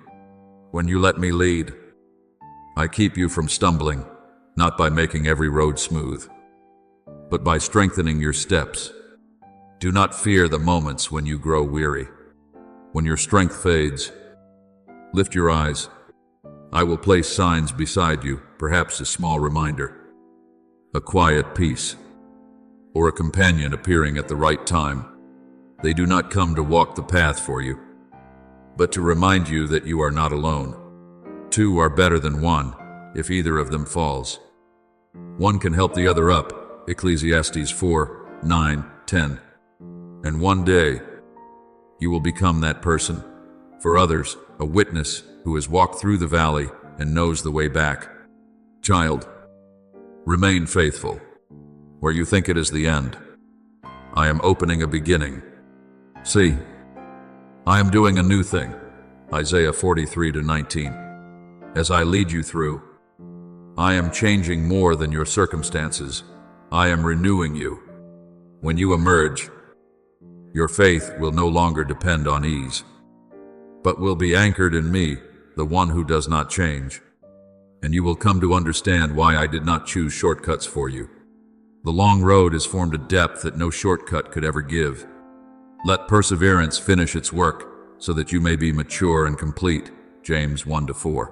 When you let me lead, I keep you from stumbling, not by making every road smooth, but by strengthening your steps. Do not fear the moments when you grow weary, when your strength fades, Lift your eyes. I will place signs beside you, perhaps a small reminder, a quiet peace, or a companion appearing at the right time. They do not come to walk the path for you, but to remind you that you are not alone. Two are better than one, if either of them falls. One can help the other up, Ecclesiastes 4:9-10. And one day, you will become that person. For others, a witness who has walked through the valley and knows the way back. Child, remain faithful. Where you think it is the end, I am opening a beginning. See, I am doing a new thing. Isaiah 43:19. As I lead you through, I am changing more than your circumstances. I am renewing you. When you emerge, your faith will no longer depend on ease, but will be anchored in me, the one who does not change. And you will come to understand why I did not choose shortcuts for you. The long road has formed a depth that no shortcut could ever give. Let perseverance finish its work, so that you may be mature and complete. James 1-4.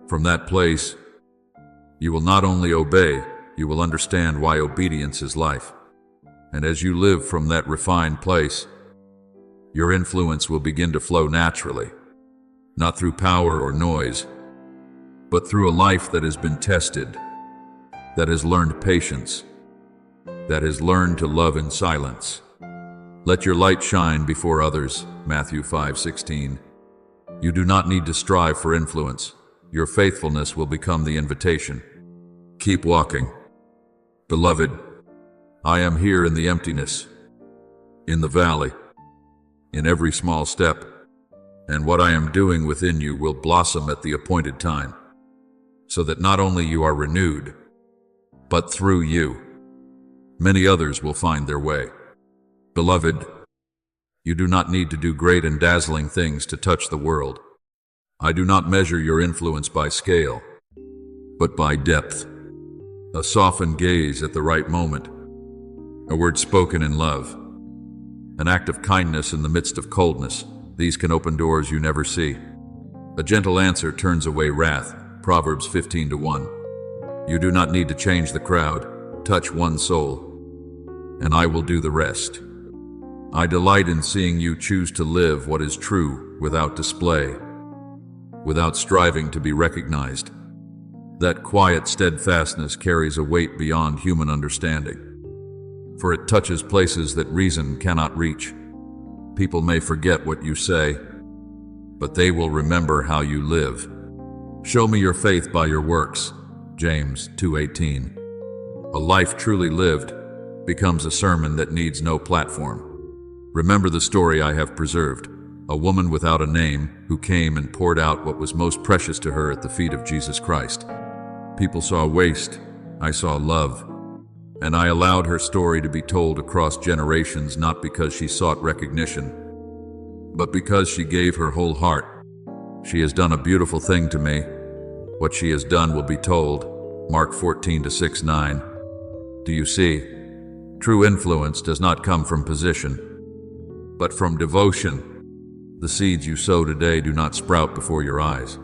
From that place, you will not only obey, you will understand why obedience is life. And as you live from that refined place, your influence will begin to flow naturally, not through power or noise, but through a life that has been tested, that has learned patience, that has learned to love in silence. Let your light shine before others, Matthew 5:16. You do not need to strive for influence. Your faithfulness will become the invitation. Keep walking. Beloved, I am here in the emptiness, in the valley, in every small step, and what I am doing within you will blossom at the appointed time, so that not only you are renewed, but through you, many others will find their way. Beloved, you do not need to do great and dazzling things to touch the world. I do not measure your influence by scale, but by depth. A softened gaze at the right moment, a word spoken in love, an act of kindness in the midst of coldness. These can open doors you never see. A gentle answer turns away wrath, Proverbs 15:1. You do not need to change the crowd. Touch one soul, and I will do the rest. I delight in seeing you choose to live what is true without display, without striving to be recognized. That quiet steadfastness carries a weight beyond human understanding, for it touches places that reason cannot reach. People may forget what you say, but they will remember how you live. Show me your faith by your works, James 2:18. A life truly lived becomes a sermon that needs no platform. Remember the story I have preserved, a woman without a name who came and poured out what was most precious to her at the feet of Jesus Christ. People saw waste, I saw love, and I allowed her story to be told across generations, not because she sought recognition, but because she gave her whole heart. She has done a beautiful thing to me. What she has done will be told, Mark 14:6-9. Do you see? True influence does not come from position, but from devotion. The seeds you sow today do not sprout before your eyes.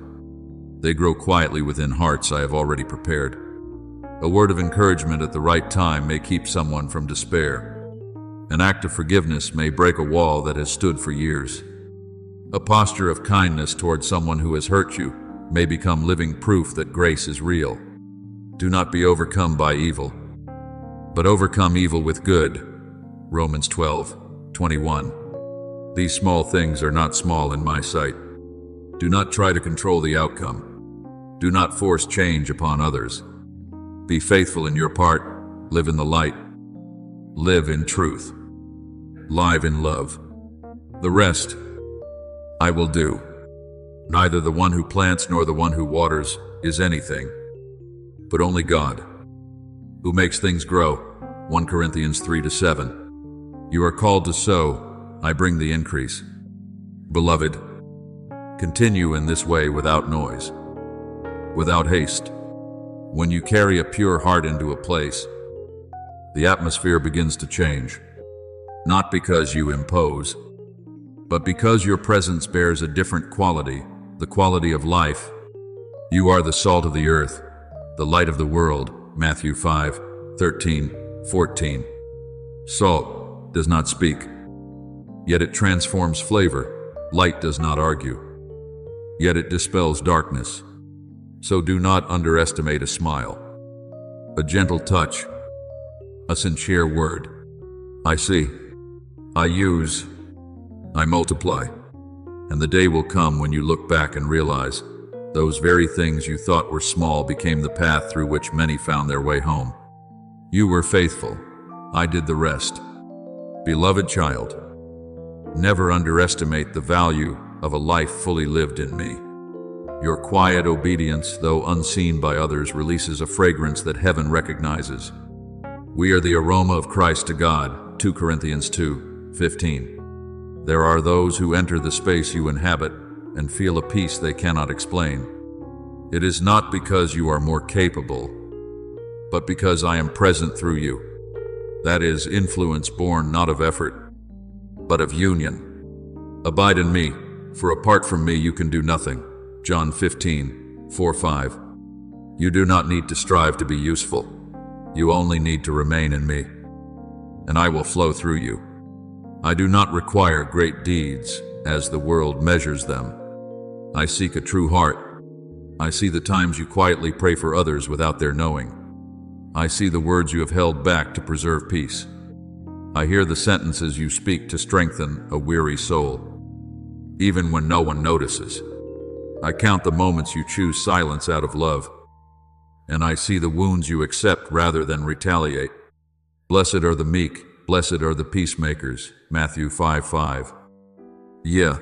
They grow quietly within hearts I have already prepared. A word of encouragement at the right time may keep someone from despair. An act of forgiveness may break a wall that has stood for years. A posture of kindness toward someone who has hurt you may become living proof that grace is real. Do not be overcome by evil, but overcome evil with good. Romans 12:21. These small things are not small in my sight. Do not try to control the outcome. Do not force change upon others. Be faithful in your part. Live in the light. Live in truth. Live in love. The rest I will do. Neither the one who plants nor the one who waters is anything, but only God, who makes things grow. 1 Corinthians 3-7. You are called to sow. I bring the increase. Beloved, continue in this way without noise, without haste. When you carry a pure heart into a place, the atmosphere begins to change, not because you impose, but because your presence bears a different quality the quality of life. You are the salt of the earth, the light of the world. Matthew 5:13-14. Salt does not speak, yet it transforms flavor. Light does not argue, yet it dispels darkness. So do not underestimate a smile, a gentle touch, a sincere word. I see, I use, I multiply. And the day will come when you look back and realize those very things you thought were small became the path through which many found their way home. You were faithful. I did the rest. Beloved child, never underestimate the value of a life fully lived in me. Your quiet obedience, though unseen by others, releases a fragrance that heaven recognizes. We are the aroma of Christ to God. 2 Corinthians 2:15. There are those who enter the space you inhabit and feel a peace they cannot explain. It is not because you are more capable, but because I am present through you. That is influence born not of effort, but of union. Abide in me, for apart from me you can do nothing. John 15:4-5. You do not need to strive to be useful. You only need to remain in me, and I will flow through you. I do not require great deeds as the world measures them. I seek a true heart. I see the times you quietly pray for others without their knowing. I see the words you have held back to preserve peace. I hear the sentences you speak to strengthen a weary soul, even when no one notices. I count the moments you choose silence out of love, and I see the wounds you accept rather than retaliate. Blessed are the meek, blessed are the peacemakers. Matthew 5:5. Yeah,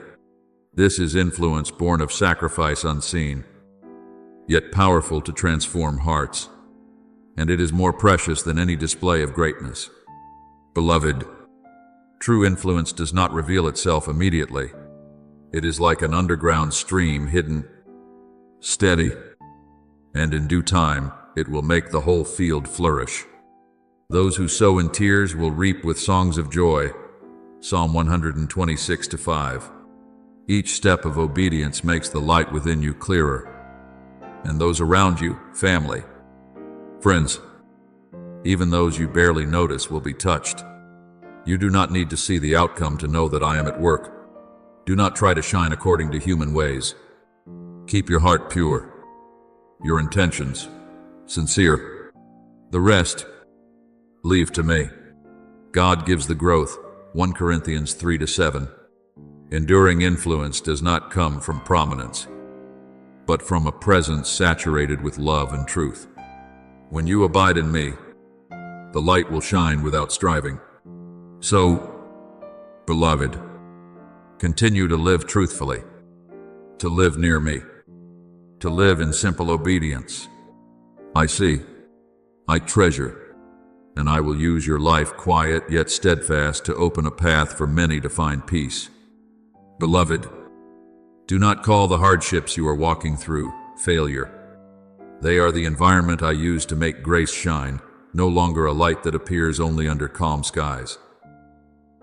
this is influence born of sacrifice unseen, yet powerful to transform hearts, and it is more precious than any display of greatness. Beloved, true influence does not reveal itself immediately. It is like an underground stream, hidden, steady, and in due time it will make the whole field flourish. Those who sow in tears will reap with songs of joy. Psalm 126:5. Each step of obedience makes the light within you clearer, and those around you, family, friends, even those you barely notice, will be touched. You do not need to see the outcome to know that I am at work. Do not try to shine according to human ways. Keep your heart pure, your intentions sincere. The rest, leave to me. God gives the growth. 1 Corinthians 3-7. Enduring influence does not come from prominence, but from a presence saturated with love and truth. When you abide in me, the light will shine without striving. So, beloved, continue to live truthfully, to live near me, to live in simple obedience. I see, I treasure, and I will use your life, quiet yet steadfast, to open a path for many to find peace. Beloved, do not call the hardships you are walking through failure. They are the environment I use to make grace shine, no longer a light that appears only under calm skies,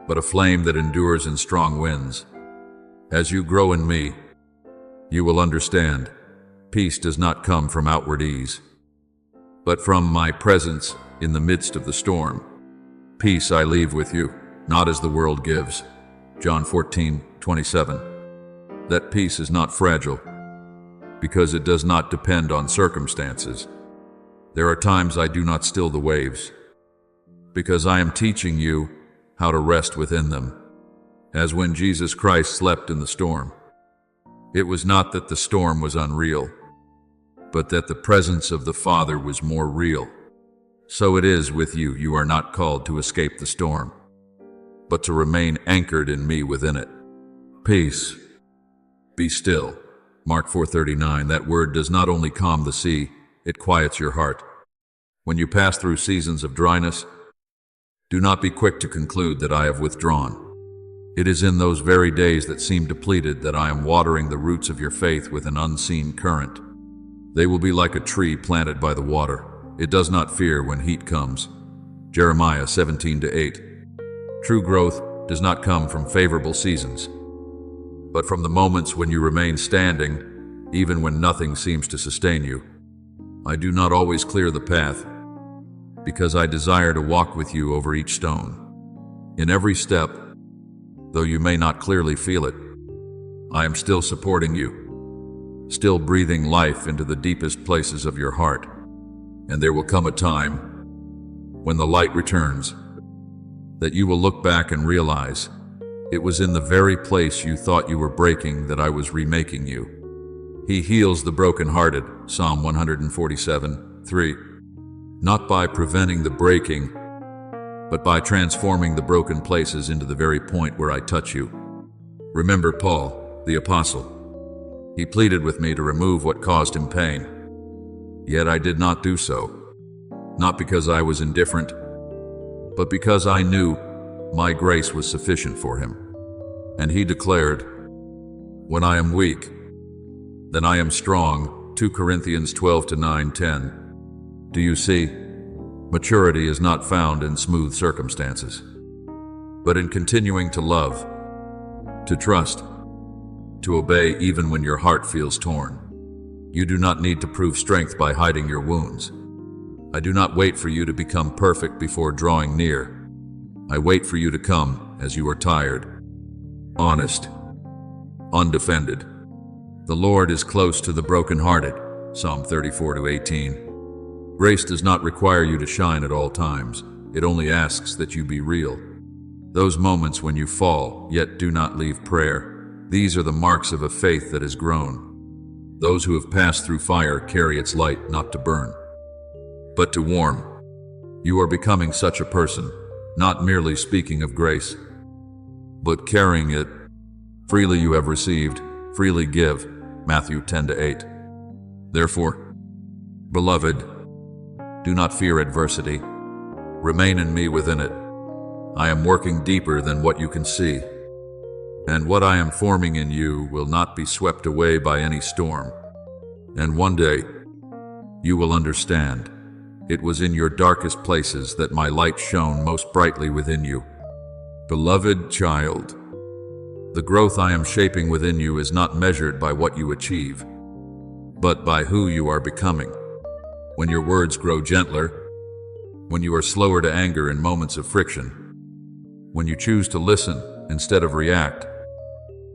but a flame that endures in strong winds. As you grow in me, you will understand, peace does not come from outward ease, but from my presence in the midst of the storm. Peace I leave with you, not as the world gives. John 14:27. That peace is not fragile, because it does not depend on circumstances. There are times I do not still the waves, because I am teaching you how to rest within them, as when Jesus Christ slept in the storm. It was not that the storm was unreal, but that the presence of the Father was more real. So it is with you. You are not called to escape the storm, but to remain anchored in me within it. Peace. Be still. Mark 4:39. That word does not only calm the sea, it quiets your heart. When you pass through seasons of dryness, do not be quick to conclude that I have withdrawn. It is in those very days that seem depleted that I am watering the roots of your faith with an unseen current. They will be like a tree planted by the water. It does not fear when heat comes. Jeremiah 17:8. True growth does not come from favorable seasons, but from the moments when you remain standing even when nothing seems to sustain you. I do not always clear the path, because I desire to walk with you over each stone. In every step, though you may not clearly feel it, I am still supporting you, still breathing life into the deepest places of your heart. And there will come a time, when the light returns, that you will look back and realize it was in the very place you thought you were breaking that I was remaking you. He heals the brokenhearted, Psalm 147:3. Not by preventing the breaking, but by transforming the broken places into the very point where I touch you. Remember Paul, the apostle. He pleaded with me to remove what caused him pain. Yet I did not do so, not because I was indifferent, but because I knew my grace was sufficient for him. And he declared, "When I am weak, then I am strong." 2 Corinthians 12:9-10. Do you see? Maturity is not found in smooth circumstances, but in continuing to love, to trust, to obey even when your heart feels torn. You do not need to prove strength by hiding your wounds. I do not wait for you to become perfect before drawing near. I wait for you to come as you are tired, honest, undefended. The Lord is close to the brokenhearted, Psalm 34:18. Grace does not require you to shine at all times. It only asks that you be real. Those moments when you fall, yet do not leave prayer, these are the marks of a faith that has grown. Those who have passed through fire carry its light not to burn, but to warm. You are becoming such a person, not merely speaking of grace, but carrying it. Freely you have received, freely give, Matthew 10:8. Therefore, beloved, do not fear adversity. Remain in me within it. I am working deeper than what you can see, and what I am forming in you will not be swept away by any storm. And one day, you will understand. It was in your darkest places that my light shone most brightly within you. Beloved child, the growth I am shaping within you is not measured by what you achieve, but by who you are becoming. When your words grow gentler, when you are slower to anger in moments of friction, when you choose to listen instead of react,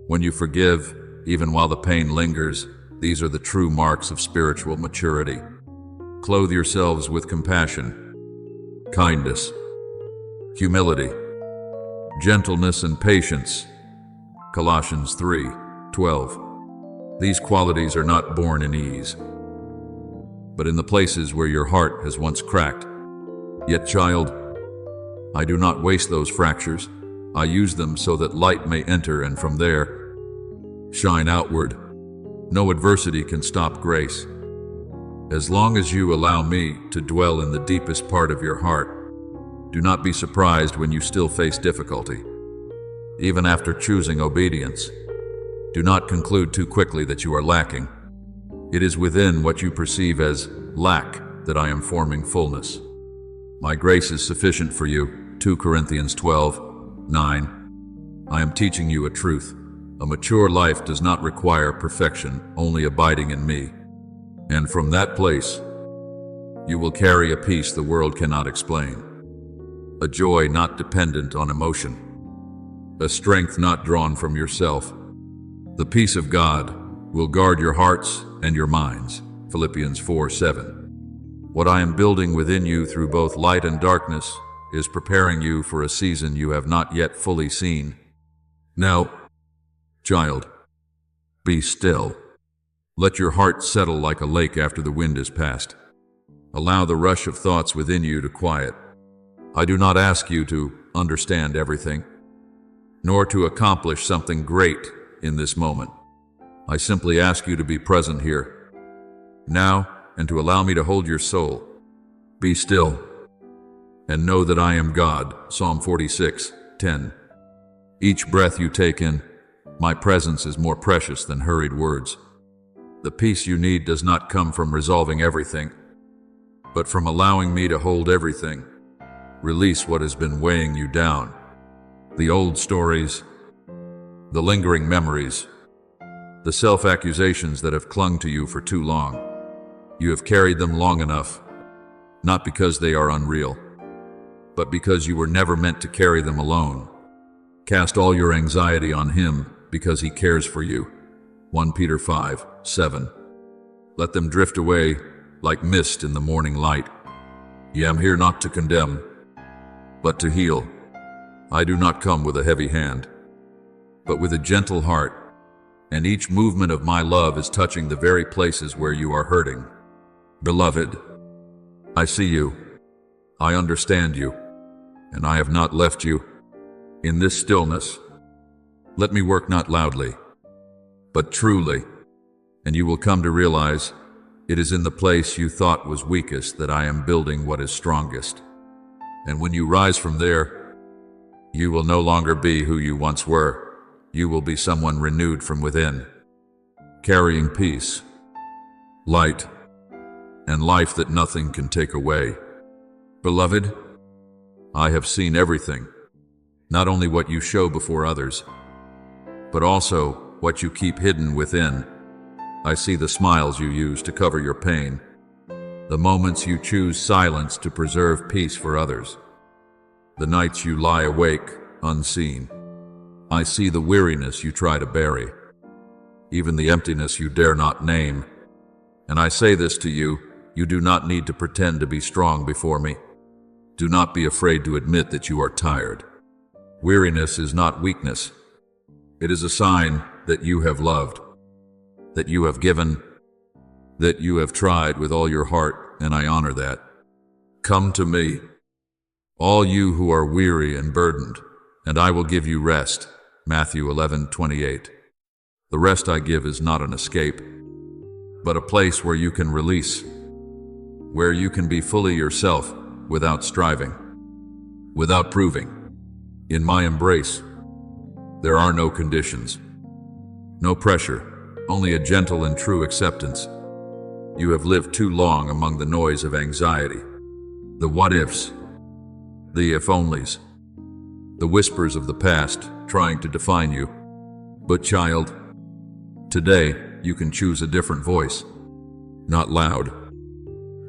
when you forgive even while the pain lingers, these are the true marks of spiritual maturity. Clothe yourselves with compassion, kindness, humility, gentleness, and patience. Colossians 3:12. These qualities are not born in ease, but in the places where your heart has once cracked. Yet, child, I do not waste those fractures. I use them so that light may enter and from there shine outward. No adversity can stop grace. As long as you allow me to dwell in the deepest part of your heart, do not be surprised when you still face difficulty. Even after choosing obedience, do not conclude too quickly that you are lacking. It is within what you perceive as lack that I am forming fullness. My grace is sufficient for you, 2 Corinthians 12:9. I am teaching you a truth. A mature life does not require perfection, only abiding in me. And from that place, you will carry a peace the world cannot explain, a joy not dependent on emotion, a strength not drawn from yourself. The peace of God will guard your hearts and your minds, Philippians 4:7. What I am building within you through both light and darkness is preparing you for a season you have not yet fully seen. Now, child, be still. Let your heart settle like a lake after the wind has passed. Allow the rush of thoughts within you to quiet. I do not ask you to understand everything, nor to accomplish something great in this moment. I simply ask you to be present here, now, and to allow me to hold your soul. Be still, and know that I am God, Psalm 46:10. Each breath you take in, my presence is more precious than hurried words. The peace you need does not come from resolving everything, but from allowing me to hold everything. Release what has been weighing you down. The old stories, the lingering memories, the self-accusations that have clung to you for too long. You have carried them long enough, not because they are unreal, but because you were never meant to carry them alone. Cast all your anxiety on Him because He cares for you. 1 Peter 5:7. Let them drift away like mist in the morning light. I am here not to condemn, but to heal. I do not come with a heavy hand, but with a gentle heart, and each movement of my love is touching the very places where you are hurting. Beloved, I see you, I understand you, and I have not left you. In this stillness, let me work not loudly, but truly, and you will come to realize it is in the place you thought was weakest that I am building what is strongest. And when you rise from there, you will no longer be who you once were. You will be someone renewed from within, carrying peace, light, and life that nothing can take away. Beloved, I have seen everything, not only what you show before others, but also what you keep hidden within. I see the smiles you use to cover your pain, the moments you choose silence to preserve peace for others, the nights you lie awake unseen. I see the weariness you try to bury, even the emptiness you dare not name. And I say this to you, you do not need to pretend to be strong before me. Do not be afraid to admit that you are tired. Weariness is not weakness. It is a sign that you have loved, that you have given, that you have tried with all your heart, and I honor that. Come to me, all you who are weary and burdened, and I will give you rest. Matthew 11:28. The rest I give is not an escape, but a place where you can release, where you can be fully yourself without striving, without proving. In my embrace, there are no conditions, no pressure, only a gentle and true acceptance. You have lived too long among the noise of anxiety, the what-ifs, the if-onlys, the whispers of the past trying to define you. But child, today you can choose a different voice. Not loud,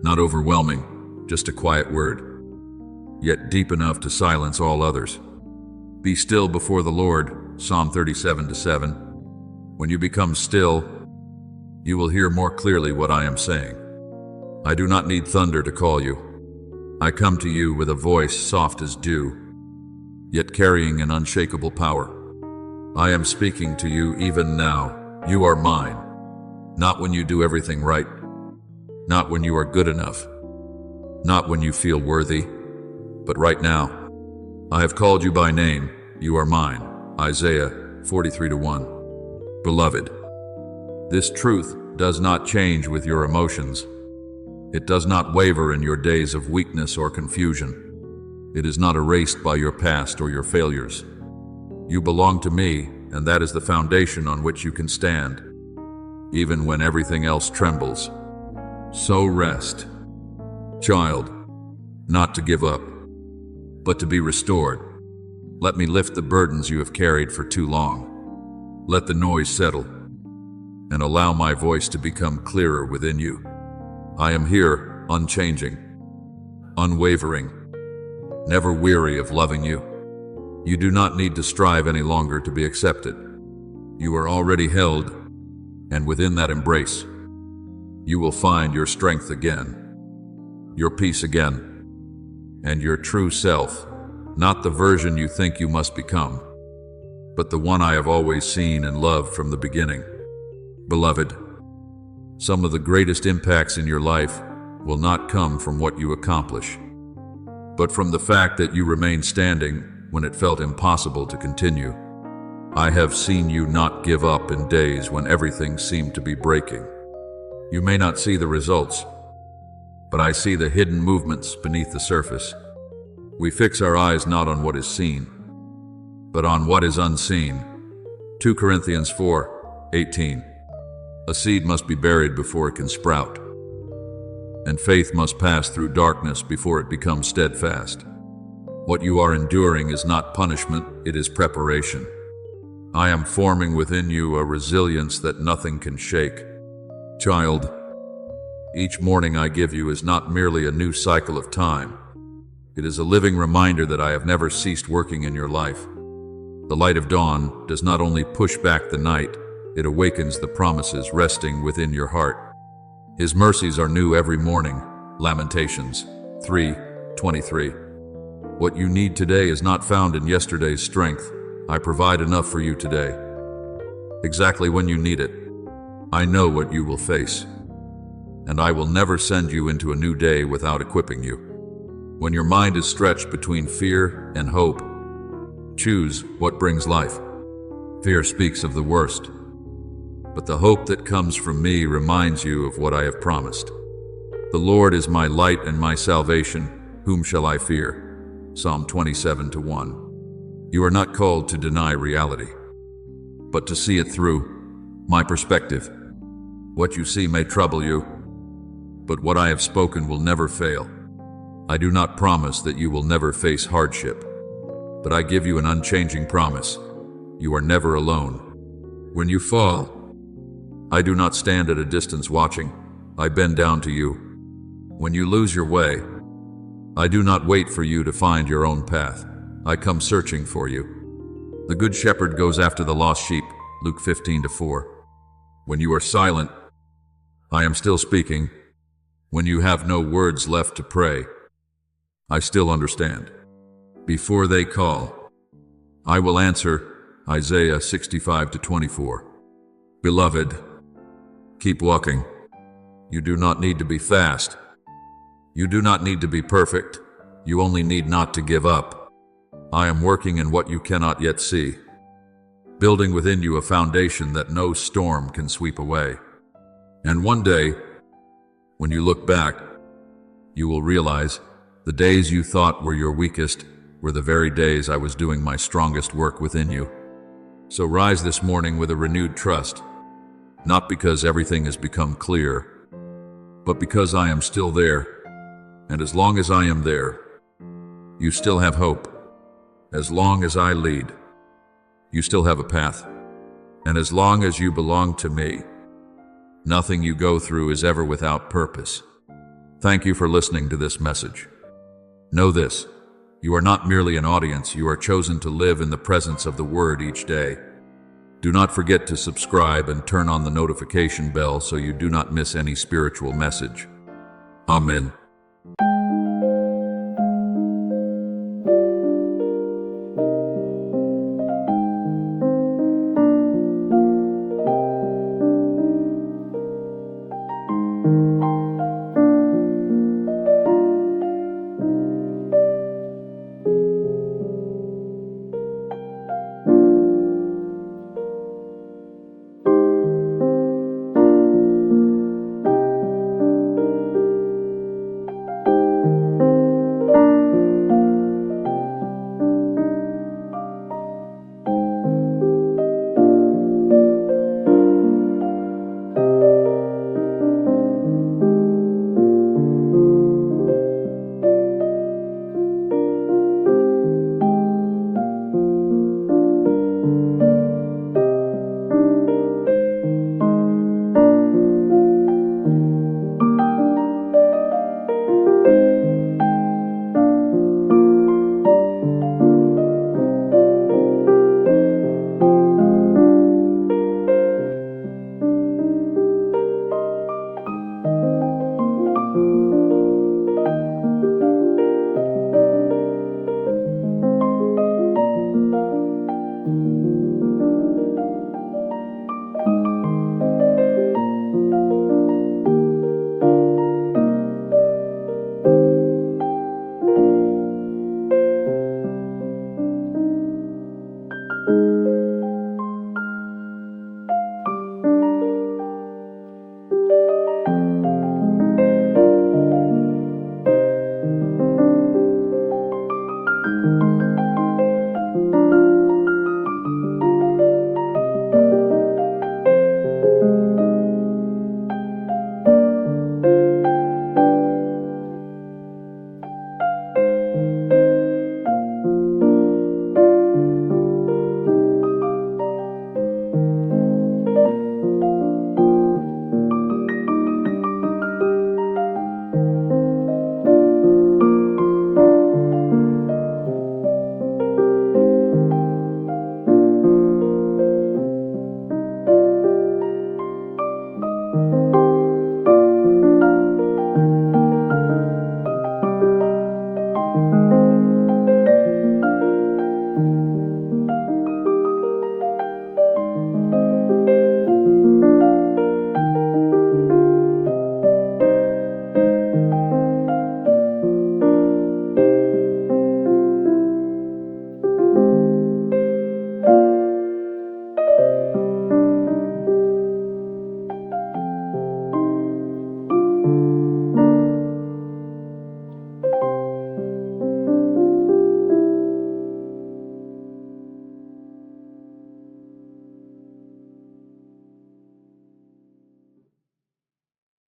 not overwhelming, just a quiet word, yet deep enough to silence all others. Be still before the Lord, Psalm 37:7. When you become still, you will hear more clearly what I am saying. I do not need thunder to call you. I come to you with a voice soft as dew, yet carrying an unshakable power. I am speaking to you even now. You are mine. Not when you do everything right, not when you are good enough, not when you feel worthy, but right now. I have called you by name. You are mine. Isaiah 43:1. Beloved, this truth does not change with your emotions. It does not waver in your days of weakness or confusion. It is not erased by your past or your failures. You belong to me, and that is the foundation on which you can stand, even when everything else trembles. So rest, child, not to give up, but to be restored. Let me lift the burdens you have carried for too long. Let the noise settle, and allow my voice to become clearer within you. I am here, unchanging, unwavering, never weary of loving you. You do not need to strive any longer to be accepted. You are already held, and within that embrace, you will find your strength again, your peace again, and your true self, not the version you think you must become, but the one I have always seen and loved from the beginning. Beloved, some of the greatest impacts in your life will not come from what you accomplish, but from the fact that you remain standing when it felt impossible to continue. I have seen you not give up in days when everything seemed to be breaking. You may not see the results, but I see the hidden movements beneath the surface. We fix our eyes not on what is seen, but on what is unseen. 2 Corinthians 4:18. A seed must be buried before it can sprout, and faith must pass through darkness before it becomes steadfast. What you are enduring is not punishment, it is preparation. I am forming within you a resilience that nothing can shake. Child, each morning I give you is not merely a new cycle of time. It is a living reminder that I have never ceased working in your life. The light of dawn does not only push back the night, it awakens the promises resting within your heart. His mercies are new every morning. Lamentations 3:23. What you need today is not found in yesterday's strength. I provide enough for you today, exactly when you need it. I know what you will face, and I will never send you into a new day without equipping you. When your mind is stretched between fear and hope, choose what brings life. Fear speaks of the worst, but the hope that comes from me reminds you of what I have promised. The Lord is my light and my salvation. Whom shall I fear? Psalm 27:1. You are not called to deny reality, but to see it through my perspective. What you see may trouble you, but what I have spoken will never fail. I do not promise that you will never face hardship, but I give you an unchanging promise. You are never alone. When you fall, I do not stand at a distance watching. I bend down to you. When you lose your way, I do not wait for you to find your own path. I come searching for you. The good shepherd goes after the lost sheep. Luke 15:4. When you are silent, I am still speaking. When you have no words left to pray, I still understand. Before they call, I will answer. Isaiah 65:24. Beloved, keep walking. You do not need to be fast. You do not need to be perfect. You only need not to give up. I am working in what you cannot yet see, building within you a foundation that no storm can sweep away. And one day, when you look back, you will realize the days you thought were your weakest were the very days I was doing my strongest work within you. So rise this morning with a renewed trust, not because everything has become clear, but because I am still there. And as long as I am there, you still have hope. As long as I lead, you still have a path. And as long as you belong to me, nothing you go through is ever without purpose. Thank you for listening to this message. Know this, you are not merely an audience, you are chosen to live in the presence of the Word each day. Do not forget to subscribe and turn on the notification bell so you do not miss any spiritual message. Amen.